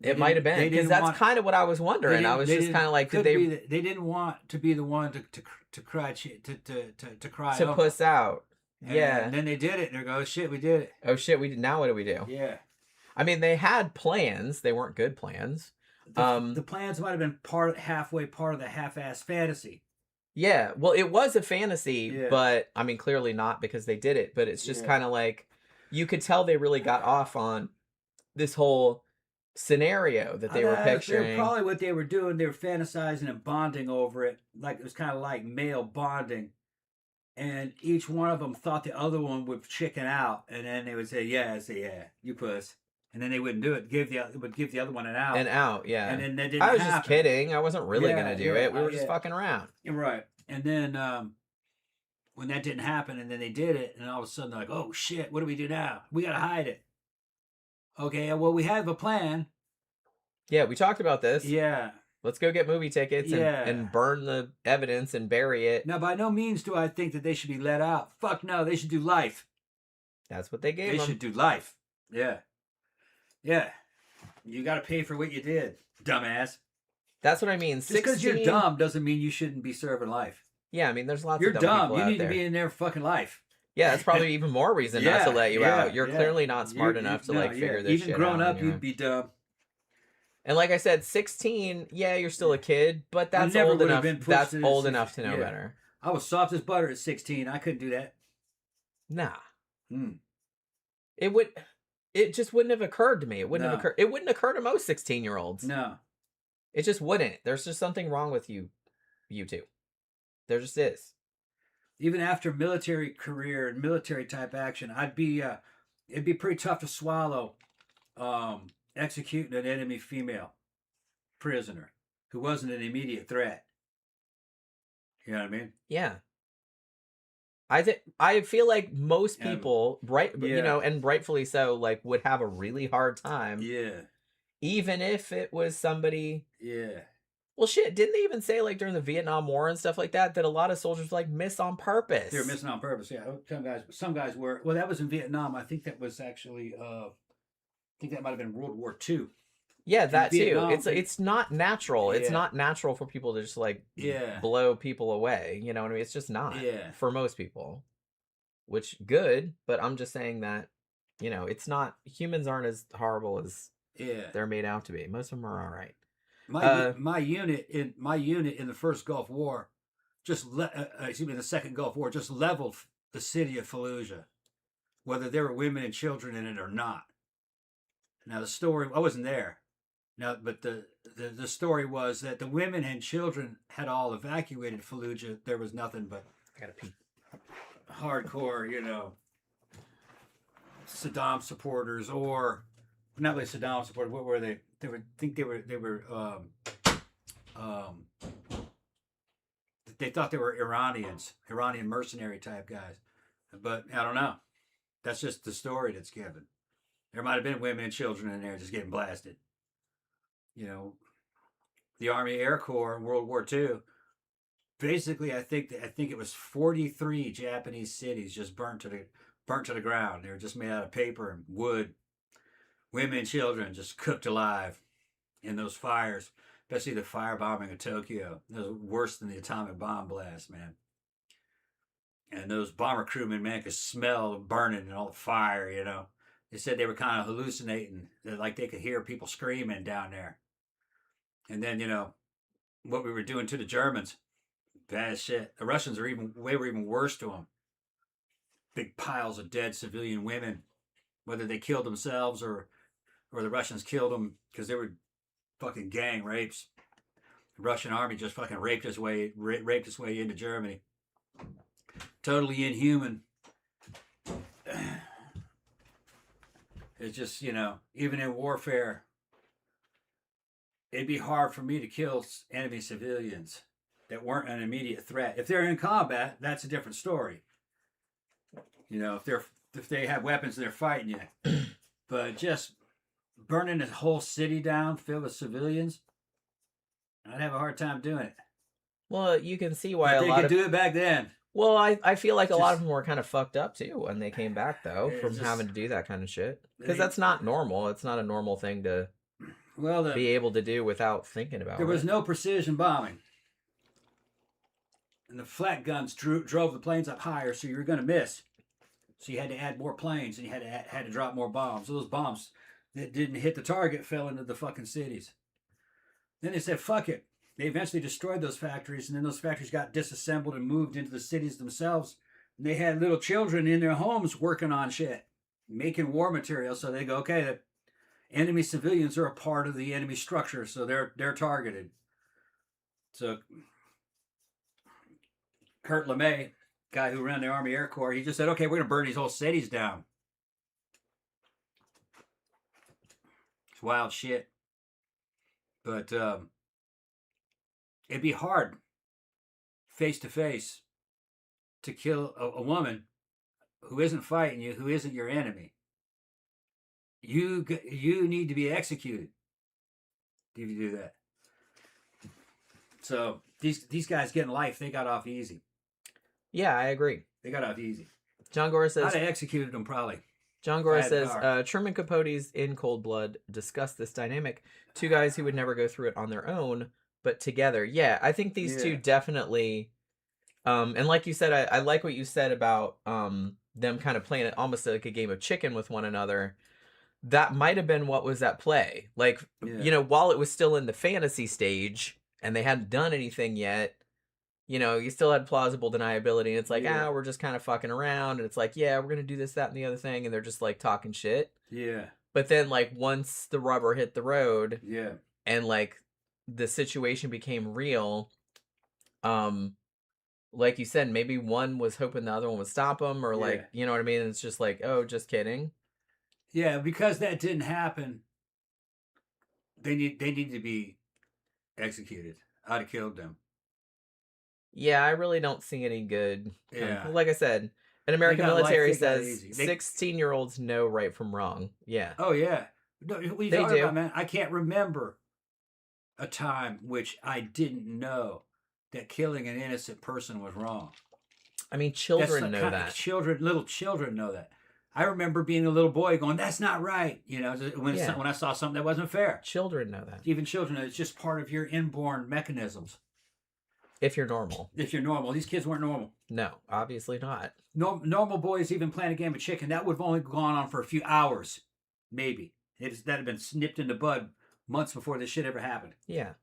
A: It might have been, because that's kind of what I was wondering. I was just kind of like,
B: they didn't want to be the one to cry to cry
A: to puss out. Yeah.
B: And then they did it, and they go, oh shit, we did it.
A: Oh shit, we did. Now what do we do?
B: Yeah.
A: I mean, they had plans. They weren't good plans.
B: The plans might have been part of the half-ass fantasy.
A: Yeah, well, it was a fantasy, but I mean, clearly not, because they did it. But it's just kind of like, you could tell they really got off on this whole scenario that they were picturing.
B: Probably what they were doing, they were fantasizing and bonding over it. Like, it was kind of like male bonding. And each one of them thought the other one would chicken out, and then they would say, yeah, you puss. And then they wouldn't do it. Would give the other one an out.
A: An out, yeah.
B: And then that didn't
A: happen. I was
B: happen.
A: Just kidding. I wasn't really going to do it. We were just fucking around.
B: Right. And then when that didn't happen, and then they did it, and all of a sudden they're like, oh shit, what do we do now? We got to hide it. Okay, well, we have a plan.
A: Yeah, we talked about this.
B: Yeah.
A: Let's go get movie tickets and burn the evidence and bury it.
B: Now, by no means do I think that they should be let out. Fuck no, they should do life.
A: That's what they gave them.
B: They should do life. Yeah. Yeah. You got to pay for what you did, dumbass.
A: That's what I mean.
B: Just because you're dumb doesn't mean you shouldn't be serving life.
A: Yeah, I mean, there's lots
B: of
A: dumb
B: people
A: out there.
B: You need to be in their fucking life.
A: Yeah, that's probably even more reason not to let you out. You're clearly not smart enough to figure this shit out.
B: Even grown up, you'd be dumb.
A: And like I said, 16, yeah, you're still a kid, but that's old enough. That's old enough to know better.
B: I was soft as butter at 16. I couldn't do that.
A: Nah. It just wouldn't have occurred to me. It wouldn't occur to most 16-year-olds.
B: No.
A: It just wouldn't. There's just something wrong with you two. There just is.
B: Even after military career and military type action, it'd be pretty tough to swallow executing an enemy female prisoner who wasn't an immediate threat. You know what I mean?
A: Yeah. I feel like most people, and rightfully so, like, would have a really hard time.
B: Yeah.
A: Even if it was somebody.
B: Yeah.
A: Well, shit, didn't they even say, like, during the Vietnam War and stuff like that a lot of soldiers, like, miss on purpose?
B: They were missing on purpose, yeah. Some guys were. Well, that was in Vietnam. I think that was actually, I think that might have been World War II.
A: Yeah, that too. It's not natural. It's not natural for people to just, like, blow people away. You know what I mean? It's just not for most people. Which, good, but I'm just saying that, it's not, humans aren't as horrible as they're made out to be. Most of them are all right.
B: My unit in the first Gulf War, the second Gulf War, just leveled the city of Fallujah, whether there were women and children in it or not. Now the story, I wasn't there. Now, but the story was that the women and children had all evacuated Fallujah. There was nothing but
A: I gotta pee.
B: Hardcore, Saddam supporters, or not really Saddam supporters. What were they? They thought they were Iranian mercenary type guys, but I don't know. That's just the story that's given. There might have been women and children in there just getting blasted. The Army Air Corps in World War II. Basically, I think it was 43 Japanese cities just burnt to the ground. They were just made out of paper and wood. Women and children just cooked alive in those fires, especially the firebombing of Tokyo. It was worse than the atomic bomb blast, man. And those bomber crewmen, man, could smell burning and all the fire, They said they were kind of hallucinating, like they could hear people screaming down there. And then, what we were doing to the Germans, bad shit. The Russians were even worse to them. Big piles of dead civilian women whether they killed themselves or the Russians killed them because they were fucking gang rapes. The Russian army just fucking raped its way into Germany. Totally inhuman. It's just, even in warfare, it'd be hard for me to kill enemy civilians that weren't an immediate threat. If they're in combat, that's a different story. If they have weapons and they're fighting you. But just burning a whole city down filled with civilians, I'd have a hard time doing it.
A: Well, you can see why
B: they could do it back then.
A: Well, I feel like a lot of them were kind of fucked up too when they came back, though, from having to do that kind of shit. Because that's not normal. It's not a normal thing to be able to do without thinking about it.
B: There was no precision bombing. And the flak guns drove the planes up higher, so you were going to miss. So you had to add more planes, and you had to drop more bombs. So those bombs that didn't hit the target fell into the fucking cities. Then they said, fuck it. They eventually destroyed those factories, and then those factories got disassembled and moved into the cities themselves. And they had little children in their homes working on shit, making war material. So they go, okay, the enemy civilians are a part of the enemy structure, so they're targeted. So Kurt LeMay, guy who ran the Army Air Corps, he just said, okay, we're going to burn these whole cities down. It's wild shit. But it'd be hard, face to face, to kill a woman who isn't fighting you, who isn't your enemy. You need to be executed if you do that. So these guys getting life, they got off easy.
A: Yeah, I agree.
B: They got off easy.
A: John Gore says...
B: I'd have executed them probably.
A: John Gore says, Truman Capote's In Cold Blood discussed this dynamic. Two guys who would never go through it on their own, but together. Yeah, I think these two definitely... and like you said, I like what you said about them kind of playing it almost like a game of chicken with one another. That might have been what was at play. Like, while it was still in the fantasy stage and they hadn't done anything yet, you still had plausible deniability. And it's like, we're just kind of fucking around. And it's like, we're going to do this, that, and the other thing. And they're just like talking shit.
B: Yeah.
A: But then like once the rubber hit the road and like the situation became real, like you said, maybe one was hoping the other one would stop them or like, you know what I mean? And it's just like, oh, just kidding.
B: Yeah, because that didn't happen, they need to be executed. I'd have killed them.
A: Yeah, I really don't see any good. Like I said, an American military says 16-year-olds know right from wrong. Yeah.
B: Oh, yeah. No, what are you talking about, man? I can't remember a time which I didn't know that killing an innocent person was wrong.
A: I mean, children know that.
B: Little children know that. I remember being a little boy going, that's not right. When I saw something that wasn't fair.
A: Children know that.
B: Even children, it's just part of your inborn mechanisms.
A: If you're normal.
B: These kids weren't normal.
A: No, obviously not.
B: Normal boys even playing a game of chicken, that would have only gone on for a few hours. Maybe. That had been snipped in the bud months before this shit ever happened.
A: Yeah.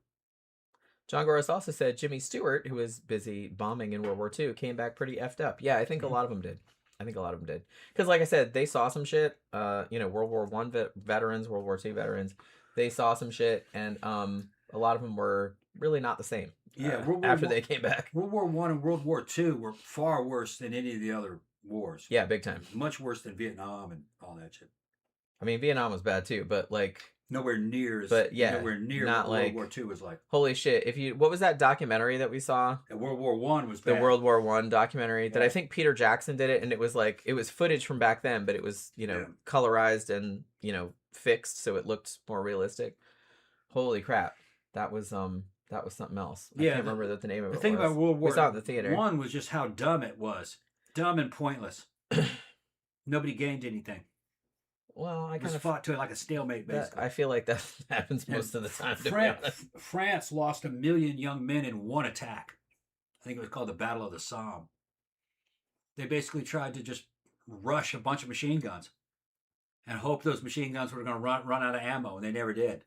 A: John Goris also said Jimmy Stewart, who was busy bombing in World War II, came back pretty effed up. Yeah, I think a lot of them did. Because like I said, they saw some shit. World War I veterans, World War II veterans, they saw some shit, and a lot of them were really not the same.
B: Yeah,
A: after they came back.
B: World War I and World War II were far worse than any of the other wars.
A: Yeah, big time.
B: Much worse than Vietnam and all that shit.
A: I mean, Vietnam was bad too, but like
B: nowhere near
A: what
B: World War II was like.
A: Holy shit! What was that documentary that we saw?
B: World War I was bad.
A: The World War I documentary that I think Peter Jackson did it, and it was footage from back then, but it was colorized and fixed so it looked more realistic. Holy crap! That was something else. I can't remember the name of it.
B: The thing about World War
A: we saw it in the theater.
B: I was just how dumb it was. Dumb and pointless. Nobody gained anything.
A: Well, I kind of
B: fought to it like a stalemate, basically.
A: I feel like that happens most of the time.
B: France lost 1 million young men in one attack. I think it was called the Battle of the Somme. They basically tried to just rush a bunch of machine guns and hope those machine guns were going to run out of ammo, and they never did.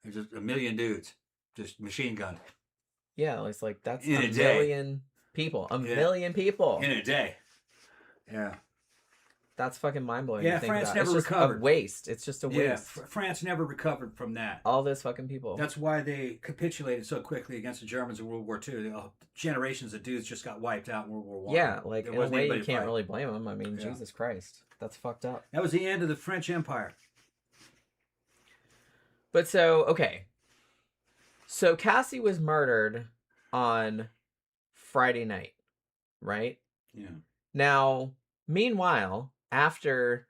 B: There's just 1 million dudes. Just machine gun.
A: Yeah, it's like that's a million people. A million people.
B: In a day. Yeah.
A: That's fucking mind-blowing.
B: Yeah, France never recovered.
A: A waste. It's just a waste.
B: Yeah, France never recovered from that.
A: All those fucking people.
B: That's why they capitulated so quickly against the Germans in World War II. Generations of dudes just got wiped out in World War I.
A: Yeah, like, in a way, you can't really blame them. I mean, Jesus Christ. That's fucked up.
B: That was the end of the French Empire.
A: But so, okay. So Cassie was murdered on Friday night, right?
B: Yeah.
A: Now, meanwhile, after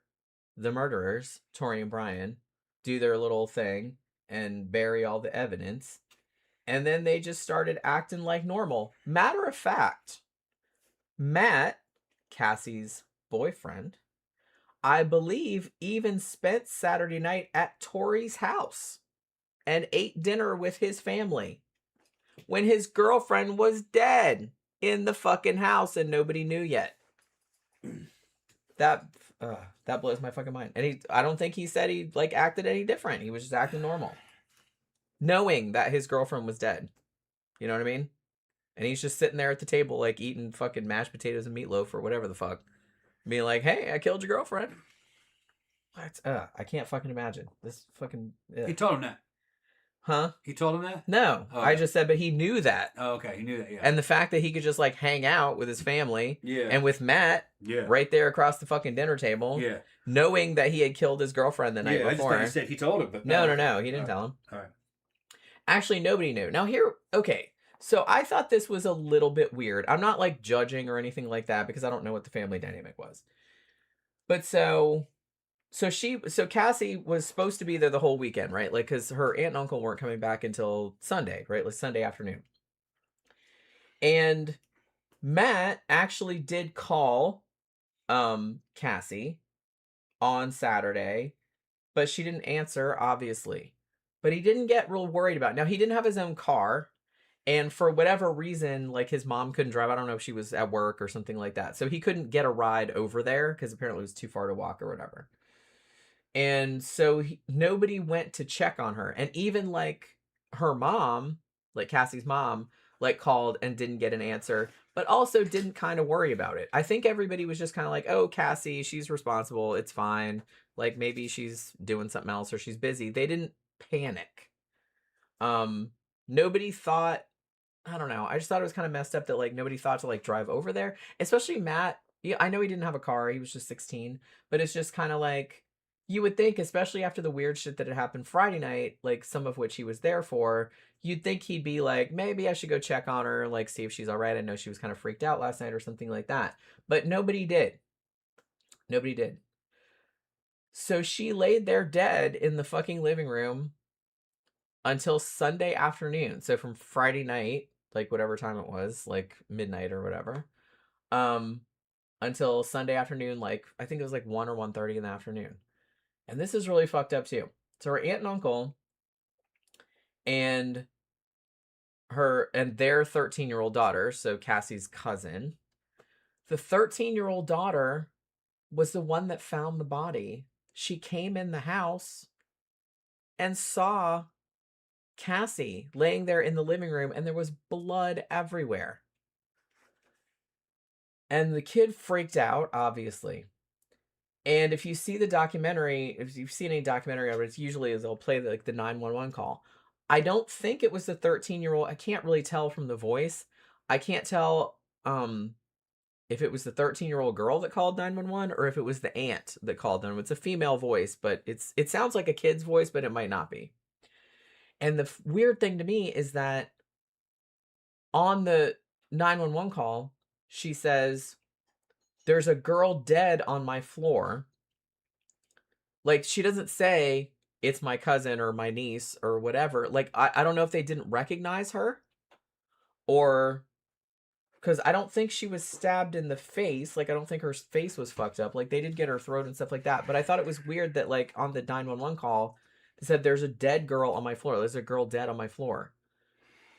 A: the murderers, Torey and Brian, do their little thing and bury all the evidence, and then they just started acting like normal. Matter of fact, Matt, Cassie's boyfriend, I believe even spent Saturday night at Torey's house and ate dinner with his family when his girlfriend was dead in the fucking house and nobody knew yet. That blows my fucking mind. And I don't think he said he like acted any different. He was just acting normal, knowing that his girlfriend was dead. You know what I mean? And he's just sitting there at the table, like eating fucking mashed potatoes and meatloaf or whatever the fuck, being like, "Hey, I killed your girlfriend." What? I can't fucking imagine this fucking.
B: He told him that.
A: Huh?
B: He told him that?
A: No. Oh, okay. I just said, but he knew that.
B: Oh, okay. He knew that, yeah.
A: And the fact that he could just, like, hang out with his family. Yeah. And with Matt. Yeah. Right there across the fucking dinner table. Yeah. Knowing that he had killed his girlfriend the night before. I just thought
B: he said he told him, but
A: no. He didn't tell him.
B: All right.
A: Actually, nobody knew. Now here, okay. So I thought this was a little bit weird. I'm not, like, judging or anything like that because I don't know what the family dynamic was. But So Cassie was supposed to be there the whole weekend, right? Like, because her aunt and uncle weren't coming back until Sunday, right? Like Sunday afternoon. And Matt actually did call Cassie on Saturday, but she didn't answer, obviously. But he didn't get real worried about it. Now, he didn't have his own car. And for whatever reason, like his mom couldn't drive. I don't know if she was at work or something like that. So he couldn't get a ride over there because apparently it was too far to walk or whatever. And so nobody went to check on her. And even like her mom, like Cassie's mom, like called and didn't get an answer, but also didn't kind of worry about it. I think everybody was just kind of like, oh, Cassie, she's responsible. It's fine. Like maybe she's doing something else or she's busy. They didn't panic. Nobody thought, I don't know. I just thought it was kind of messed up that like nobody thought to like drive over there, especially Matt. Yeah, I know he didn't have a car. He was just 16, but it's just kind of like, you would think, especially after the weird shit that had happened Friday night, like some of which he was there for, you'd think he'd be like, maybe I should go check on her, like see if she's all right. I know she was kind of freaked out last night or something like that. But nobody did. Nobody did. So she laid there dead in the fucking living room until Sunday afternoon. So from Friday night, like whatever time it was, like midnight or whatever, until Sunday afternoon, like I think it was like 1 or 1:30 in the afternoon. And this is really fucked up too. So her aunt and uncle and their 13-year-old daughter, so Cassie's cousin, the 13-year-old daughter was the one that found the body. She came in the house and saw Cassie laying there in the living room and there was blood everywhere. And the kid freaked out, obviously. And if you see the documentary, if you've seen any documentary of it, it's usually they'll play the 911 call. I don't think it was the 13-year-old. I can't really tell from the voice. I can't tell if it was the 13-year-old girl that called 911 or if it was the aunt that called them. It's a female voice, but it sounds like a kid's voice, but it might not be. And the weird thing to me is that on the 911 call, she says, "There's a girl dead on my floor." Like, she doesn't say, "It's my cousin or my niece or whatever." Like, I don't know if they didn't recognize her or because I don't think she was stabbed in the face. Like, I don't think her face was fucked up. Like, they did get her throat and stuff like that. But I thought it was weird that, like, on the 911 call, they said, "There's a dead girl on my floor. There's a girl dead on my floor."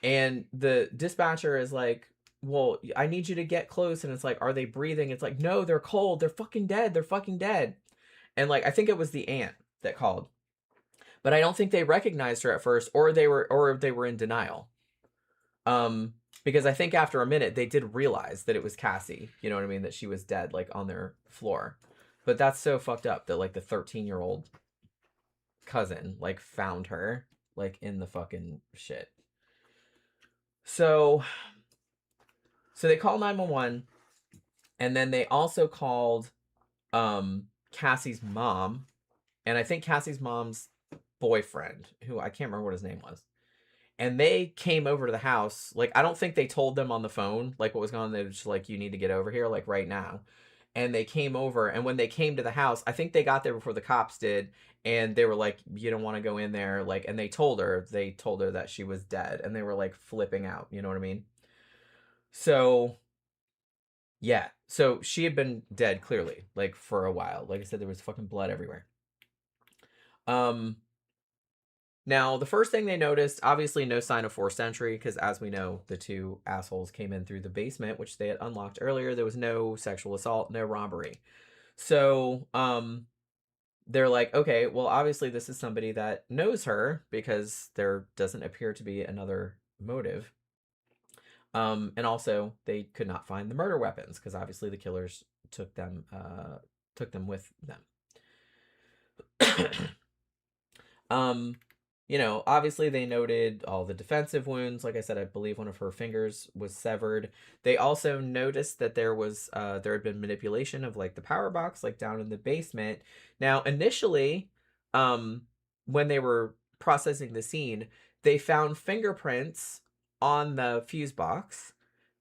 A: And the dispatcher is like, "Well, I need you to get close." And it's like, "Are they breathing?" It's like, "No, they're cold. They're fucking dead. They're fucking dead." And like, I think it was the aunt that called, but I don't think they recognized her at first, or they were in denial. Because I think after a minute they did realize that it was Cassie. You know what I mean? That she was dead, like on their floor. But that's so fucked up that like the 13-year-old cousin like found her like in the fucking shit. So they called 911, and then they also called Cassie's mom, and I think Cassie's mom's boyfriend, who I can't remember what his name was. And they came over to the house. Like, I don't think they told them on the phone, like, what was going on. They were just like, you need to get over here, like, right now. And they came over. And when they came to the house, I think they got there before the cops did. And they were like, you don't want to go in there. Like, and they told her that she was dead. And they were, like, flipping out. You know what I mean? So, yeah. So she had been dead, clearly, like, for a while. Like I said, there was fucking blood everywhere. Now, the first thing they noticed, obviously no sign of forced entry, because as we know, the two assholes came in through the basement, which they had unlocked earlier. There was no sexual assault, no robbery. So, they're like, okay, well, obviously this is somebody that knows her, because there doesn't appear to be another motive. And also, they could not find the murder weapons, because obviously the killers took them with them. Obviously they noted all the defensive wounds. Like I said, I believe one of her fingers was severed. They also noticed that there had been manipulation of like the power box, like down in the basement. Now, initially, when they were processing the scene, they found fingerprints on the fuse box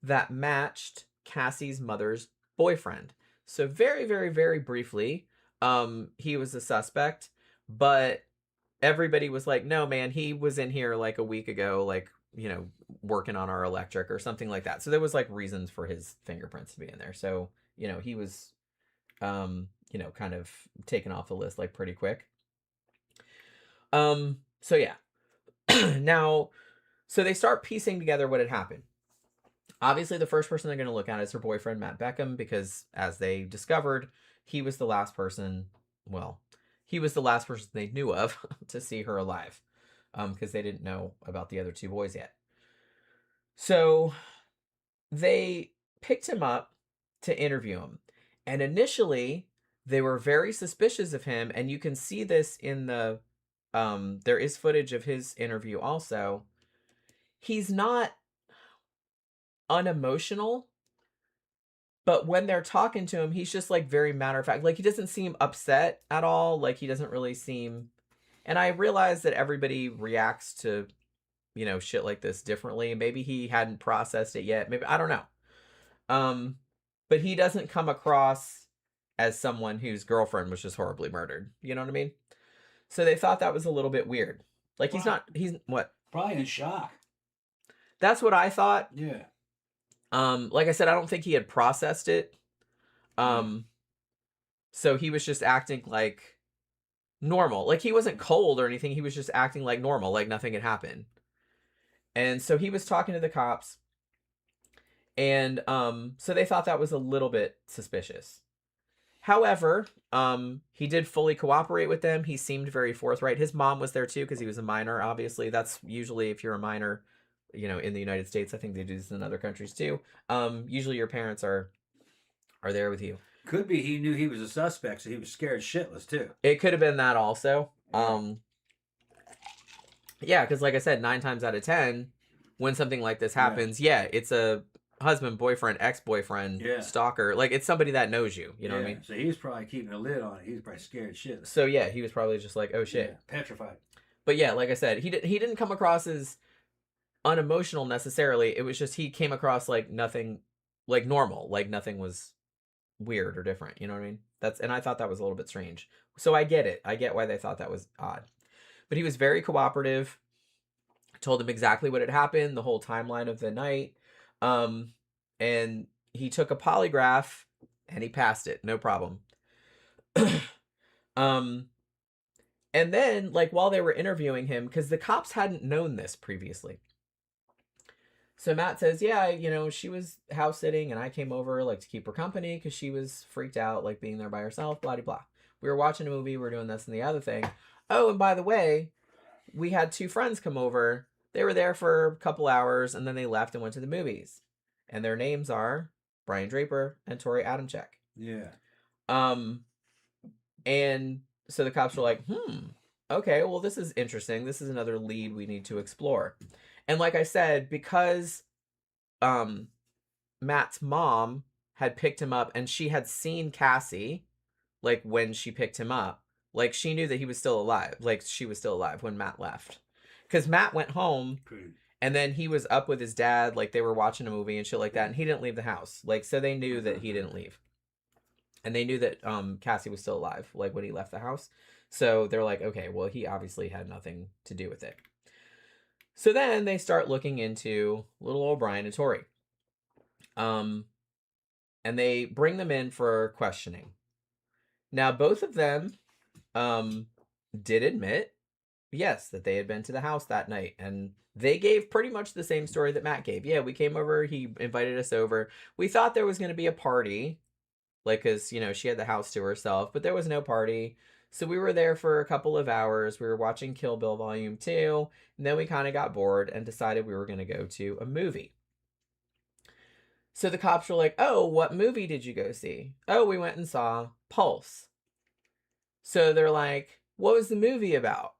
A: that matched Cassie's mother's boyfriend. So very, very, very briefly, he was a suspect, but everybody was like, no, man, he was in here like a week ago, like, working on our electric or something like that. So there was like reasons for his fingerprints to be in there. So, he was, kind of taken off the list like pretty quick. So yeah. Now, so they start piecing together what had happened. Obviously, the first person they're going to look at is her boyfriend, Matt Beckham, because as they discovered, he was the last person they knew of to see her alive, because they didn't know about the other two boys yet. So they picked him up to interview him. And initially, they were very suspicious of him. And you can see this in the, there is footage of his interview also. He's not unemotional, but when they're talking to him, he's just like very matter of fact. Like, he doesn't seem upset at all. Like, he doesn't really seem. And I realize that everybody reacts to, shit like this differently. Maybe he hadn't processed it yet. Maybe, I don't know. But he doesn't come across as someone whose girlfriend was just horribly murdered. You know what I mean? So they thought that was a little bit weird. Like, he's what?
B: Probably in shock.
A: That's what I thought.
B: Yeah.
A: Like I said, I don't think he had processed it. So he was just acting like normal. Like, he wasn't cold or anything. He was just acting like normal, like nothing had happened. And so he was talking to the cops. And so they thought that was a little bit suspicious. However, he did fully cooperate with them. He seemed very forthright. His mom was there too, because he was a minor, obviously. That's usually, if you're a minor, in the United States, I think they do this in other countries too. Usually your parents are there with you.
B: Could be he knew he was a suspect, so he was scared shitless too.
A: It could have been that also. Yeah, because like I said, 9 times out of 10, when something like this happens, it's a husband, boyfriend, ex-boyfriend, stalker. Like, it's somebody that knows you. You know what I mean?
B: So he was probably keeping a lid on it. He was probably scared shitless.
A: So yeah, he was probably just like, oh shit.
B: Yeah, petrified.
A: But yeah, like I said, he didn't come across as unemotional necessarily. It was just he came across like nothing, like normal, like nothing was weird or different. You know what I mean? And I thought that was a little bit strange. So I get it. I get why they thought that was odd. But he was very cooperative. Told him exactly what had happened, the whole timeline of the night. And he took a polygraph and he passed it, no problem. And then, like, while they were interviewing him, because the cops hadn't known this previously. So Matt says, yeah, she was house sitting and I came over, like, to keep her company because she was freaked out, like, being there by herself, blah, blah, blah. We were watching a movie, we were doing this and the other thing. Oh, and by the way, we had 2 friends come over. They were there for a couple hours and then they left and went to the movies. And their names are Brian Draper and Torey Adamcik.
B: Yeah.
A: And so the cops were like, okay, well, this is interesting. This is another lead we need to explore. And like I said, because Matt's mom had picked him up and she had seen Cassie, like when she picked him up, like she knew that he was still alive. Like she was still alive when Matt left. Because Matt went home and then he was up with his dad, like they were watching a movie and shit like that, and he didn't leave the house. Like, so they knew that he didn't leave. And they knew that Cassie was still alive, like when he left the house. So they're like, okay, well, he obviously had nothing to do with it. So then they start looking into little old Brian and Torey. And they bring them in for questioning. Now, both of them did admit, yes, that they had been to the house that night. And they gave pretty much the same story that Matt gave. Yeah, we came over. He invited us over. We thought there was going to be a party. Like, because, you know, she had the house to herself, but there was no party. So we were there for a couple of hours. We were watching Kill Bill Volume 2. And then we kind of got bored and decided we were going to go to a movie. So the cops were like, oh, what movie did you go see? Oh, we went and saw Pulse. So they're like, what was the movie about?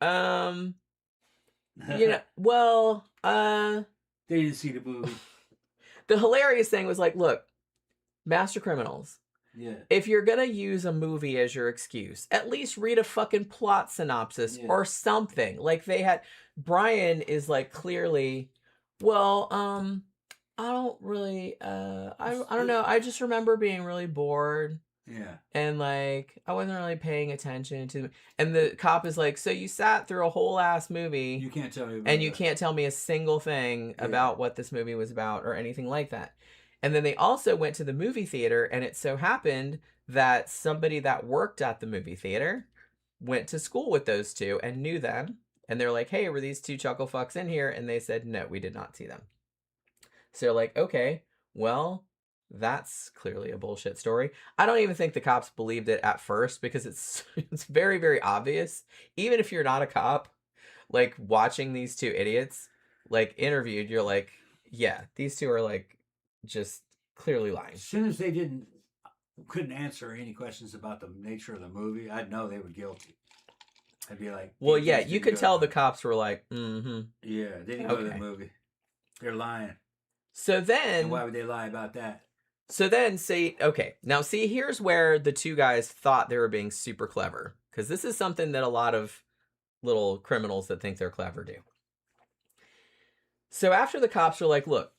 A: You know, well,
B: they didn't see the movie.
A: The hilarious thing was like, look, master criminals.
B: Yeah.
A: If you're gonna use a movie as your excuse, at least read a fucking plot synopsis or something. Like they had, Brian is like clearly, well, I don't really, I don't know. I just remember being really bored.
B: Yeah.
A: And like, I wasn't really paying attention to, and the cop is like, so you sat through a whole ass movie.
B: You can't tell me
A: and you can't tell me a single thing about what this movie was about or anything like that. And then they also went to the movie theater, and it so happened that somebody that worked at the movie theater went to school with those two and knew them. And they're like, hey, were these two chuckle fucks in here? And they said, no, we did not see them. So they're like, okay, well, that's clearly a bullshit story. I don't even think the cops believed it at first because it's very, very obvious. Even if you're not a cop, like watching these two idiots like interviewed, you're like, yeah, these two are like just clearly lying.
B: As soon as they couldn't answer any questions about the nature of the movie, I'd know they were guilty. I'd be like,
A: well, yeah, you could tell the cops were like, mm-hmm.
B: Yeah, they didn't go to the movie. They're lying.
A: So then,
B: and why would they lie about that?
A: So then, now here's where the two guys thought they were being super clever. Because this is something that a lot of little criminals that think they're clever do. So after the cops are like, look,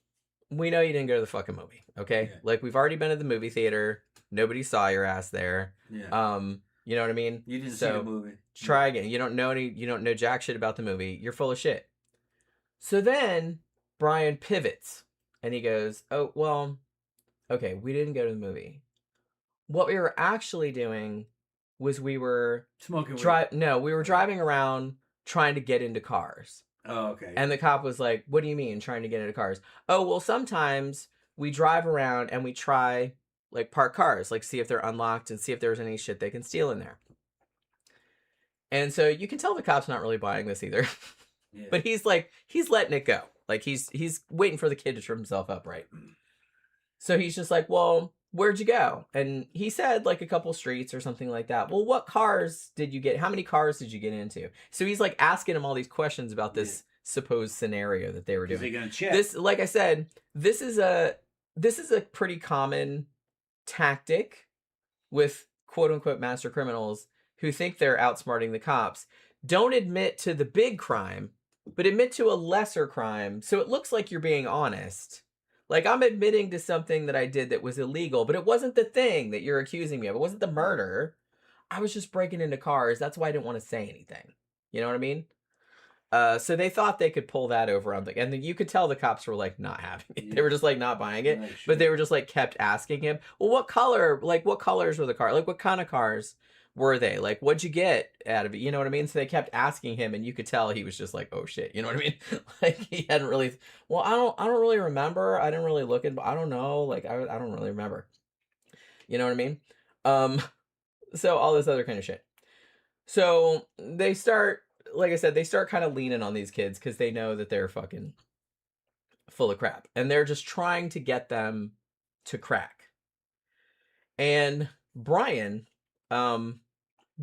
A: we know you didn't go to the fucking movie, okay? Yeah. Like, we've already been to the movie theater. Nobody saw your ass there.
B: Yeah.
A: You know what I mean?
B: You didn't see the movie.
A: Try again. You don't know jack shit about the movie. You're full of shit. So then Brian pivots and he goes, oh, well, okay, we didn't go to the movie. What we were actually doing was we were
B: smoking.
A: We were driving around trying to get into cars.
B: Oh, okay.
A: And the cop was like, what do you mean trying to get into cars? Oh, well, sometimes we drive around and we try like park cars, like see if they're unlocked and see if there's any shit they can steal in there. And so you can tell the cop's not really buying this either. Yeah. But he's letting it go. Like he's waiting for the kid to trip himself up, right? So he's just like, well, where'd you go? And he said like a couple streets or something like that. Well, what cars did you get? How many cars did you get into? So he's like asking him all these questions about this supposed scenario that they were doing.
B: Is he gonna check?
A: This, like I said, this is a pretty common tactic with quote unquote master criminals who think they're outsmarting the cops. Don't admit to the big crime, but admit to a lesser crime. So it looks like you're being honest. Like, I'm admitting to something that I did that was illegal, but it wasn't the thing that you're accusing me of. It wasn't the murder. I was just breaking into cars. That's why I didn't want to say anything. You know what I mean? So they thought they could pull that over on and then you could tell the cops were like not having it. Yeah. They were just like not buying it, but they were just like kept asking him, well, what colors were the car? Like, what kind of cars were they? Like, what'd you get out of it? You know what I mean? So they kept asking him, and you could tell he was just like, oh shit. You know what I mean? Like, he hadn't really, well, I don't really remember. I didn't really look at, I don't know. Like, I don't really remember. You know what I mean? So all this other kind of shit. So they start, like I said, they start kind of leaning on these kids because they know that they're fucking full of crap. And they're just trying to get them to crack. And Brian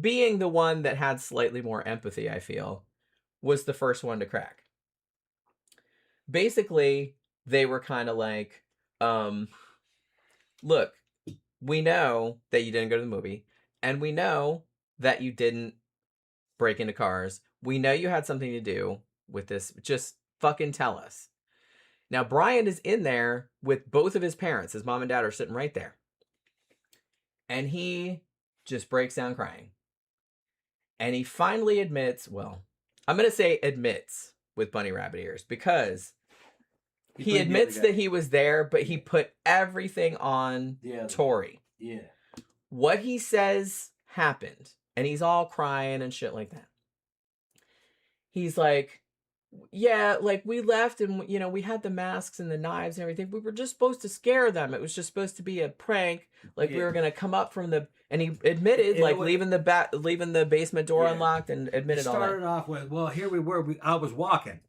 A: being the one that had slightly more empathy, I feel, was the first one to crack. Basically, they were kind of like, look, we know that you didn't go to the movie, and we know that you didn't break into cars. We know you had something to do with this. Just fucking tell us. Now, Brian is in there with both of his parents. His mom and dad are sitting right there. And he just breaks down crying. And he finally admits, well, I'm going to say admits with bunny rabbit ears, because he admits that he was there, but he put everything on Torey.
B: Yeah.
A: What he says happened, and he's all crying and shit like that. He's like, yeah, like, we left and, you know, we had the masks and the knives and everything. We were just supposed to scare them. It was just supposed to be a prank. Like, we were going to come up from the... And he admitted, like, leaving the basement door unlocked, and admitted all that. It
B: started off with, well, here we were. I was walking.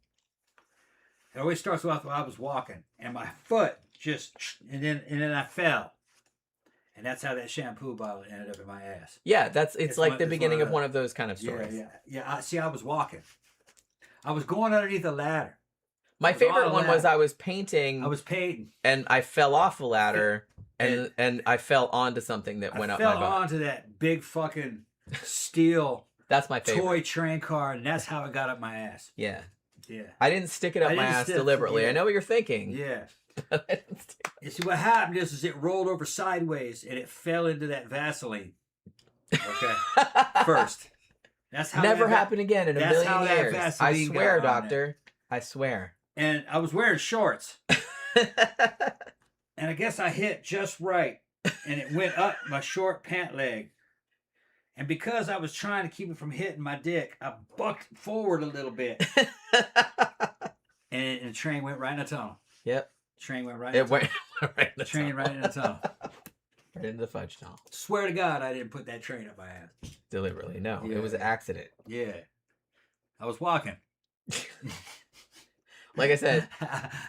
B: It always starts off with I was walking. And my foot just... And then I fell. And that's how that shampoo bottle ended up in my ass.
A: Yeah, it's like the beginning of one of those kind of stories.
B: Yeah. I was walking. I was going underneath a ladder.
A: My favorite one was I was painting. And I fell off the ladder, and I fell onto something that went up my butt. I fell
B: onto that big fucking steel
A: that's my favorite.
B: Toy train car, and that's how it got up my ass.
A: Yeah.
B: Yeah.
A: I didn't stick it up my ass deliberately. I know what you're thinking.
B: Yeah. You see, what happened is it rolled over sideways, and it fell into that Vaseline. Okay? First. That's how
A: never happened again in a million years. I swear, doctor. I swear.
B: And I was wearing shorts. And I guess I hit just right. And it went up my short pant leg. And because I was trying to keep it from hitting my dick, I bucked forward a little bit. And the train went right in the tunnel.
A: Yep.
B: Train went right in the tunnel.
A: Right in the
B: train right in the tunnel.
A: Right into the fudge tunnel.
B: Swear to God, I didn't put that train up my ass.
A: Deliberately. No, it was an accident.
B: Yeah. I was walking.
A: Like I said,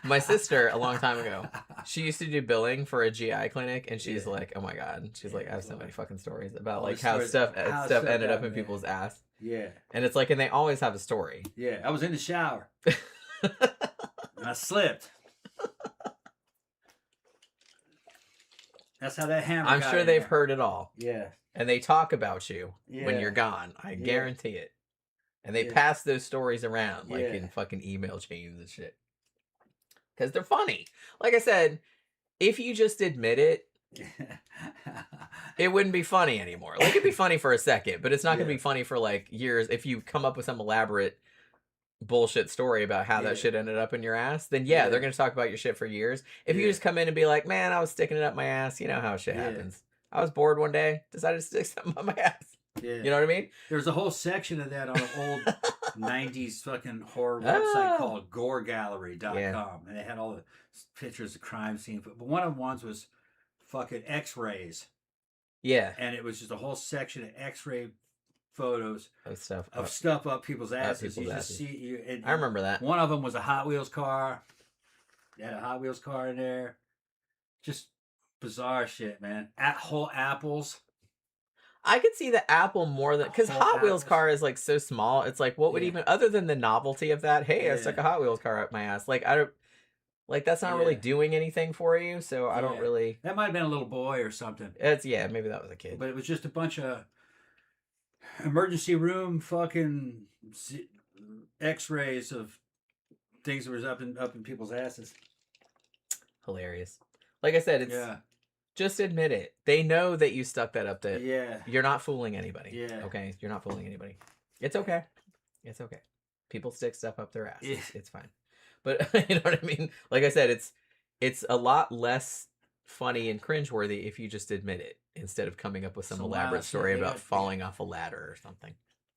A: my sister, a long time ago, she used to do billing for a GI clinic, and she's like, oh my God. She's like, I have so many fucking stories about like how stuff ended up in people's ass.
B: Yeah.
A: And it's like, and they always have a story.
B: Yeah. I was in the shower. And I slipped. That's how that hammer
A: I'm sure they've heard it all.
B: Yeah.
A: And they talk about you when you're gone. I guarantee it. And they pass those stories around like in fucking email chains and shit. Because they're funny. Like I said, if you just admit it, it wouldn't be funny anymore. Like, it'd be funny for a second, but it's not going to be funny for like years. If you come up with some elaborate bullshit story about how that shit ended up in your ass, then they're going to talk about your shit for years. If you just come in and be like, man, I was sticking it up my ass, you know how shit happens. I was bored one day, decided to stick something up my ass. Yeah. You know what I mean?
B: There's a whole section of that on an old 90s fucking horror website called goregallery.com. And they had all the pictures of crime scene. But one of the ones was fucking x-rays.
A: Yeah.
B: And it was just a whole section of x-ray photos
A: of
B: stuff up people's asses. Just see
A: I remember that.
B: One of them was a Hot Wheels car. They had a Hot Wheels car in there. Just bizarre shit, man. Whole apples.
A: I could see the apple more than, because Hot Wheels car is like so small. It's like, what would even, other than the novelty of that, hey, I stuck a Hot Wheels car up my ass. Like, I don't, like, that's not really doing anything for you. So I don't really.
B: That might have been a little boy or something.
A: Maybe that was a kid.
B: But it was just a bunch of emergency room fucking x-rays of things that was up in people's asses.
A: Hilarious. Like I said, it's just admit it. They know that you stuck that up there. You're not fooling anybody. Okay? You're not fooling anybody. It's okay. It's okay. People stick stuff up their ass. It's fine. But you know what I mean? Like I said, it's a lot less funny and cringeworthy if you just admit it instead of coming up with some elaborate story about falling off a ladder or something.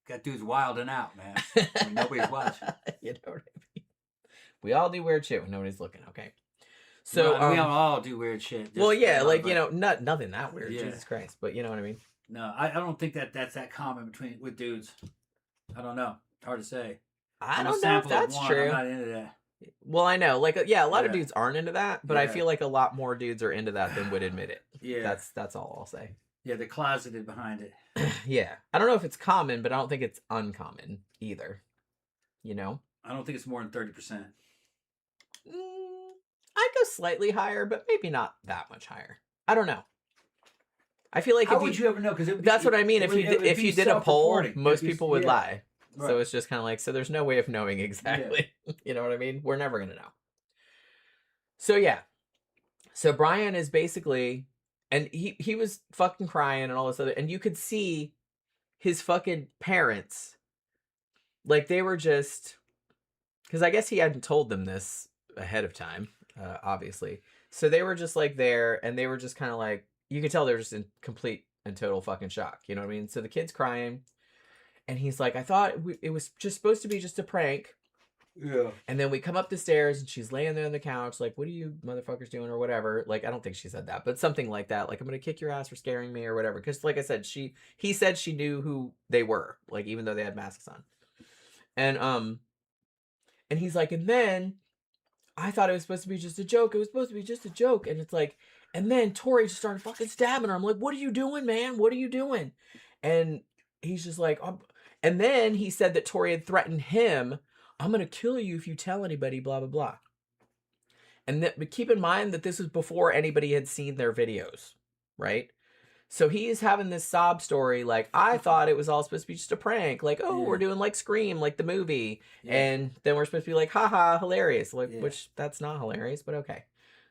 B: That dude's wilding out, man. I mean, nobody's watching.
A: You know what I mean? We all do weird shit when nobody's looking, okay? So
B: we don't all do weird shit.
A: Well, yeah, like, you know, nothing that weird, Jesus Christ. But you know what I mean?
B: No, I don't think that's that common with dudes. I don't know. It's hard to say.
A: I don't know if that's true.
B: I'm not into that.
A: Well, I know, like, a lot of dudes aren't into that, but I feel like a lot more dudes are into that than would admit it.
B: Yeah,
A: that's all I'll say.
B: Yeah, they're closeted behind it.
A: Yeah. I don't know if it's common, but I don't think it's uncommon either. You know?
B: I don't think it's more than 30%.
A: I'd go slightly higher, but maybe not that much higher. I don't know. I feel like
B: how would you ever know? Because
A: that's what I mean. If you did a poll, most people would lie. Right. So it's just kind of like, so there's no way of knowing exactly. Yeah. You know what I mean? We're never gonna know. So yeah. So Brian is basically, and he was fucking crying and all this other, and you could see his fucking parents, like they were just, because I guess he hadn't told them this ahead of time, obviously. So they were just like there, and they were just kind of like, you could tell they were just in complete and total fucking shock. You know what I mean? So the kid's crying, and he's like, I thought it was just supposed to be just a prank. Yeah. And then we come up the stairs, and she's laying there on the couch, like, what are you motherfuckers doing, or whatever. Like, I don't think she said that, but something like that. Like, I'm gonna kick your ass for scaring me, or whatever. Because, like I said, he said she knew who they were, like, even though they had masks on. And he's like, and then I thought it was supposed to be just a joke. It was supposed to be just a joke. And it's like, and then Torey just started fucking stabbing her. I'm like, what are you doing, man? What are you doing? And he's just like, and then he said that Torey had threatened him. I'm going to kill you if you tell anybody, blah, blah, blah. But keep in mind that this was before anybody had seen their videos, right? So he's having this sob story, like, I thought it was all supposed to be just a prank. Like, oh, we're doing like Scream, like the movie. Yeah. And then we're supposed to be like, haha, hilarious. Like, which that's not hilarious, but okay.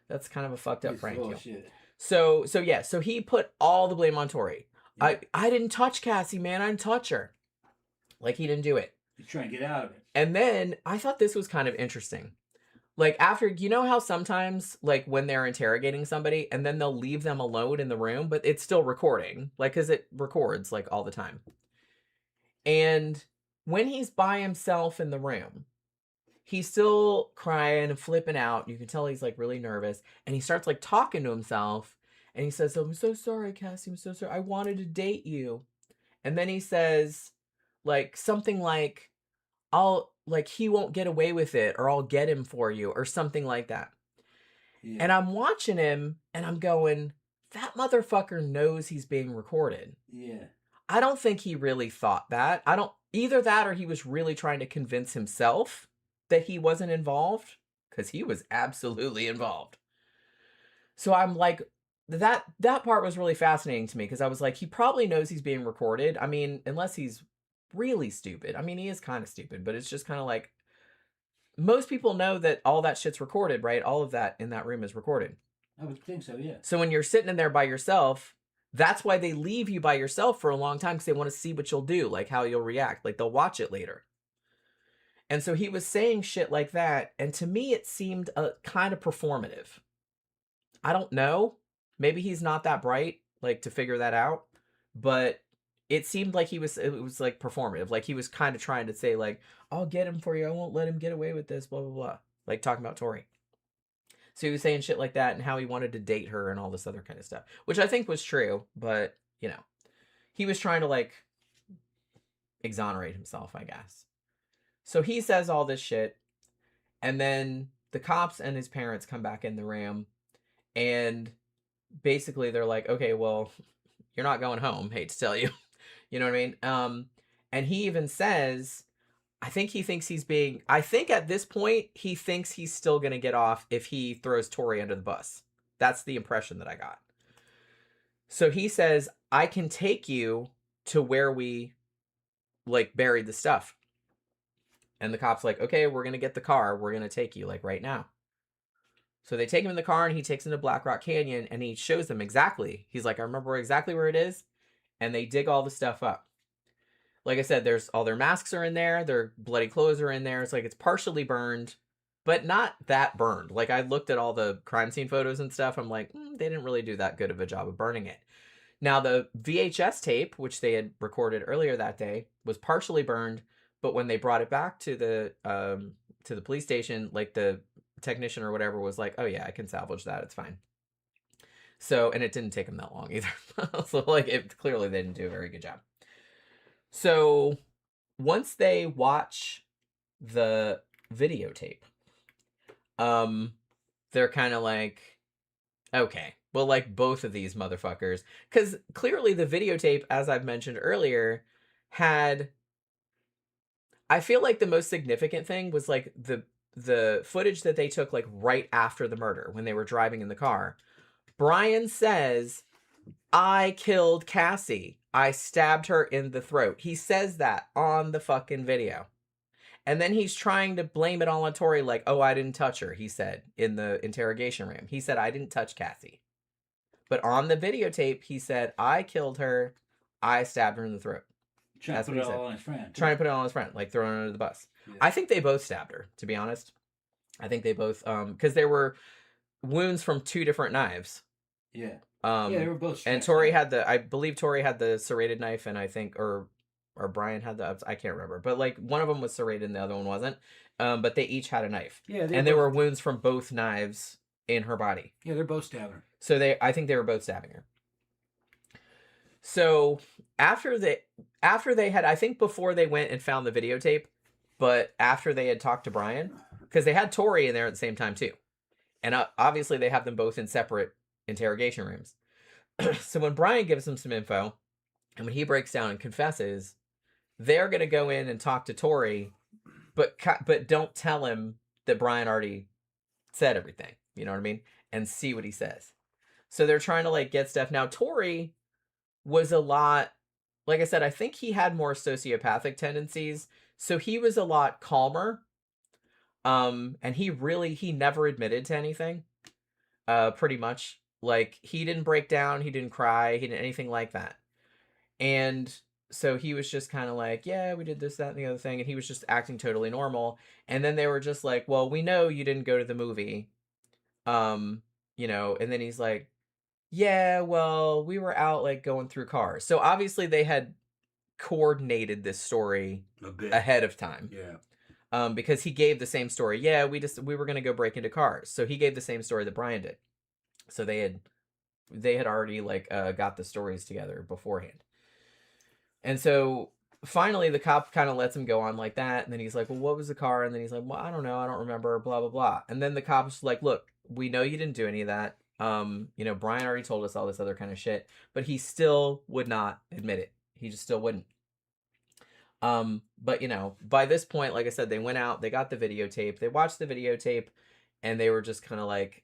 A: That's kind of a fucked up prank. So he put all the blame on Torey. Yeah. I didn't touch Cassie, man. I didn't touch her. Like, he didn't do it.
B: He's trying to get out of it.
A: And then I thought this was kind of interesting. Like, after, you know how sometimes, like, when they're interrogating somebody and then they'll leave them alone in the room, but it's still recording, like, because it records, like, all the time. And when he's by himself in the room, he's still crying and flipping out. You can tell he's, like, really nervous. And he starts, like, talking to himself. And he says, I'm so sorry, Cassie. I'm so sorry. I wanted to date you. And then he says, like, something like, he won't get away with it, or I'll get him for you, or something like that. Yeah. And I'm watching him and I'm going, that motherfucker knows he's being recorded. Yeah. I don't think he really thought that. Either that or he was really trying to convince himself that he wasn't involved, because he was absolutely involved. So I'm like, that part was really fascinating to me, because I was like, he probably knows he's being recorded. I mean, unless he's really stupid. I mean, he is kind of stupid, but it's just kind of like, most people know that all that shit's recorded, right? All of that in that room is recorded.
B: I would think so, yeah.
A: So when you're sitting in there by yourself, that's why they leave you by yourself for a long time, because they want to see what you'll do, like how you'll react. Like, they'll watch it later. And so he was saying shit like that, and to me it seemed kind of performative. I don't know. Maybe he's not that bright, like, to figure that out, but it seemed like it was like performative. Like, he was kind of trying to say, like, I'll get him for you. I won't let him get away with this, blah, blah, blah. Like, talking about Torey. So he was saying shit like that and how he wanted to date her and all this other kind of stuff, which I think was true. But, you know, he was trying to, like, exonerate himself, I guess. So he says all this shit. And then the cops and his parents come back in the room. And basically they're like, okay, well, you're not going home. Hate to tell you. You know what I mean? And he even says, I think at this point, he thinks he's still going to get off if he throws Torey under the bus. That's the impression that I got. So he says, I can take you to where we, like, buried the stuff. And the cop's like, okay, we're going to get the car. We're going to take you, like, right now. So they take him in the car, and he takes him to Black Rock Canyon, and he shows them exactly. He's like, I remember exactly where it is. And they dig all the stuff up. Like I said, there's all their masks are in there. Their bloody clothes are in there. It's like, it's partially burned, but not that burned. Like, I looked at all the crime scene photos and stuff. I'm like, they didn't really do that good of a job of burning it. Now, the VHS tape, which they had recorded earlier that day, was partially burned. But when they brought it back to the police station, like, the technician or whatever was like, oh yeah, I can salvage that. It's fine. So, and it didn't take them that long either. So, like, clearly they didn't do a very good job. So once they watch the videotape, they're kind of like, okay, Well, like both of these motherfuckers. Because clearly the videotape, as I've mentioned earlier, had... I feel like the most significant thing was like the footage that they took like right after the murder when they were driving in the car. Brian says, I killed Cassie. I stabbed her in the throat. He says that on the fucking video. And then he's trying to blame it all on Torey, like, oh, I didn't touch her, he said in the interrogation room. He said, I didn't touch Cassie. But on the videotape, he said, I killed her. I stabbed her in the throat.
B: Trying to put it all on his friend.
A: Trying to put it on his friend, like throwing her under the bus. Yeah. I think they both stabbed her, to be honest. I think they both, because there were wounds from 2 different knives.
B: Yeah. Yeah, they were both.
A: And Torey had the, I believe Torey had the serrated knife, and I think, or Brian had the, I can't remember, but like one of them was serrated and the other one wasn't. But they each had a knife. Yeah. And there were wounds from both knives in her body.
B: Yeah, they're both stabbing her.
A: So I think they were both stabbing her. So after they had, I think before they went and found the videotape, but after they had talked to Brian, because they had Torey in there at the same time too. And obviously they have them both in separate interrogation rooms. So when Brian gives them some info, and when he breaks down and confesses, they're going to go in and talk to Torey, but don't tell him that Brian already said everything. You know what I mean? And see what he says. So they're trying to like get stuff. Now, Torey was a lot, like I said, I think he had more sociopathic tendencies. So he was a lot calmer. And he never admitted to anything. Pretty much. Like, he didn't break down, he didn't cry, he didn't anything like that. And so he was just kind of like, yeah, we did this, that, and the other thing. And he was just acting totally normal. And then they were just like, well, we know you didn't go to the movie. You know, and then he's like, yeah, well, we were out like going through cars. So obviously they had coordinated this story a bit ahead of time. Yeah. Because he gave the same story. Yeah, we were going to go break into cars. So he gave the same story that Brian did. So they had already like got the stories together beforehand. And so finally the cop kind of lets him go on like that. And then he's like, well, what was the car? And then he's like, well, I don't know. I don't remember, blah, blah, blah. And then the cop's like, look, we know you didn't do any of that. You know, Brian already told us all this other kind of shit, but he still would not admit it. He just still wouldn't. But you know, by this point, like I said, they went out, they got the videotape, they watched the videotape, and they were just kind of like,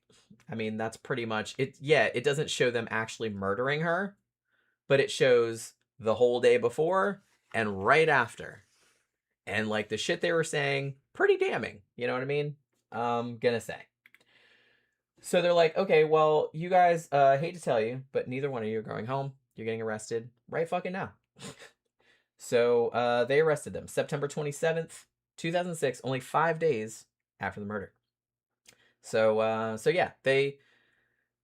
A: I mean, that's pretty much it. Yeah, it doesn't show them actually murdering her, but it shows the whole day before and right after. And like the shit they were saying, pretty damning. You know what I mean? Gonna say. So they're like, okay, well, you guys, hate to tell you, but neither one of you are going home. You're getting arrested right fucking now. So they arrested them September 27th, 2006, only 5 days after the murder. So yeah, they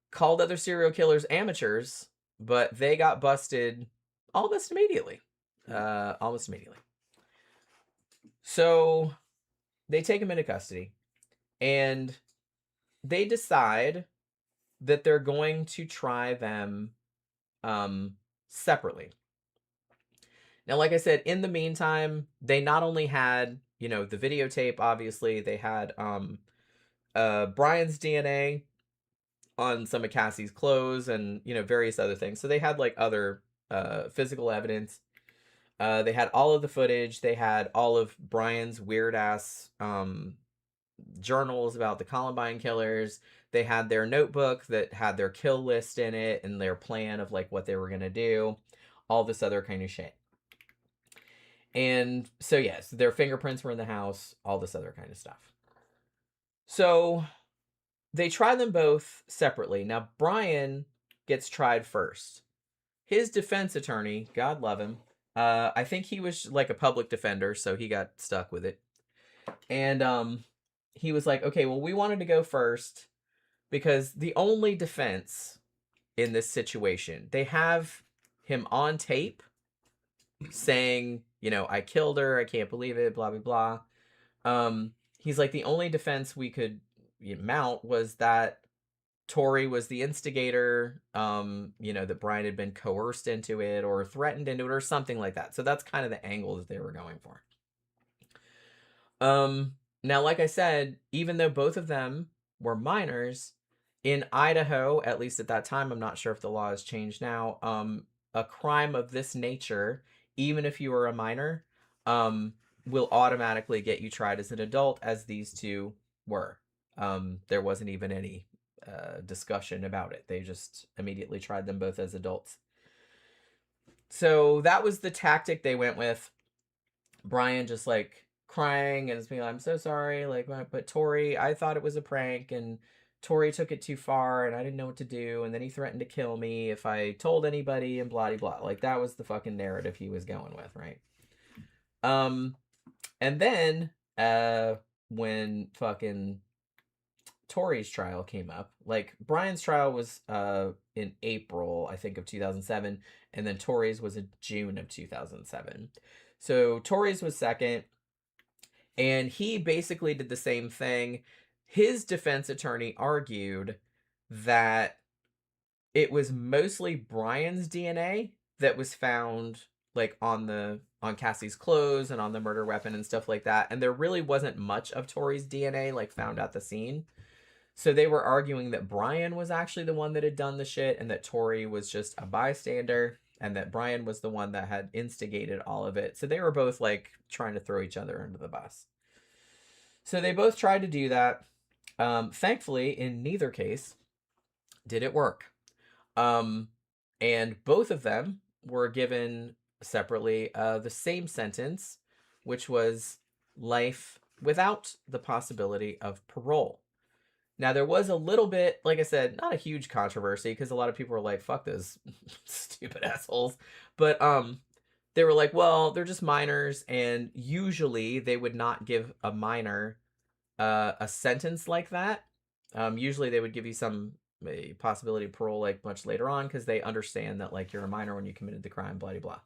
A: called other serial killers amateurs, but they got busted almost immediately. Almost immediately. So they take him into custody, and they decide that they're going to try them separately. Now, like I said, in the meantime, they not only had, you know, the videotape, obviously, they had Brian's DNA on some of Cassie's clothes and, you know, various other things. So they had like other physical evidence. They had all of the footage. They had all of Brian's weird ass journals about the Columbine killers. They had their notebook that had their kill list in it and their plan of like what they were going to do, all this other kind of shit. And so, yes, their fingerprints were in the house, all this other kind of stuff. So they try them both separately. Now, Brian gets tried first. His defense attorney, God love him, I think he was like a public defender, so he got stuck with it. And he was like, okay, well, we wanted to go first because the only defense in this situation, they have him on tape saying, you know, I killed her, I can't believe it, blah, blah, blah. He's like, the only defense we could mount was that Torey was the instigator, you know, that Brian had been coerced into it or threatened into it or something like that. So that's kind of the angle that they were going for. Now, like I said, even though both of them were minors, in Idaho, at least at that time, I'm not sure if the law has changed now, a crime of this nature, even if you were a minor, will automatically get you tried as an adult, as these two were. There wasn't even any discussion about it. They just immediately tried them both as adults. So that was the tactic they went with. Brian just like crying and being like, I'm so sorry. Like, but Torey, I thought it was a prank, and Torey took it too far, and I didn't know what to do. And then he threatened to kill me if I told anybody, and blah, blah, blah. Like, that was the fucking narrative he was going with, right? And then, when fucking Torey's trial came up, like, Brian's trial was in April, I think, of 2007, and then Torey's was in June of 2007. So Torey's was second, and he basically did the same thing. His defense attorney argued that it was mostly Brian's DNA that was found, like, on Cassie's clothes and on the murder weapon and stuff like that, and there really wasn't much of Torey's DNA, like, found at the scene. So they were arguing that Brian was actually the one that had done the shit, and that Torey was just a bystander, and that Brian was the one that had instigated all of it. So they were both like trying to throw each other under the bus. So they both tried to do that. Thankfully, in neither case did it work. And both of them were given separately the same sentence, which was life without the possibility of parole. Now, there was a little bit, like I said, not a huge controversy, because a lot of people were like, fuck those stupid assholes. But they were like, well, they're just minors, and usually they would not give a minor a sentence like that. Usually they would give you some possibility of parole, like, much later on, because they understand that, like, you're a minor when you committed the crime, blah, blah, blah.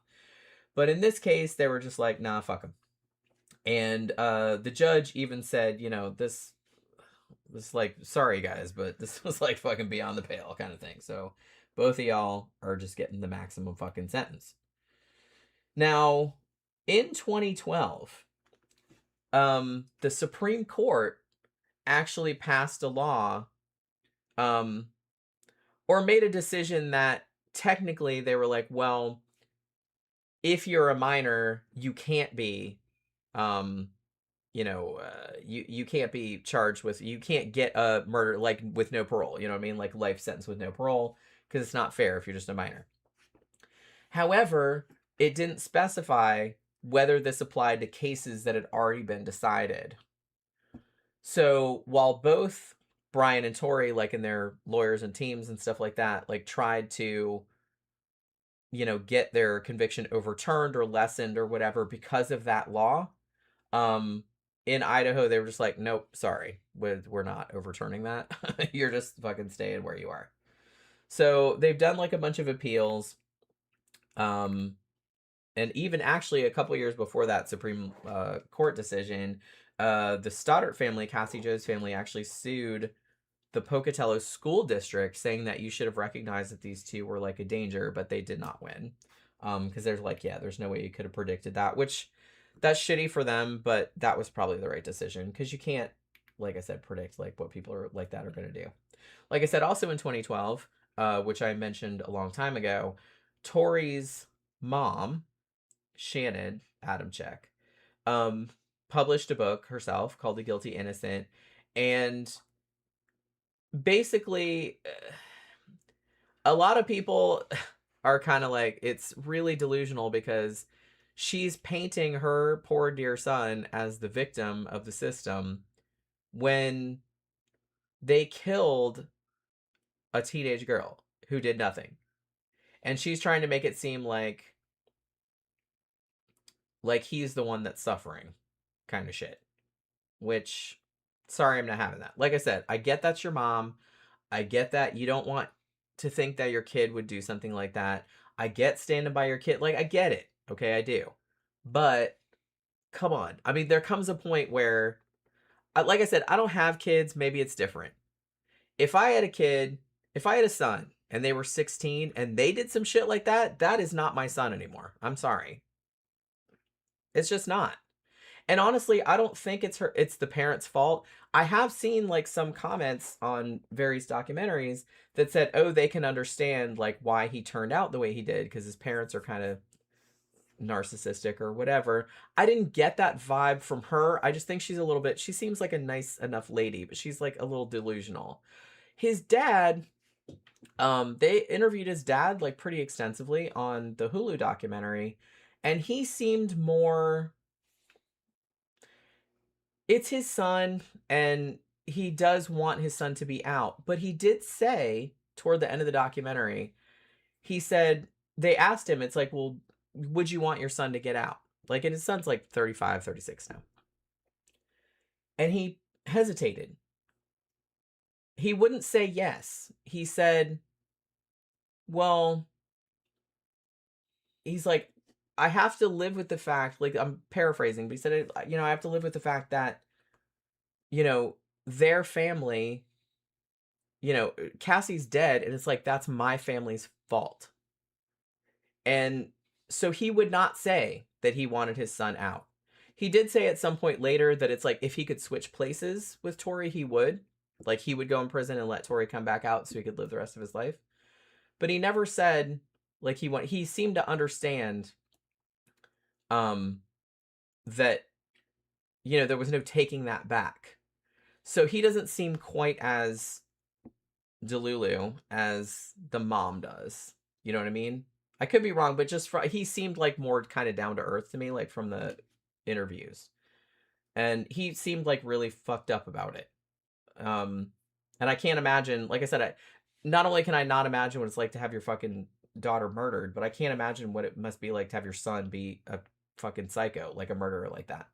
A: But in this case, they were just like, nah, fuck them. And the judge even said, you know, this like, sorry guys, but this was like fucking beyond the pale kind of thing. So both of y'all are just getting the maximum fucking sentence. Now, in 2012, the Supreme Court actually passed a law, or made a decision that technically they were like, well, if you're a minor, you can't be, you can't be charged with, you can't get a murder, like, with no parole, you know what I mean? Like, life sentence with no parole, because it's not fair if you're just a minor. However, it didn't specify whether this applied to cases that had already been decided. So while both Brian and Torey, like, in their lawyers and teams and stuff like that, like, tried to, you know, get their conviction overturned or lessened or whatever because of that law, in Idaho, they were just like, nope, sorry, we're not overturning that. You're just fucking staying where you are. So they've done like a bunch of appeals. And even actually a couple years before that Supreme Court decision, the Stoddart family, Cassie Jo's family, actually sued the Pocatello school district, saying that you should have recognized that these two were like a danger, but they did not win. Because there's like, yeah, there's no way you could have predicted that, which that's shitty for them, but that was probably the right decision, because you can't, like I said, predict like what people are like that are going to do. Like I said, also in 2012, which I mentioned a long time ago, Torey's mom, Shannon Adamcik, published a book herself called The Guilty Innocent, and basically a lot of people are kind of like, it's really delusional, because she's painting her poor dear son as the victim of the system when they killed a teenage girl who did nothing. And she's trying to make it seem like he's the one that's suffering kind of shit. Which, sorry, I'm not having that. Like I said, I get that's your mom. I get that you don't want to think that your kid would do something like that. I get standing by your kid. Like, I get it. Okay, I do. But come on. I mean, there comes a point where, like I said, I don't have kids. Maybe it's different. If I had a son and they were 16 and they did some shit like that, that is not my son anymore. I'm sorry. It's just not. And honestly, I don't think it's the parents' fault. I have seen like some comments on various documentaries that said, "Oh, they can understand like why he turned out the way he did because his parents are kind of narcissistic or whatever." I didn't get that vibe from her. I just think she seems like a nice enough lady, but she's like a little delusional. His dad, they interviewed his dad like pretty extensively on the Hulu documentary, and he seemed more, it's his son and he does want his son to be out, but he did say toward the end of the documentary, he said, they asked him, it's like, well, would you want your son to get out? Like, and his son's like 35, 36 now. And he hesitated. He wouldn't say yes. He said, well, he's like, I have to live with the fact, like, I'm paraphrasing, but he said, I have to live with the fact that, their family, Cassie's dead, and it's like, that's my family's fault. And so he would not say that he wanted his son out. He did say at some point later that it's like, if he could switch places with Torey, he would. Like, he would go in prison and let Torey come back out so he could live the rest of his life. But he never said, like, he seemed to understand that, there was no taking that back. So he doesn't seem quite as delulu as the mom does. You know what I mean? I could be wrong, but he seemed like more kind of down to earth to me, like from the interviews. And he seemed like really fucked up about it. And I can't imagine, like I said, not only can I not imagine what it's like to have your fucking daughter murdered, but I can't imagine what it must be like to have your son be a fucking psycho, like a murderer like that.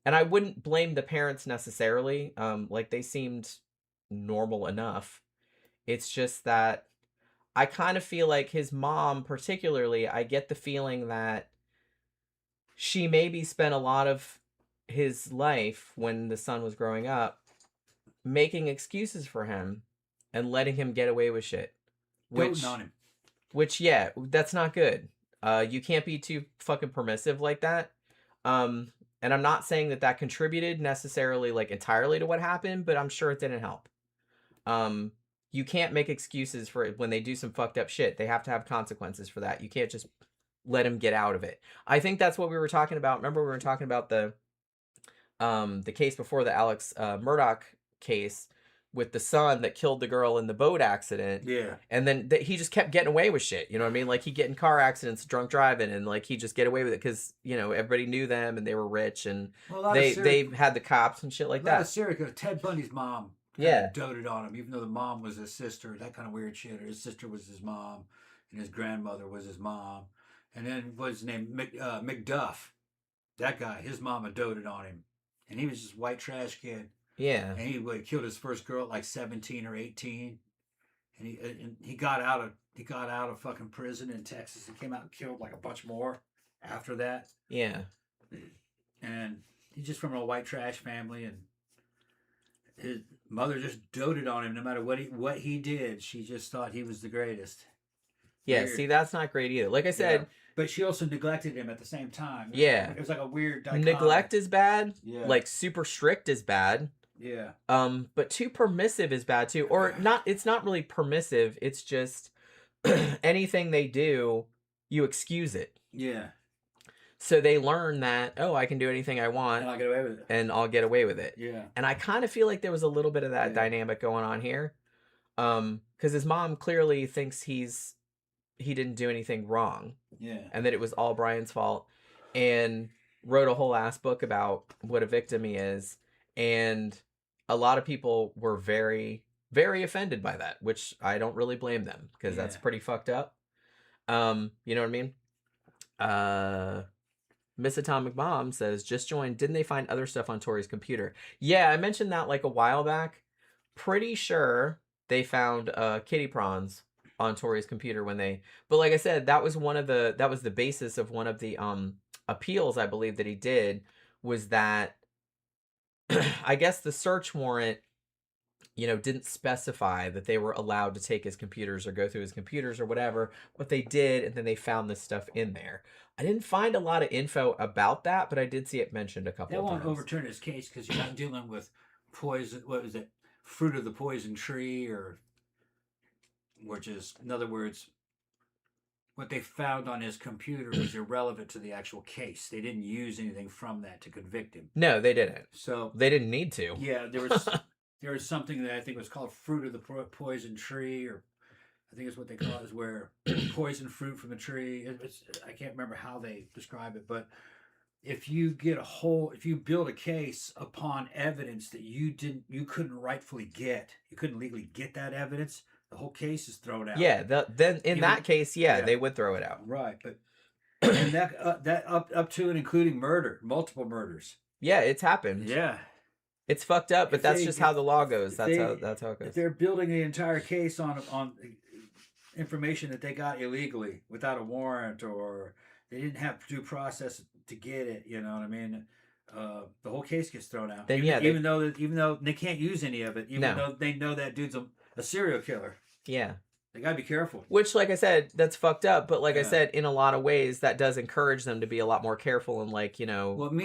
A: And I wouldn't blame the parents necessarily. Like, they seemed normal enough. It's just that I kind of feel like his mom, particularly, I get the feeling that she maybe spent a lot of his life when the son was growing up making excuses for him and letting him get away with shit.
B: Doting on him.
A: Which, yeah, that's not good. You can't be too fucking permissive like that. And I'm not saying that contributed necessarily, like, entirely to what happened, but I'm sure it didn't help. You can't make excuses for it when they do some fucked up shit. They have to have consequences for that. You can't just let him get out of it. I think that's what we were talking about. Remember, we were talking about the case before, the Alex Murdaugh case with the son that killed the girl in the boat accident.
B: Yeah.
A: And then he just kept getting away with shit. You know what I mean? Like, he'd get in car accidents, drunk driving, and like, he'd just get away with it because, everybody knew them and they were rich and they had the cops and shit like that.
B: Because Ted Bundy's mom doted on him, even though the mom was his sister, that kind of weird shit. His sister was his mom and his grandmother was his mom. And then what's his name? McDuff. That guy, his mama doted on him. And he was just white trash kid.
A: Yeah.
B: And he killed his first girl at like 17 or 18. And he got out of fucking prison in Texas and came out and killed like a bunch more after that.
A: Yeah.
B: And he's just from a white trash family, and his mother just doted on him no matter what he did. She just thought he was the greatest.
A: Yeah, weird. See, that's not great either. Like I said... Yeah.
B: But she also neglected him at the same time.
A: It
B: was like a weird dichotomy.
A: Neglect is bad. Yeah. Like, super strict is bad.
B: Yeah.
A: But too permissive is bad too. Or not, it's not really permissive. It's just anything they do, you excuse it.
B: Yeah.
A: So they learn that, I can do anything I want.
B: And I'll get away with it.
A: And I'll get away with it.
B: Yeah.
A: And I kind of feel like there was a little bit of that dynamic going on here. Because his mom clearly thinks he didn't do anything wrong.
B: Yeah.
A: And that it was all Brian's fault. And wrote a whole ass book about what a victim he is. And a lot of people were very, very offended by that, which I don't really blame them because that's pretty fucked up. You know what I mean? Miss Atomic Mom says, just joined. Didn't they find other stuff on Torey's computer? Yeah, I mentioned that like a while back. Pretty sure they found kitty prawns on Torey's computer but like I said, that was the basis of one of the appeals, I believe, that he did, was that I guess the search warrant didn't specify that they were allowed to take his computers or go through his computers or whatever, but they did, and then they found this stuff in there. I didn't find a lot of info about that, but I did see it mentioned a couple of times.
B: That won't overturn his case because you're not dealing with poison. What is it? Fruit of the poison tree, or which is, in other words, what they found on his computer was irrelevant to the actual case. They didn't use anything from that to convict him.
A: No, they didn't.
B: So
A: they didn't need to.
B: Yeah, there was something that I think was called fruit of the poison tree, or I think it's what they call it, is where poison fruit from the tree. I can't remember how they describe it, but if you build a case upon evidence that you couldn't rightfully get, you couldn't legally get that evidence, the whole case is thrown out.
A: Yeah, then in that case, they would throw it out.
B: Right, but and that up to and including murder, multiple murders.
A: Yeah, it's happened.
B: Yeah.
A: It's fucked up, but that's just how the law goes. That's how it goes.
B: If they're building the entire case on information that they got illegally without a warrant, or they didn't have due process to get it, you know what I mean? The whole case gets thrown out.
A: Then
B: even though they can't use any of it, though they know that dude's a serial killer.
A: Yeah.
B: They gotta be careful.
A: Which, like I said, that's fucked up. But like I said, in a lot of ways, that does encourage them to be a lot more careful and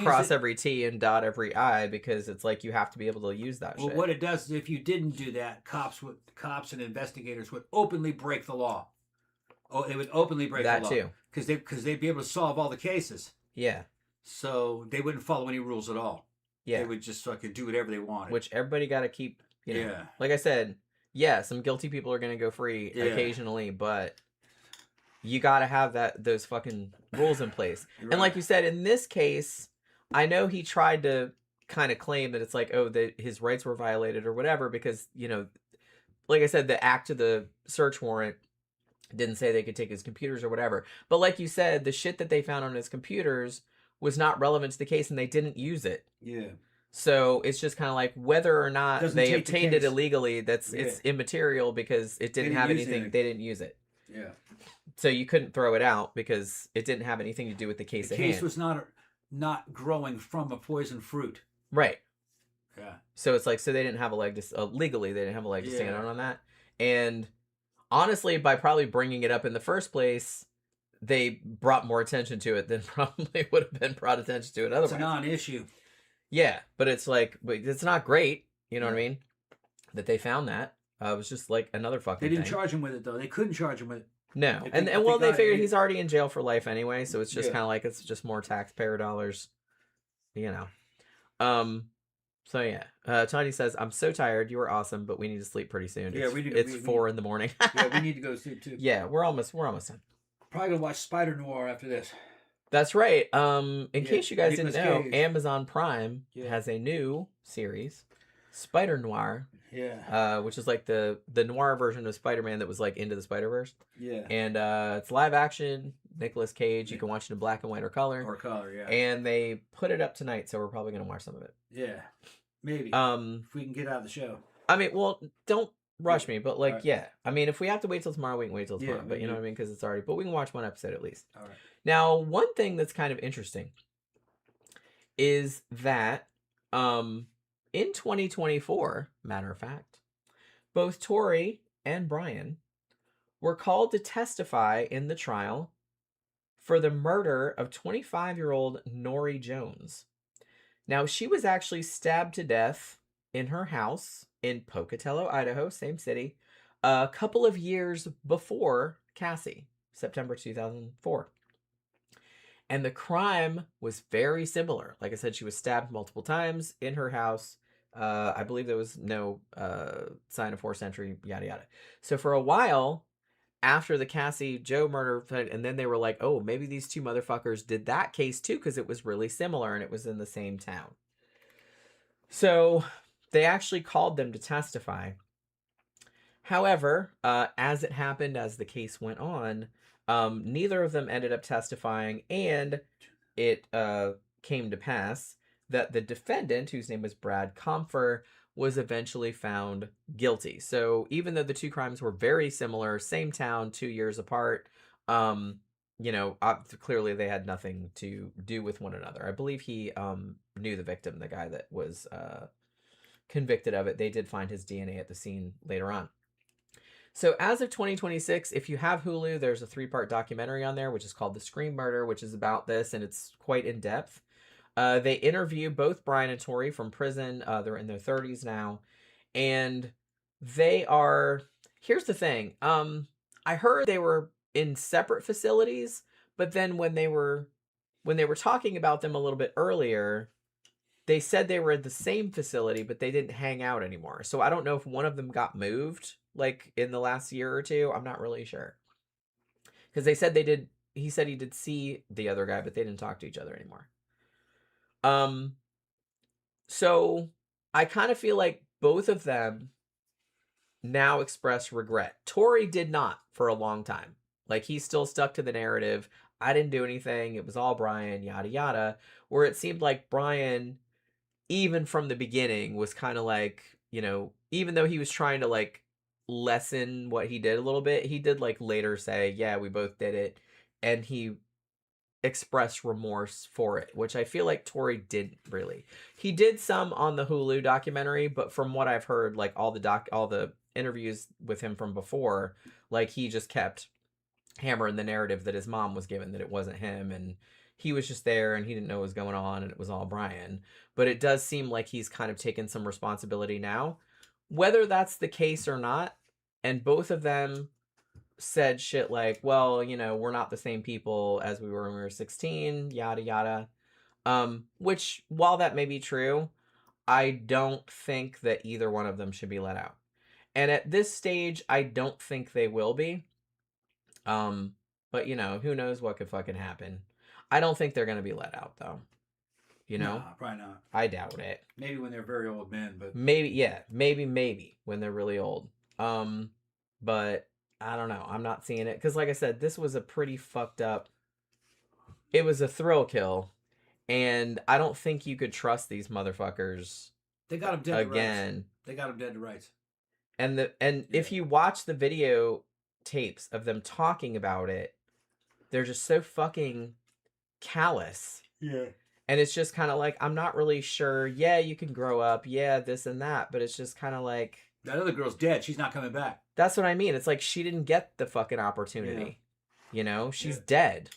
A: cross every T and dot every I, because it's like you have to be able to use that shit.
B: Well, what it does is if you didn't do that, cops and investigators would openly break the law. Oh, they would openly break the law. That too. Because they'd be able to solve all the cases.
A: Yeah.
B: So they wouldn't follow any rules at all.
A: Yeah.
B: They would just fucking do whatever they wanted.
A: Which everybody got to keep, like I said, some guilty people are going to go free occasionally, but you got to have those fucking rules in place. Right. And like you said, in this case, I know he tried to kind of claim that it's like, that his rights were violated or whatever, because, like I said, the act of the search warrant didn't say they could take his computers or whatever. But like you said, the shit that they found on his computers was not relevant to the case, and they didn't use it.
B: Yeah.
A: So it's just kind of like whether or not they obtained it illegally, it's immaterial because it didn't have anything. They didn't use it.
B: Yeah.
A: So you couldn't throw it out because it didn't have anything to do with the case at hand.
B: The case was not growing from a poison fruit.
A: Right.
B: Yeah.
A: So it's like, so they didn't have a leg to legally they didn't have a leg to stand on that. And honestly, by probably bringing it up in the first place, they brought more attention to it than probably would have been brought attention to it otherwise.
B: It's a non-issue.
A: Yeah, but it's like, it's not great. You know what I mean? That they found that. It was just like another fucking
B: They didn't charge him with it, though. They couldn't charge him with it.
A: No. They figured he's already in jail for life anyway, so it's just kind of like, it's just more taxpayer dollars, So yeah, Tony says, "I'm so tired. You were awesome, but we need to sleep pretty soon.
B: Yeah,
A: It's 4 in the morning.
B: Yeah, we need to go to sleep too.
A: Yeah, we're almost done.
B: Probably gonna watch Spider Noir after this.
A: That's right. In case you guys didn't know, Amazon Prime has a new series, Spider Noir.
B: Yeah.
A: Which is like the noir version of Spider-Man that was like Into the Spider-Verse.
B: Yeah.
A: And it's live action. Nicolas Cage. You can watch it in black and white or color.
B: Or color, yeah.
A: And they put it up tonight, so we're probably gonna watch some of it.
B: Yeah. Maybe. If we can get out of the show.
A: I mean, well, don't rush me, but like, I mean, if we have to wait till tomorrow, we can wait till tomorrow. But you know what I mean? Because it's already. But we can watch one episode at least.
B: All right.
A: Now, one thing that's kind of interesting is that in 2024, matter of fact, both Torey and Brian were called to testify in the trial for the murder of 25-year-old Norrie Jones. Now, she was actually stabbed to death in her house in Pocatello, Idaho, same city, a couple of years before Cassie, September 2004. And the crime was very similar. Like I said, she was stabbed multiple times in her house. I believe there was no sign of forced entry, yada, yada. So for a while, after the Cassie Jo murder, and then they were like, oh, maybe these two motherfuckers did that case too, because it was really similar and it was in the same town. So they actually called them to testify. However, as it happened, as the case went on, neither of them ended up testifying, and it came to pass that the defendant, whose name was Brad Comfer, was eventually found guilty. So even though the two crimes were very similar, same town, 2 years apart, clearly they had nothing to do with one another. I believe he knew the victim, the guy that was convicted of it. They did find his DNA at the scene later on. So as of 2026, if you have Hulu, there's a 3-part documentary on there, which is called The Scream Murder, which is about this, and it's quite in depth. They interview both Brian and Torey from prison. They're in their 30s now, and they are. Here's the thing. I heard they were in separate facilities, but then when they were talking about them a little bit earlier, they said they were at the same facility, but they didn't hang out anymore. So I don't know if one of them got moved, like, in the last year or two. I'm not really sure. Because they said they did. He said he did see the other guy, but they didn't talk to each other anymore. So I kind of feel like both of them now express regret. Torey did not for a long time. Like, he still stuck to the narrative. I didn't do anything. It was all Brian, yada, yada. Where it seemed like Brian, even from the beginning, was kind of like, you know, even though he was trying to, like, lessen what he did a little bit, he did, like, later say, yeah, we both did it. And he expressed remorse for it, which I feel like Torey didn't really. He did some on the Hulu documentary, but from what I've heard, like, all the interviews with him from before, like, he just kept hammering the narrative that his mom was given, that it wasn't him, and he was just there and he didn't know what was going on and it was all Brian. But it does seem like he's kind of taken some responsibility now. Whether that's the case or not, and both of them said shit like, well, you know, we're not the same people as we were when we were 16, yada yada. Which, while that may be true, I don't think that either one of them should be let out. And at this stage, I don't think they will be. But, you know, who knows what could fucking happen. I don't think they're going to be let out, though. You know?
B: No, probably not.
A: I doubt it.
B: Maybe when they're very old men, but...
A: Maybe, yeah. Maybe when they're really old. But I don't know. I'm not seeing it. Because, like I said, this was a pretty fucked up... It was a thrill kill. And I don't think you could trust these motherfuckers.
B: They got him dead
A: again.
B: To rights. They got him dead to rights.
A: And if you watch the video tapes of them talking about it, they're just so fucking callous.
B: Yeah.
A: And it's just kind of like, I'm not really sure. Yeah, you can grow up. Yeah, this and that. But it's just kind of like...
B: That other girl's dead. She's not coming back.
A: That's what I mean. It's like she didn't get the fucking opportunity. Yeah. You know? She's dead.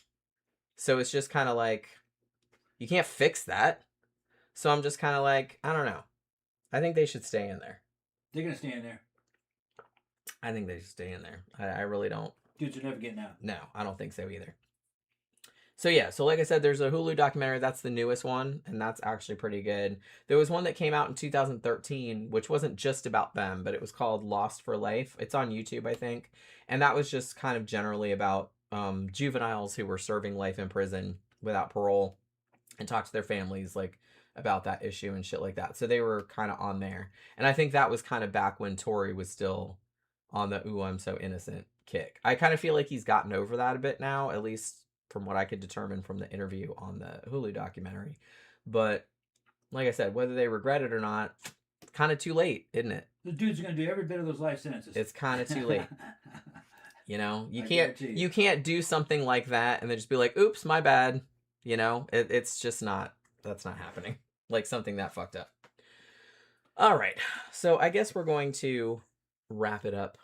A: So it's just kind of like, you can't fix that. So I'm just kind of like, I don't know. I think they should stay in there.
B: They're going to stay in there.
A: I think they should stay in there. I really don't.
B: Dudes are never getting out.
A: No, I don't think so either. So yeah, so like I said, there's a Hulu documentary. That's the newest one, and that's actually pretty good. There was one that came out in 2013, which wasn't just about them, but it was called Lost for Life. It's on YouTube, I think. And that was just kind of generally about juveniles who were serving life in prison without parole, and talked to their families, like, about that issue and shit like that. So they were kind of on there. And I think that was kind of back when Torey was still on the "ooh, I'm so innocent" kick. I kind of feel like he's gotten over that a bit now, at least from what I could determine from the interview on the Hulu documentary. But like I said, whether they regret it or not, it's kind of too late, isn't it?
B: The dude's going to do every bit of those life sentences.
A: It's kind of too late. You know, you can't do something like that and then just be like, oops, my bad. You know, it's just not, that's not happening. Like something that fucked up. All right. So I guess we're going to wrap it up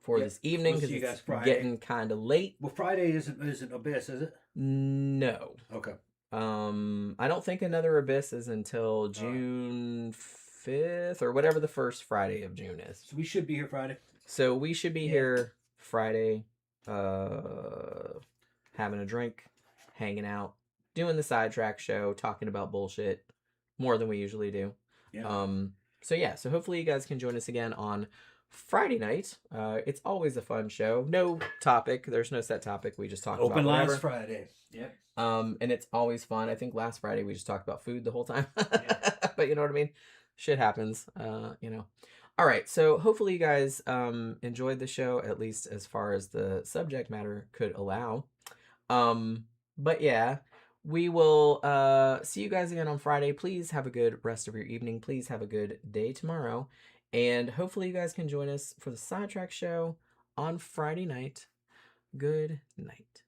A: for this evening because it's getting kind of late.
B: Well, Friday isn't Abyss, is it?
A: No.
B: Okay.
A: I don't think another Abyss is until June 5th or whatever the first Friday of June is.
B: So we should be here Friday.
A: So we should be here Friday, having a drink, hanging out, doing the sidetrack show, talking about bullshit more than we usually do.
B: Yeah.
A: So yeah, so hopefully you guys can join us again on Friday night. It's always a fun show. No topic. There's no set topic. We just talk about
B: Open Lines Friday. Yep.
A: And it's always fun. I think last Friday we just talked about food the whole time. But you know what I mean? Shit happens. You know. All right. So hopefully you guys enjoyed the show, at least as far as the subject matter could allow. But yeah, we will see you guys again on Friday. Please have a good rest of your evening. Please have a good day tomorrow. And hopefully you guys can join us for the Sidetrack Show on Friday night. Good night.